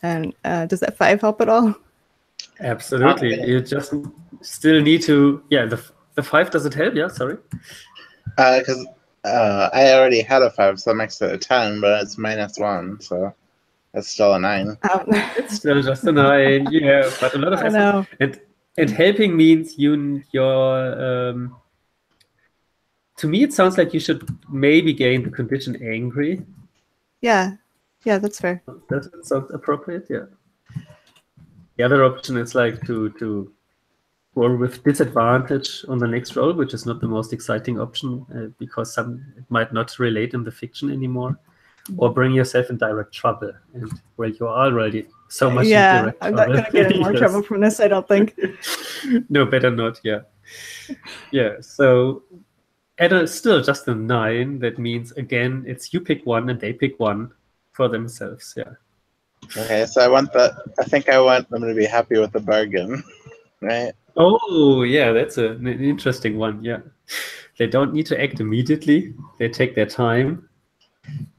[SPEAKER 3] And does that 5 help at all?
[SPEAKER 1] Absolutely. You just still need to. Yeah, the 5 doesn't help. Yeah, sorry.
[SPEAKER 2] Because I already had a 5, so that makes it a 10, but it's -1, so that's still a 9.
[SPEAKER 1] It's still just a 9. Yeah, but a lot of effort. And helping means your. To me, it sounds like you should maybe gain the condition angry.
[SPEAKER 3] Yeah, that's fair.
[SPEAKER 1] Does it sound appropriate? Yeah. The other option is to roll with disadvantage on the next roll, which is not the most exciting option because it might not relate in the fiction anymore, or bring yourself in direct trouble. And well, you're already so much in direct trouble.
[SPEAKER 3] I'm not going to get in more trouble from this, I don't think.
[SPEAKER 1] No, better not. Yeah. Yeah. So. And still just a 9. That means, again, it's you pick one and they pick one for themselves. Yeah.
[SPEAKER 2] Okay, so I think I want them to be happy with the bargain, right?
[SPEAKER 1] Oh, yeah, that's an interesting one. Yeah. They don't need to act immediately. They take their time,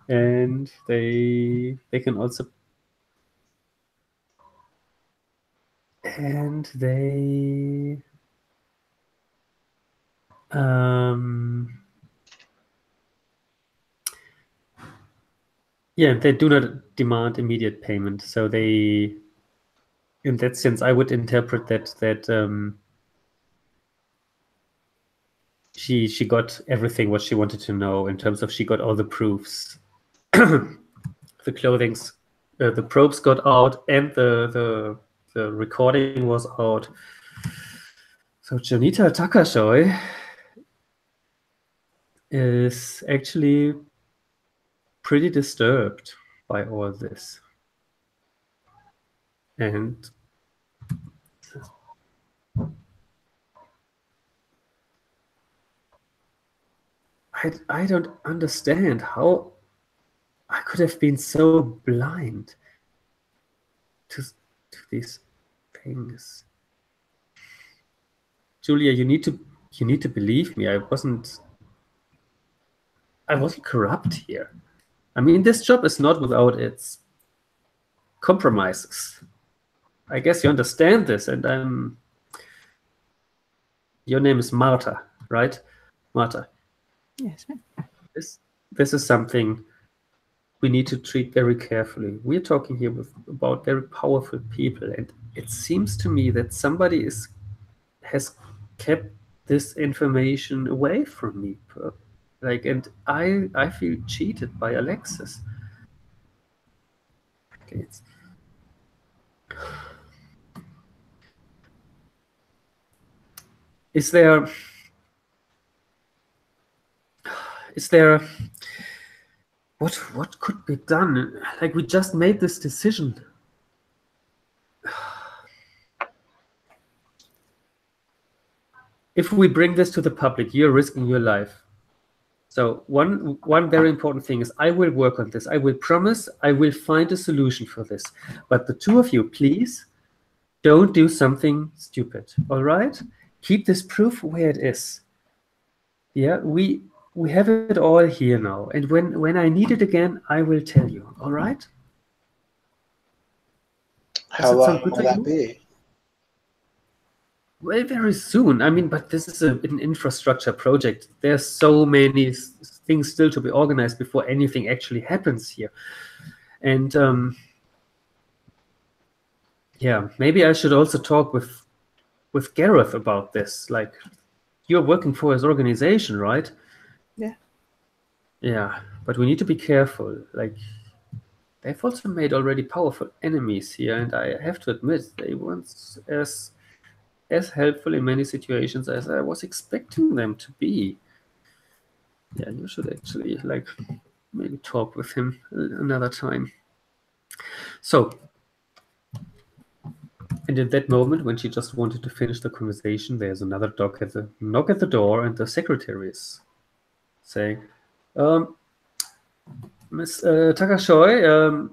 [SPEAKER 1] and they can also. And they. Yeah, they do not demand immediate payment. So they, in that sense, I would interpret that she got everything what she wanted to know in terms of she got all the proofs. The clothing's, the probes got out, and the recording was out. So Jonita Takashoy is actually pretty disturbed by all this. And I don't understand how I could have been so blind to these things. Julia, you need to believe me. I wasn't corrupt here. I mean, this job is not without its compromises. I guess you understand this, and your name is Marta, right? Marta.
[SPEAKER 3] Yes, ma'am.
[SPEAKER 1] This is something we need to treat very carefully. We're talking here about very powerful people, and it seems to me that somebody has kept this information away from me. Like, and I feel cheated by Alexis. Okay, Is there what could be done? Like, we just made this decision. If we bring this to the public, you're risking your life. So one very important thing is I will work on this. I will promise I will find a solution for this. But the two of you, please don't do something stupid. All right? Keep this proof where it is. Yeah, we have it all here now. And when I need it again, I will tell you. All right?
[SPEAKER 2] How long will that be?
[SPEAKER 1] Well, very soon. I mean, but this is an infrastructure project. There's so many things still to be organized before anything actually happens here. And yeah, maybe I should also talk with Gareth about this. Like, you're working for his organization, right?
[SPEAKER 3] Yeah.
[SPEAKER 1] Yeah, but we need to be careful. Like, they've also made already powerful enemies here, and I have to admit, they weren't as helpful in many situations as I was expecting them to be. Yeah, you should actually, like, maybe talk with him another time. So, and in that moment, when she just wanted to finish the conversation, there's another knock at the door, and the secretary is saying, Miss Takashoy,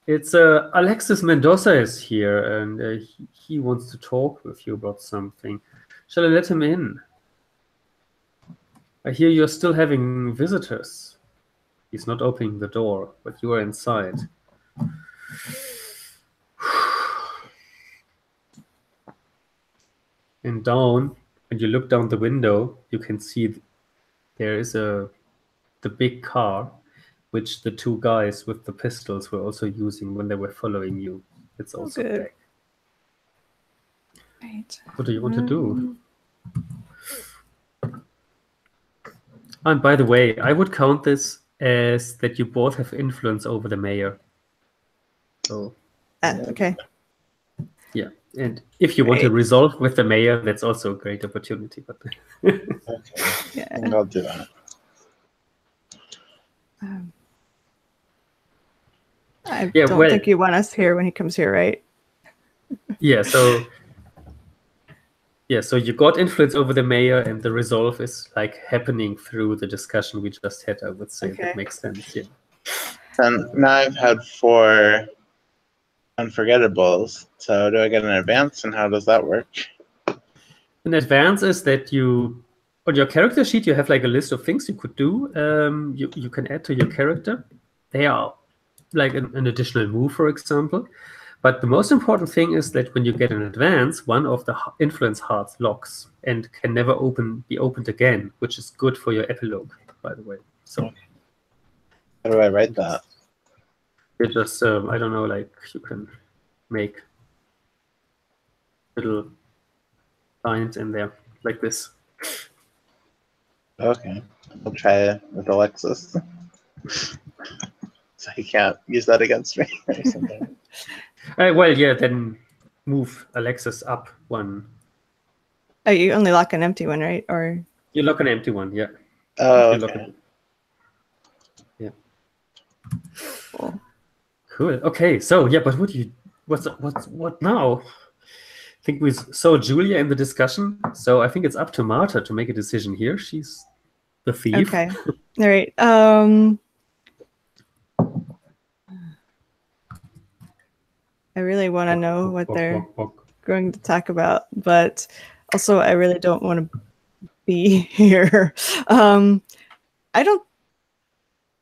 [SPEAKER 1] it's Alexis Mendoza is here, and he wants to talk with you about something. Shall I let him in? I hear you're still having visitors. He's not opening the door, but you are inside. And down, when you look down the window, you can see there is the big car, which the two guys with the pistols were also using when they were following you. It's also back.
[SPEAKER 3] Right.
[SPEAKER 1] What do you want to do? And by the way, I would count this as that you both have influence over the mayor. So.
[SPEAKER 3] Okay.
[SPEAKER 1] Yeah, and if you want to resolve with the mayor, that's also a great opportunity. But
[SPEAKER 2] okay, yeah. I think I'll do that.
[SPEAKER 3] I don't think you want us here when he comes here, right?
[SPEAKER 1] Yeah, so you got influence over the mayor, and the resolve is like happening through the discussion we just had. I would say that makes sense. Yeah.
[SPEAKER 2] And now I've had 4 unforgettables. So do I get an advance, and how does that work?
[SPEAKER 1] An advance is that you, on your character sheet, you have like a list of things you could do. You can add to your character. They are like an additional move, for example. But the most important thing is that when you get an advance, one of the influence hearts locks and can never be opened again, which is good for your epilogue, by the way. So
[SPEAKER 2] How do I write that?
[SPEAKER 1] you just, I don't know, like you can make little lines in there like this.
[SPEAKER 2] Okay. I'll try it with Alexis. So he can't use that against me or something.
[SPEAKER 1] Well, yeah, then move Alexis up one.
[SPEAKER 3] Oh, you only lock an empty one, right? Or
[SPEAKER 1] You lock an empty one, yeah.
[SPEAKER 2] Oh,
[SPEAKER 1] You lock
[SPEAKER 2] okay.
[SPEAKER 1] it. Yeah.
[SPEAKER 3] cool.
[SPEAKER 1] Cool. Okay, so yeah, but what now? I think we saw Julia in the discussion, so I think it's up to Marta to make a decision here. She's the thief.
[SPEAKER 3] Okay. All right. I really want to know what they're going to talk about, but also I really don't want to be here. I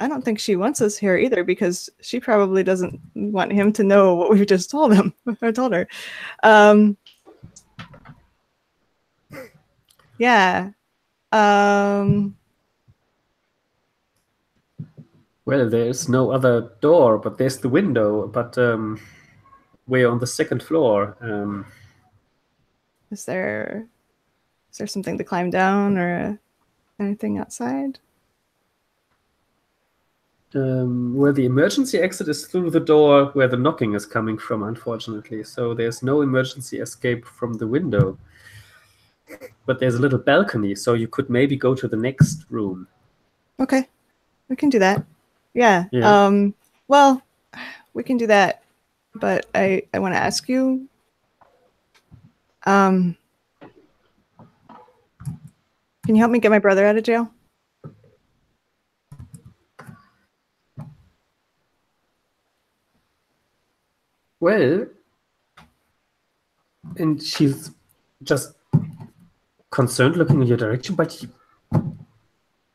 [SPEAKER 3] don't think she wants us here either, because she probably doesn't want him to know what we've just told him. I told her. Yeah.
[SPEAKER 1] Well, there's no other door, but there's the window. But we're on the second floor.
[SPEAKER 3] Is there something to climb down or anything outside?
[SPEAKER 1] Where the emergency exit is through the door where the knocking is coming from, unfortunately. So there's no emergency escape from the window. But there's a little balcony, so you could maybe go to the next room.
[SPEAKER 3] Okay, we can do that. Yeah. Well, we can do that, but I want to ask you. Can you help me get my brother out of jail?
[SPEAKER 1] Well, and she's just concerned looking in your direction, but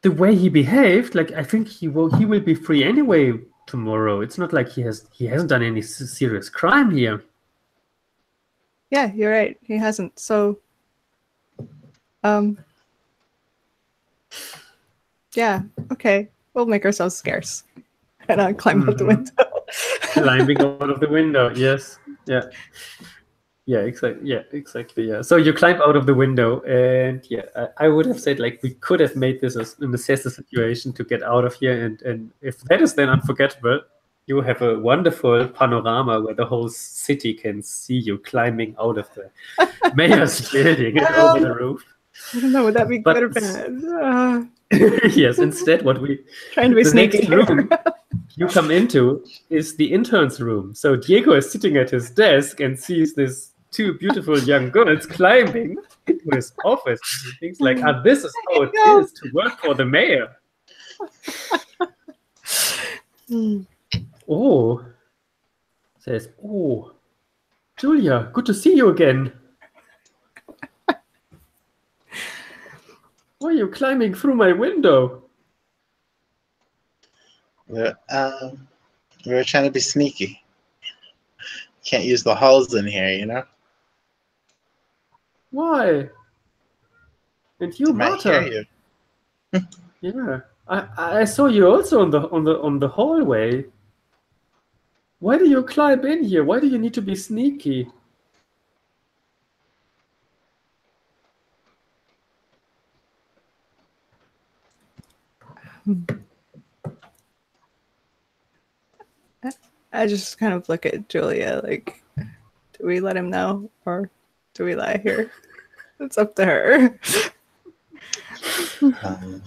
[SPEAKER 1] the way he behaved, like I think he will be free anyway tomorrow. It's not like he hasn't done any serious crime here.
[SPEAKER 3] Yeah, you're right. He hasn't. So, yeah, okay. We'll make ourselves scarce and I'll climb out the window.
[SPEAKER 1] Climbing out of the window, yes. Yeah. Yeah, exactly. Yeah, exactly. Yeah. So you climb out of the window, and yeah, I would have said like we could have made this a necessary situation to get out of here, and if that is then unforgettable, you have a wonderful panorama where the whole city can see you climbing out of the mayor's building and over the roof.
[SPEAKER 3] I don't know, would that be good or bad?
[SPEAKER 1] Yes, instead, what we
[SPEAKER 3] trying to be sneaky.
[SPEAKER 1] Next room you come into is the intern's room. So Diego is sitting at his desk and sees this two beautiful young girls climbing into his office. And he thinks like, this is how it is to work for the mayor. Oh, says, oh, Julia, good to see you again. Why are you climbing through my window?
[SPEAKER 2] We were trying to be sneaky. Can't use the halls in here, you know?
[SPEAKER 1] Why? And you, Marta?
[SPEAKER 2] You.
[SPEAKER 1] Yeah, I saw you also on the hallway. Why do you climb in here? Why do you need to be sneaky?
[SPEAKER 3] I just kind of look at Julia like, do we let him know or do we lie here? It's up to her.
[SPEAKER 2] I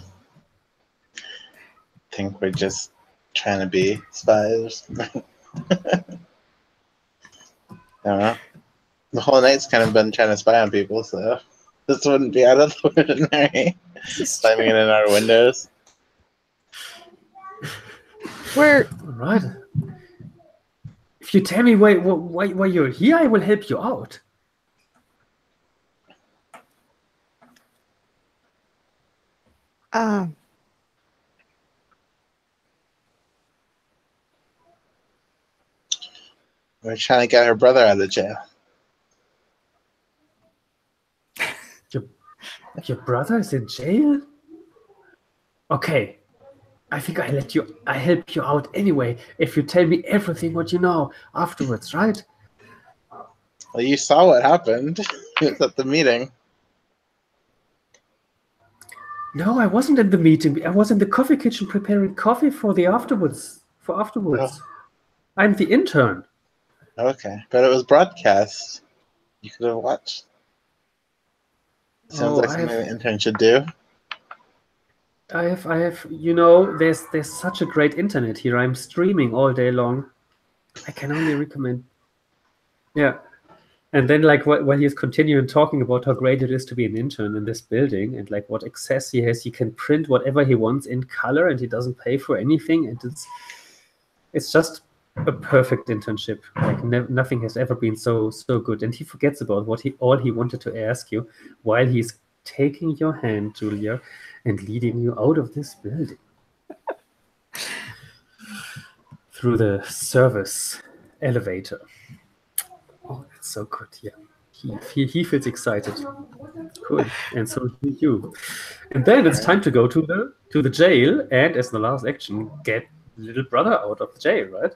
[SPEAKER 2] think we're just trying to be spies. I don't know. The whole night's kind of been trying to spy on people, so this wouldn't be out of the ordinary. Climbing in our windows.
[SPEAKER 3] We're
[SPEAKER 1] right. If you tell me why you're here, I will help you out.
[SPEAKER 2] We're trying to get her brother out of jail.
[SPEAKER 1] Your brother is in jail? Okay. I think I help you out anyway if you tell me everything what you know afterwards, right?
[SPEAKER 2] Well, you saw what happened. It was at the meeting.
[SPEAKER 1] No, I wasn't in the meeting. I was in the coffee kitchen preparing coffee for afterwards.
[SPEAKER 2] Oh.
[SPEAKER 1] I'm the intern.
[SPEAKER 2] Okay, but it was broadcast. You could have watched. Sounds like something an intern should do.
[SPEAKER 1] I have, you know, there's such a great internet here. I'm streaming all day long. I can only recommend. Yeah. And then, like, while he's continuing talking about how great it is to be an intern in this building and, like, what access he has, he can print whatever he wants in color and he doesn't pay for anything. And it's just a perfect internship. Like, nothing has ever been so good. And he forgets about all he wanted to ask you while he's taking your hand, Julia, and leading you out of this building through the service elevator. Oh, that's so good. Yeah, he feels excited. Cool, and so do you. And then it's time to go to the jail, and as the last action, get little brother out of the jail, right?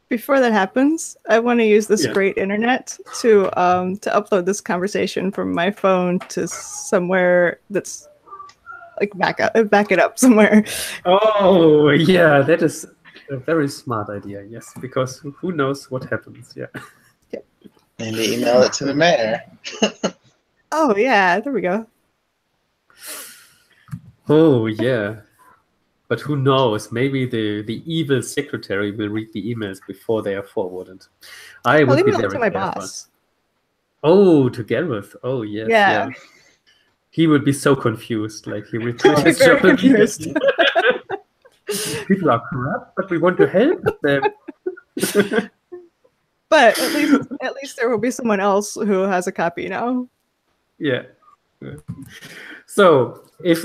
[SPEAKER 3] Before that happens, I want to use this great internet to upload this conversation from my phone to somewhere that's like back it up somewhere.
[SPEAKER 1] Oh yeah, that is a very smart idea. Yes, because who knows what happens? Yeah.
[SPEAKER 2] Maybe email it to the mayor.
[SPEAKER 3] Oh yeah, there we go.
[SPEAKER 1] Oh yeah. But who knows? Maybe the evil secretary will read the emails before they are forwarded. I would be very
[SPEAKER 3] to my boss.
[SPEAKER 1] Oh, to Gareth. Oh yes.
[SPEAKER 3] Yeah.
[SPEAKER 1] He would be so confused. Like he would
[SPEAKER 3] be very confused.
[SPEAKER 1] People are corrupt, but we want to help them.
[SPEAKER 3] But at least there will be someone else who has a copy now.
[SPEAKER 1] Yeah. So if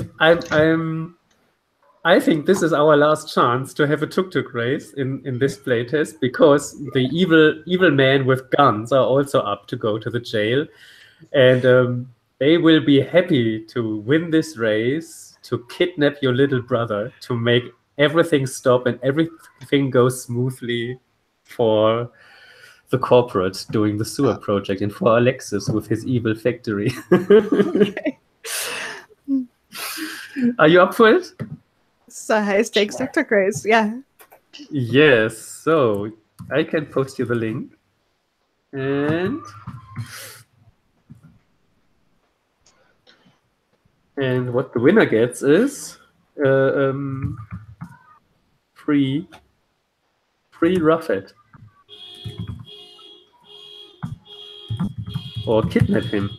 [SPEAKER 1] I think this is our last chance to have a tuk-tuk race in this playtest, because the evil men with guns are also up to go to the jail, and they will be happy to win this race, to kidnap your little brother, to make everything stop and everything goes smoothly for the corporate doing the sewer project and for Alexis with his evil factory.
[SPEAKER 3] Okay.
[SPEAKER 1] Are you up for it?
[SPEAKER 3] It's a high stakes tuk-tuk race, yeah.
[SPEAKER 1] Yes, so I can post you the link. And what the winner gets is free Ruffet. Or kidnap him.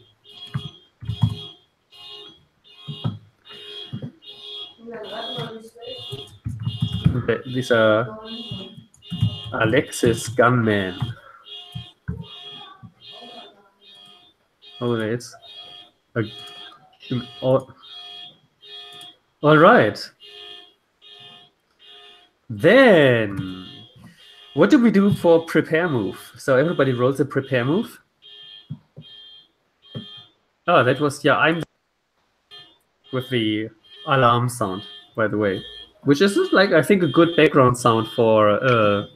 [SPEAKER 1] These are Alexis Gunman. Oh, that's all right. Then, what do we do for prepare move? So everybody rolls a prepare move. Oh, that was, yeah, I'm with the alarm sound, by the way, which is like, I think, a good background sound for a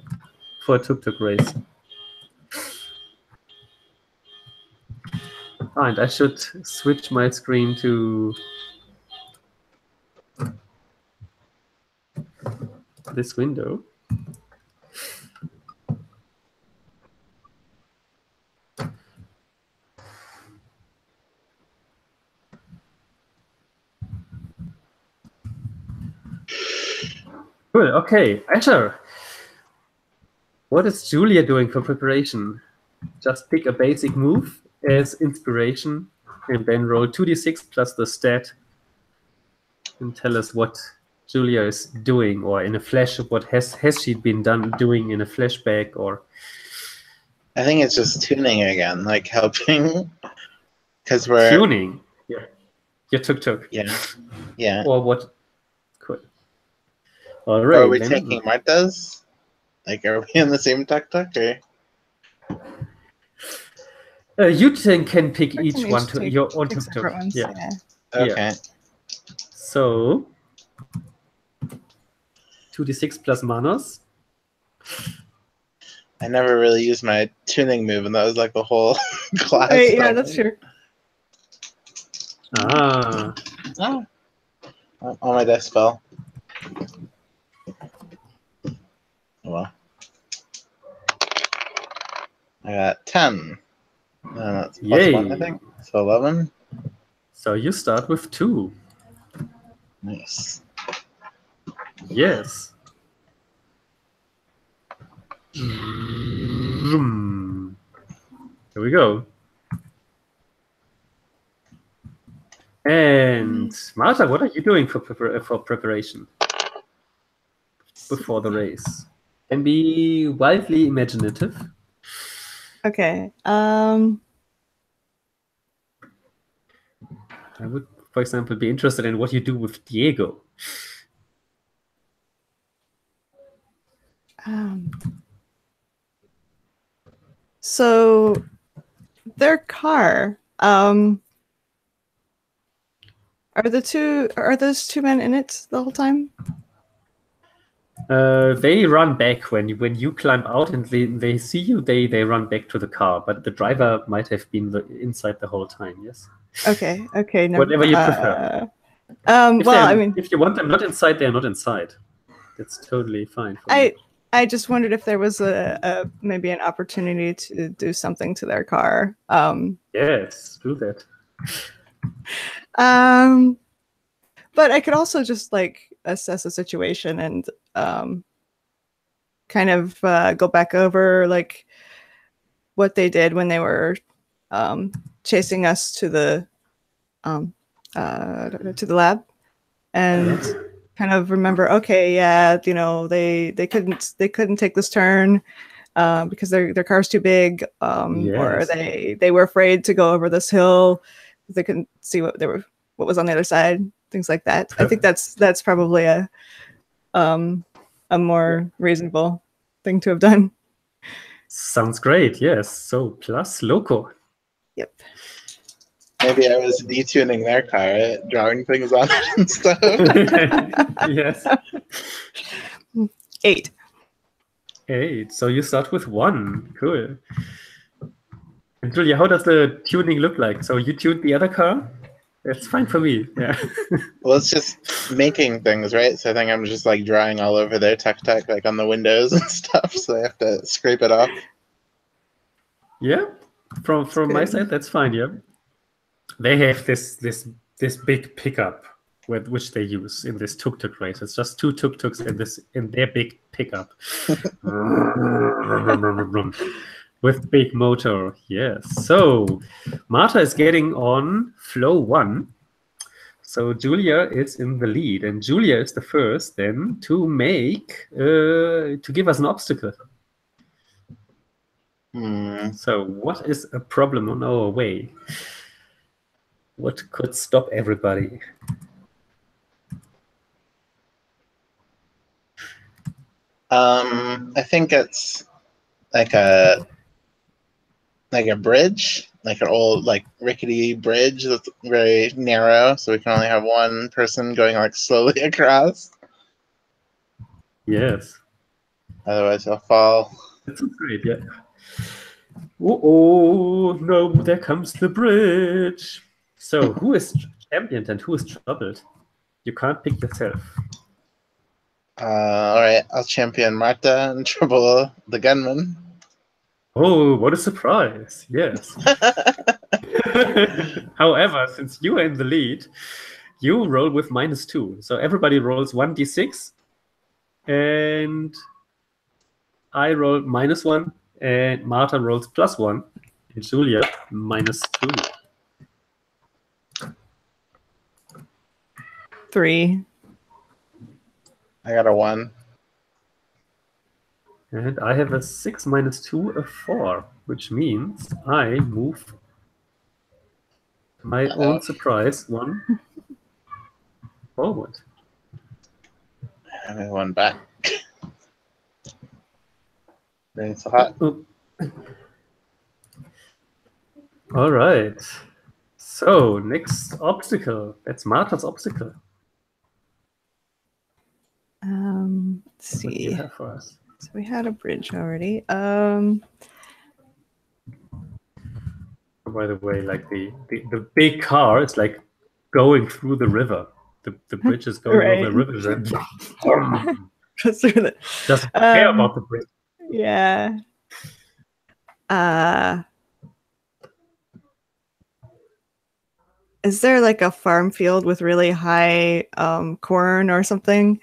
[SPEAKER 1] tuk-tuk race. And I should switch my screen to this window. Cool. Okay, Asher. What is Julia doing for preparation? Just pick a basic move as inspiration and then roll 2d6 plus the stat and tell us what Julia is doing, or in a flash, what has she been doing in a flashback, or...
[SPEAKER 2] I think it's just tuning again, like helping, because we're...
[SPEAKER 1] Tuning? Yeah. Your tuk-tuk.
[SPEAKER 2] Yeah.
[SPEAKER 1] Or what? Cool. All right.
[SPEAKER 2] Are we taking Martha's? Like, are we in the same tuk-tuk, or...
[SPEAKER 1] You can pick
[SPEAKER 3] Or
[SPEAKER 1] each
[SPEAKER 3] can
[SPEAKER 1] one
[SPEAKER 3] each
[SPEAKER 1] to
[SPEAKER 3] take-
[SPEAKER 1] your own
[SPEAKER 3] take
[SPEAKER 1] tuk-tuk.
[SPEAKER 3] separate ones,
[SPEAKER 1] Yeah.
[SPEAKER 2] Okay.
[SPEAKER 1] So 2d6 plus manos.
[SPEAKER 2] I never really used my tuning move, and that was like the whole class.
[SPEAKER 3] Right, yeah, that's true.
[SPEAKER 1] Ah.
[SPEAKER 2] Oh. All my dice fell. Oh, well. I got 10. That's plus
[SPEAKER 1] Yay.
[SPEAKER 2] 1, I think. So 11.
[SPEAKER 1] So you start with 2.
[SPEAKER 2] Nice.
[SPEAKER 1] Yes. Vroom. Here we go. And Marta, what are you doing for preparation before the race? Can be wildly imaginative.
[SPEAKER 3] Okay.
[SPEAKER 1] I would, for example, be interested in what you do with Diego.
[SPEAKER 3] So their car. Are those two men in it the whole time?
[SPEAKER 1] They run back when you climb out and they see you. They run back to the car, but the driver might have been inside the whole time. Yes.
[SPEAKER 3] Okay. No,
[SPEAKER 1] Whatever you prefer.
[SPEAKER 3] Well, I mean,
[SPEAKER 1] if you want them not inside, they're not inside. That's totally fine for me.
[SPEAKER 3] I just wondered if there was a maybe an opportunity to do something to their car.
[SPEAKER 1] Yes, do that.
[SPEAKER 3] But I could also just like assess the situation and kind of go back over like what they did when they were chasing us to the lab, and kind of remember, okay, yeah, you know, they couldn't take this turn because their car's too big, or they were afraid to go over this hill. They couldn't see what was on the other side, things like that. I think that's probably a more reasonable thing to have done.
[SPEAKER 1] Sounds great. Yes. So plus loco.
[SPEAKER 3] Yep.
[SPEAKER 2] Maybe I was detuning their car, drawing things on it and stuff.
[SPEAKER 1] Yes.
[SPEAKER 3] 8.
[SPEAKER 1] 8. So you start with 1. Cool. And Julia, how does the tuning look like? So you tuned the other car? That's fine for me. Yeah.
[SPEAKER 2] Well, it's just making things, right? So I think I'm just like drawing all over their tuk-tuk, like on the windows and stuff. So I have to scrape it off.
[SPEAKER 1] Yeah. From my side, that's fine. Yeah. They have this big pickup which they use in this tuk-tuk race. It's just 2 tuk-tuks in their big pickup. With big motor, yes. So Marta is getting on flow 1. So Julia is in the lead, and Julia is the first then to give us an obstacle. So what is a problem on our way? What could stop everybody?
[SPEAKER 2] I think it's like a bridge, like an old like rickety bridge that's very narrow, so we can only have one person going like slowly across.
[SPEAKER 1] Yes.
[SPEAKER 2] Otherwise he'll fall.
[SPEAKER 1] That's great, yeah. Oh no, there comes the bridge. So who is championed and who is troubled? You can't pick yourself.
[SPEAKER 2] All right, I'll champion Marta and trouble the gunman.
[SPEAKER 1] Oh, what a surprise. Yes. However, since you are in the lead, you roll with -2. So everybody rolls 1d6. And I roll -1. And Marta rolls +1. And Julia -2.
[SPEAKER 3] 3.
[SPEAKER 2] I got a 1.
[SPEAKER 1] And I have a 6 -2, a 4, which means I move my own surprise 1 forward.
[SPEAKER 2] And 1 back. It's hot.
[SPEAKER 1] Oh. All right. So next obstacle. That's Martha's obstacle.
[SPEAKER 3] Let's
[SPEAKER 1] What do you
[SPEAKER 3] see.
[SPEAKER 1] have for us?
[SPEAKER 3] So we had a bridge already.
[SPEAKER 1] By the way, like the big car, it's like going through the river. The bridge is going over the river. Doesn't care about the bridge.
[SPEAKER 3] Yeah. Is there like a farm field with really high corn or something?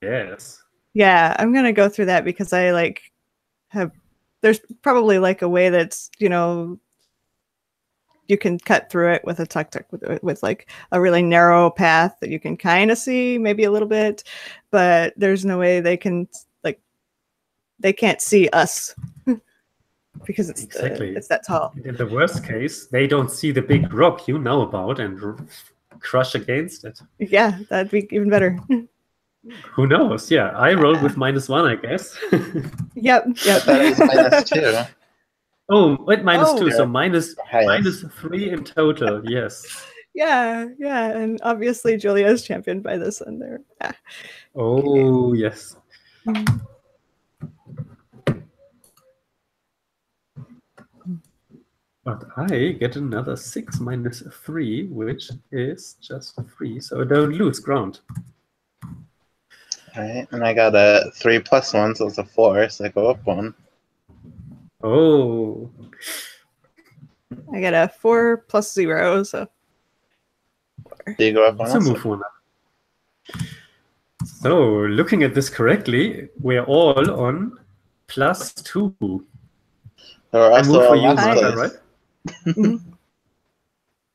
[SPEAKER 1] Yes.
[SPEAKER 3] Yeah, I'm gonna go through that because I like have. There's probably like a way that's, you know, you can cut through it with a tuk-tuk with like a really narrow path that you can kind of see maybe a little bit, but there's no way they can they can't see us because it's it's that tall.
[SPEAKER 1] In the worst case, they don't see the big rock you know about and crush against it.
[SPEAKER 3] Yeah, that'd be even better.
[SPEAKER 1] Who knows? Yeah, I rolled with -1, I guess.
[SPEAKER 3] Yep.
[SPEAKER 2] That is -2.
[SPEAKER 1] Oh, wait, -2, so
[SPEAKER 2] highest.
[SPEAKER 1] -3 in total. Yes.
[SPEAKER 3] Yeah, and obviously Julia is championed by this one there. Ah.
[SPEAKER 1] Oh, okay. Yes. But I get another 6 - 3, which is just 3, so I don't lose ground.
[SPEAKER 2] All right, and I got a 3 + 1, so it's a 4, so I go up 1.
[SPEAKER 1] Oh.
[SPEAKER 3] I got a 4 + 0, so 4.
[SPEAKER 2] Do you go up 1?
[SPEAKER 1] So move 1 up. So, looking at this correctly, we're all on +2.
[SPEAKER 2] We're also
[SPEAKER 1] for you,
[SPEAKER 2] last
[SPEAKER 1] Martha,
[SPEAKER 2] place.
[SPEAKER 1] right?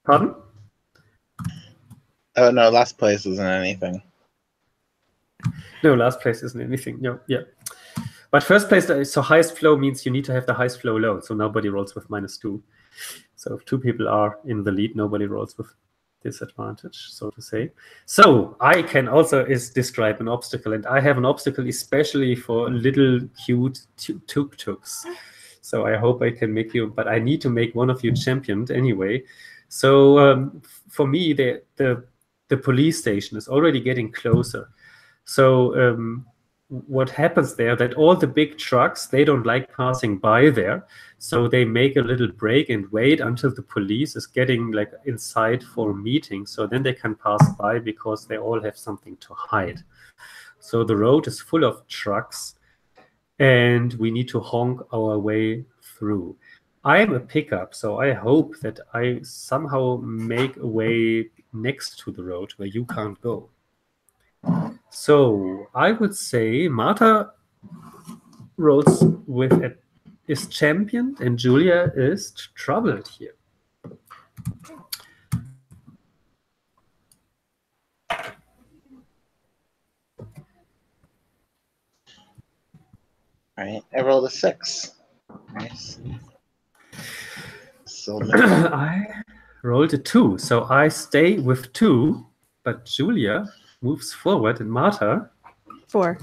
[SPEAKER 1] Pardon?
[SPEAKER 2] Oh no, last place isn't anything.
[SPEAKER 1] No, last place isn't anything. No, yeah. But first place, so highest flow means you need to have the highest flow load. So nobody rolls with -2. So if 2 people are in the lead, nobody rolls with disadvantage, so to say. So I can also describe an obstacle, and I have an obstacle especially for little cute tuk-tuks. So I hope I can make you, but I need to make one of you championed anyway. So for me, the police station is already getting closer. So what happens there, that all the big trucks, they don't like passing by there. So they make a little break and wait until the police is getting like inside for a meeting. So then they can pass by because they all have something to hide. So the road is full of trucks and we need to honk our way through. I'm a pickup, so I hope that I somehow make a way next to the road where you can't go. So I would say Martha rolls with is championed and Julia is troubled here.
[SPEAKER 2] All right, I rolled a 6. Nice. So
[SPEAKER 1] I rolled a 2, so I stay with 2, but Julia moves forward and Martha
[SPEAKER 3] 4.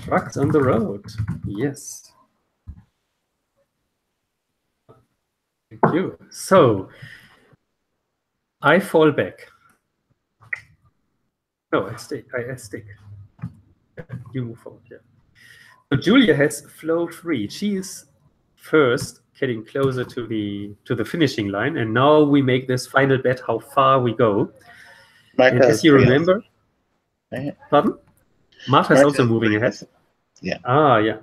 [SPEAKER 1] trucks on the road. Yes. Thank you. So I fall back. No, I stay. I stick. You move forward. Yeah. So Julia has flow 3. She is first getting closer to the finishing line, and now we make this final bet how far we go. And as you remember,
[SPEAKER 2] right.
[SPEAKER 1] Pardon? Martha is also moving ahead.
[SPEAKER 2] Yeah.
[SPEAKER 1] Ah, yeah.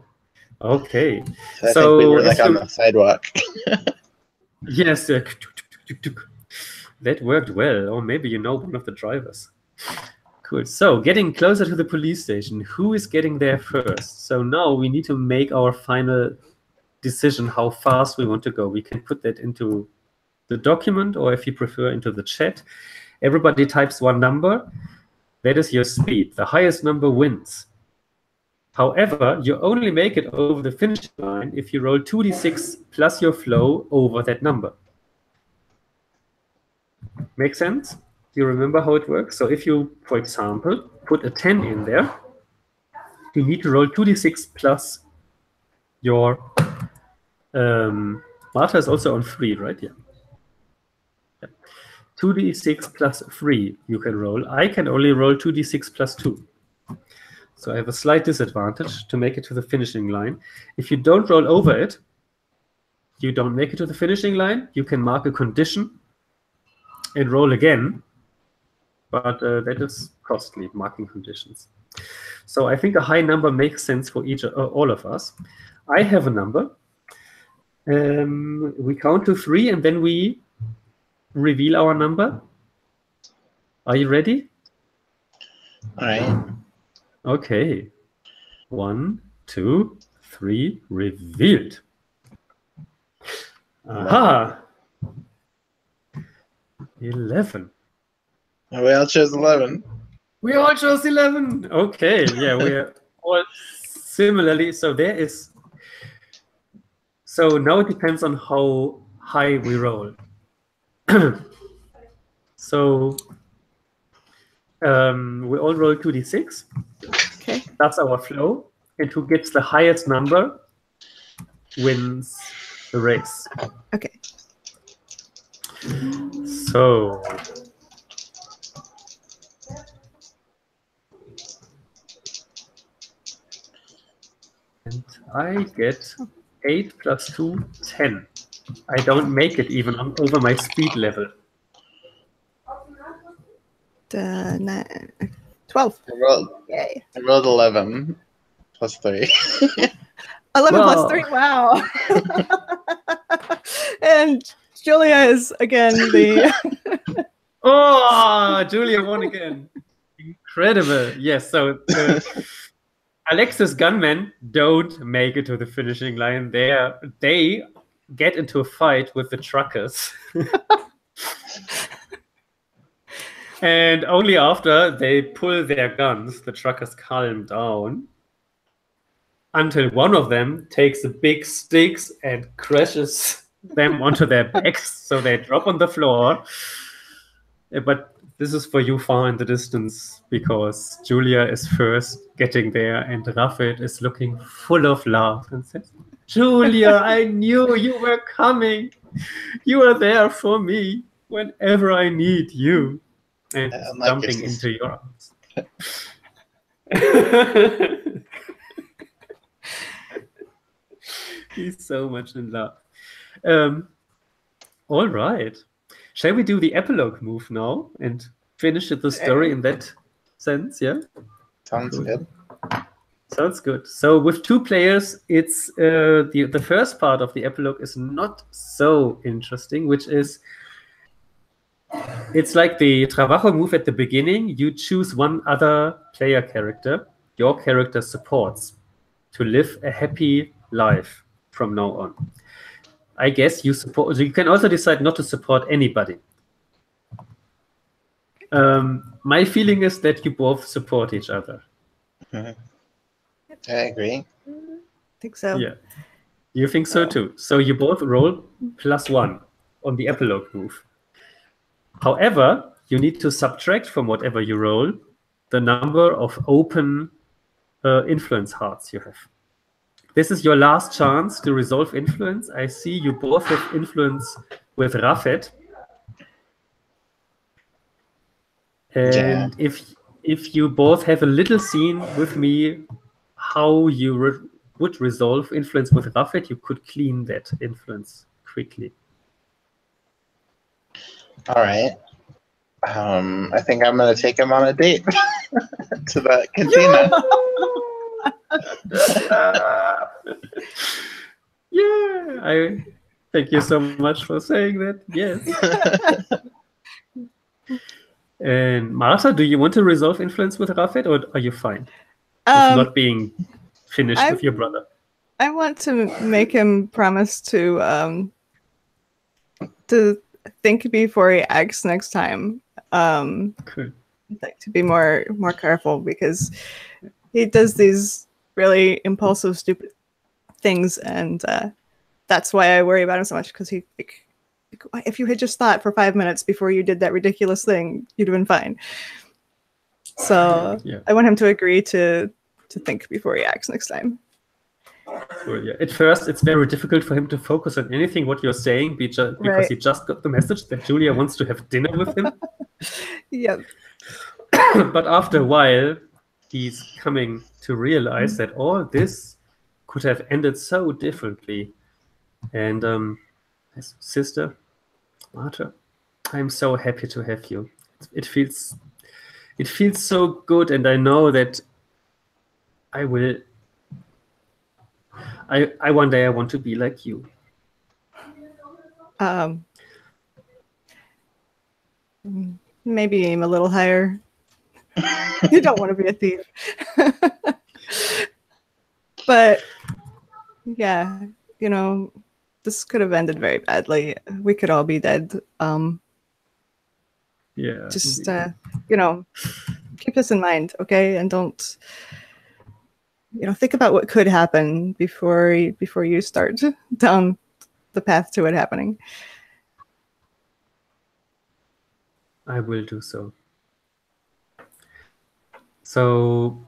[SPEAKER 1] Okay.
[SPEAKER 2] So I think we were like on the sidewalk.
[SPEAKER 1] Yes. That worked well. Or maybe you know one of the drivers. Cool. So getting closer to the police station. Who is getting there first? So now we need to make our final decision how fast we want to go. We can put that into the document, or if you prefer, into the chat. Everybody types one number. That is your speed. The highest number wins. However, you only make it over the finish line if you roll 2d6 plus your flow over that number. Make sense? Do you remember how it works? So if you, for example, put a 10 in there, you need to roll 2d6 plus your Martha is also on 3, right? Yeah. 2d6 plus 3 you can roll. I can only roll 2d6 plus 2. So I have a slight disadvantage to make it to the finishing line. If you don't roll over it, you don't make it to the finishing line. You can mark a condition and roll again. But that is costly, marking conditions. So I think a high number makes sense for all of us. I have a number. We count to 3 and then we reveal our number. Are you ready?
[SPEAKER 2] All right.
[SPEAKER 1] Okay. 1, 2, 3, revealed. Aha! 11.
[SPEAKER 2] We all chose 11.
[SPEAKER 1] We all chose 11. Okay, yeah, we're all similarly. So there is. So now it depends on how high we roll. So we all roll 2d6.
[SPEAKER 3] Okay.
[SPEAKER 1] That's our flow. And who gets the highest number wins the race.
[SPEAKER 3] Okay.
[SPEAKER 1] So and I get 8 plus 2, 10. I don't make it even over my speed level.
[SPEAKER 3] 12.
[SPEAKER 2] I rolled 11 plus 3.
[SPEAKER 3] 11
[SPEAKER 1] Wow.
[SPEAKER 3] plus 3. Wow. And Julia is again the.
[SPEAKER 1] Oh, Julia won again. Incredible. Yes, so Alexis gunmen don't make it to the finishing line. They get into a fight with the truckers. And only after they pull their guns, the truckers calm down until one of them takes the big sticks and crashes them onto their backs, so they drop on the floor. But this is for you far in the distance, because Julia is first getting there and Rafid is looking full of love and says, Julia, I knew you were coming. You are there for me whenever I need you. And jumping into your arms. He's so much in love. All right. Shall we do the epilogue move now and finish the story in that sense? Yeah.
[SPEAKER 2] Sounds good.
[SPEAKER 1] Sounds good. So with 2 players, it's the first part of the epilogue is not so interesting, which is it's like the Trabajo move at the beginning. You choose one other player character your character supports to live a happy life from now on. I guess you can also decide not to support anybody. My feeling is that you both support each other.
[SPEAKER 2] I agree.
[SPEAKER 3] I think so.
[SPEAKER 1] Yeah. You think so too. So you both roll +1 on the epilogue move. However, you need to subtract from whatever you roll the number of open influence hearts you have. This is your last chance to resolve influence. I see you both have influence with Rafet. And if you both have a little scene with me, how you would resolve influence with Rafet, you could clean that influence quickly.
[SPEAKER 2] All right. I think I'm going to take him on a date to the cantina.
[SPEAKER 1] Yeah, I thank you so much for saying that. Yes. And Martha, do you want to resolve influence with Rafet, or are you fine with not being finished with your brother?
[SPEAKER 3] I want to make him promise to think before he acts next time.
[SPEAKER 1] Cool.
[SPEAKER 3] Like to be more careful, because he does these really impulsive, stupid things, and that's why I worry about him so much. Because if you had just thought for 5 minutes before you did that ridiculous thing, you'd have been fine. So yeah. I want him to agree to think before he acts next time.
[SPEAKER 1] Well, yeah. At first, it's very difficult for him to focus on anything what you're saying because
[SPEAKER 3] Right.
[SPEAKER 1] he just got the message that Julia wants to have dinner with him.
[SPEAKER 3] Yep.
[SPEAKER 1] But after a while, he's coming to realize that all this could have ended so differently. And his sister, Marta, I'm so happy to have you. It feels so good, and I know that I will. I one day I want to be like you.
[SPEAKER 3] Maybe aim a little higher. You don't want to be a thief. But yeah, you know, this could have ended very badly. We could all be dead.
[SPEAKER 1] Yeah.
[SPEAKER 3] Just you know, keep this in mind, okay? And don't, you know, think about what could happen before you start down the path to it happening.
[SPEAKER 1] I will do so. So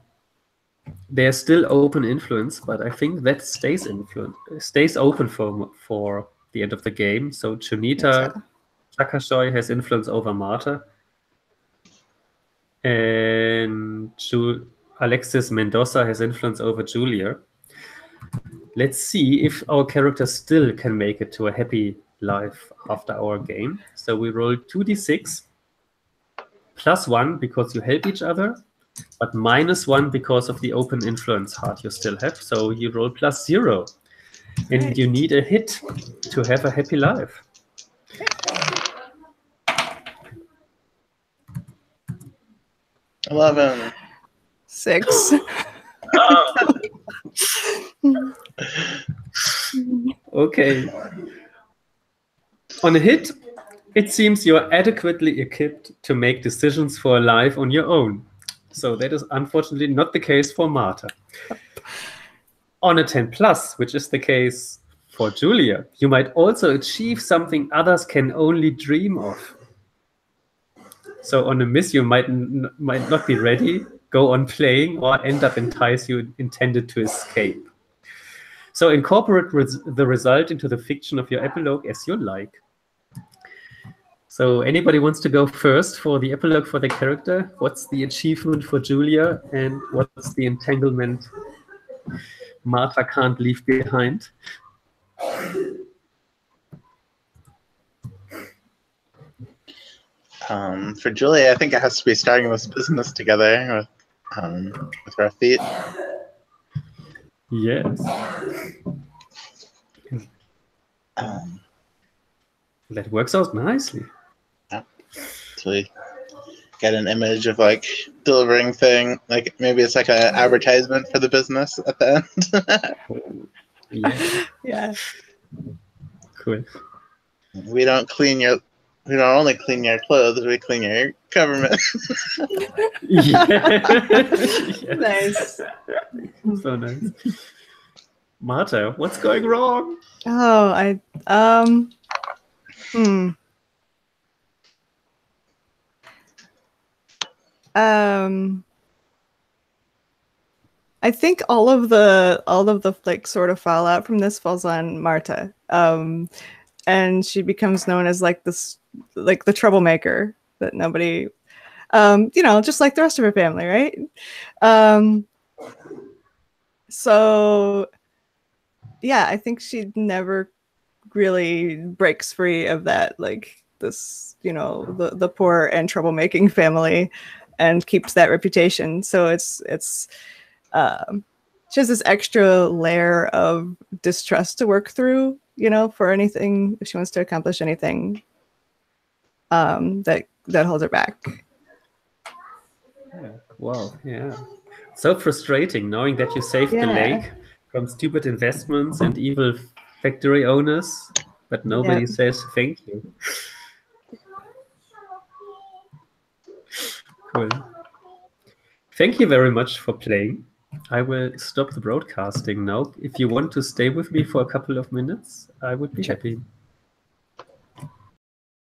[SPEAKER 1] there's still open influence, but I think that stays open for the end of the game. So Chunita Takashoy has influence over Marta, and Alexis Mendoza has influence over Julia. Let's see if our characters still can make it to a happy life after our game. So we roll 2d6 +1 because you help each other, but -1 because of the open influence heart you still have. So you roll +0, and
[SPEAKER 3] Right.
[SPEAKER 1] you need a hit to have a happy life.
[SPEAKER 2] 11.
[SPEAKER 3] 6.
[SPEAKER 1] Okay. On a hit, it seems you're adequately equipped to make decisions for life on your own. So that is unfortunately not the case for Marta. On a 10+, which is the case for Julia, you might also achieve something others can only dream of. So on a miss, you might not be ready, go on playing, or end up in ties you intended to escape. So incorporate the result into the fiction of your epilogue as you like. So anybody wants to go first for the epilogue for the character? What's the achievement for Julia, and what's the entanglement Marta can't leave behind?
[SPEAKER 2] For Julia, I think it has to be starting this business together with our feet.
[SPEAKER 1] Yes. That works out nicely.
[SPEAKER 2] Yeah. So we get an image of like delivering thing, like maybe it's like an advertisement for the business at the end.
[SPEAKER 1] Yeah.
[SPEAKER 3] Yeah.
[SPEAKER 1] Cool.
[SPEAKER 2] We don't only clean your clothes, we clean your government.
[SPEAKER 1] Yeah.
[SPEAKER 3] Nice.
[SPEAKER 1] So nice. Marta, what's going wrong?
[SPEAKER 3] Oh, I think all of the like sort of fallout from this falls on Marta. And she becomes known as like this, like the troublemaker that nobody, you know, just like the rest of her family, right? So yeah, I think she never really breaks free of that, like this, you know, the poor and troublemaking family, and keeps that reputation. So it's she has this extra layer of distrust to work through, you know, for anything, if she wants to accomplish anything that holds her back.
[SPEAKER 1] Yeah. Wow. Yeah. So frustrating knowing that you saved the lake from stupid investments and evil factory owners, but nobody says thank you. Cool. Thank you very much for playing. I will stop the broadcasting now. If you want to stay with me for a couple of minutes, I would be happy.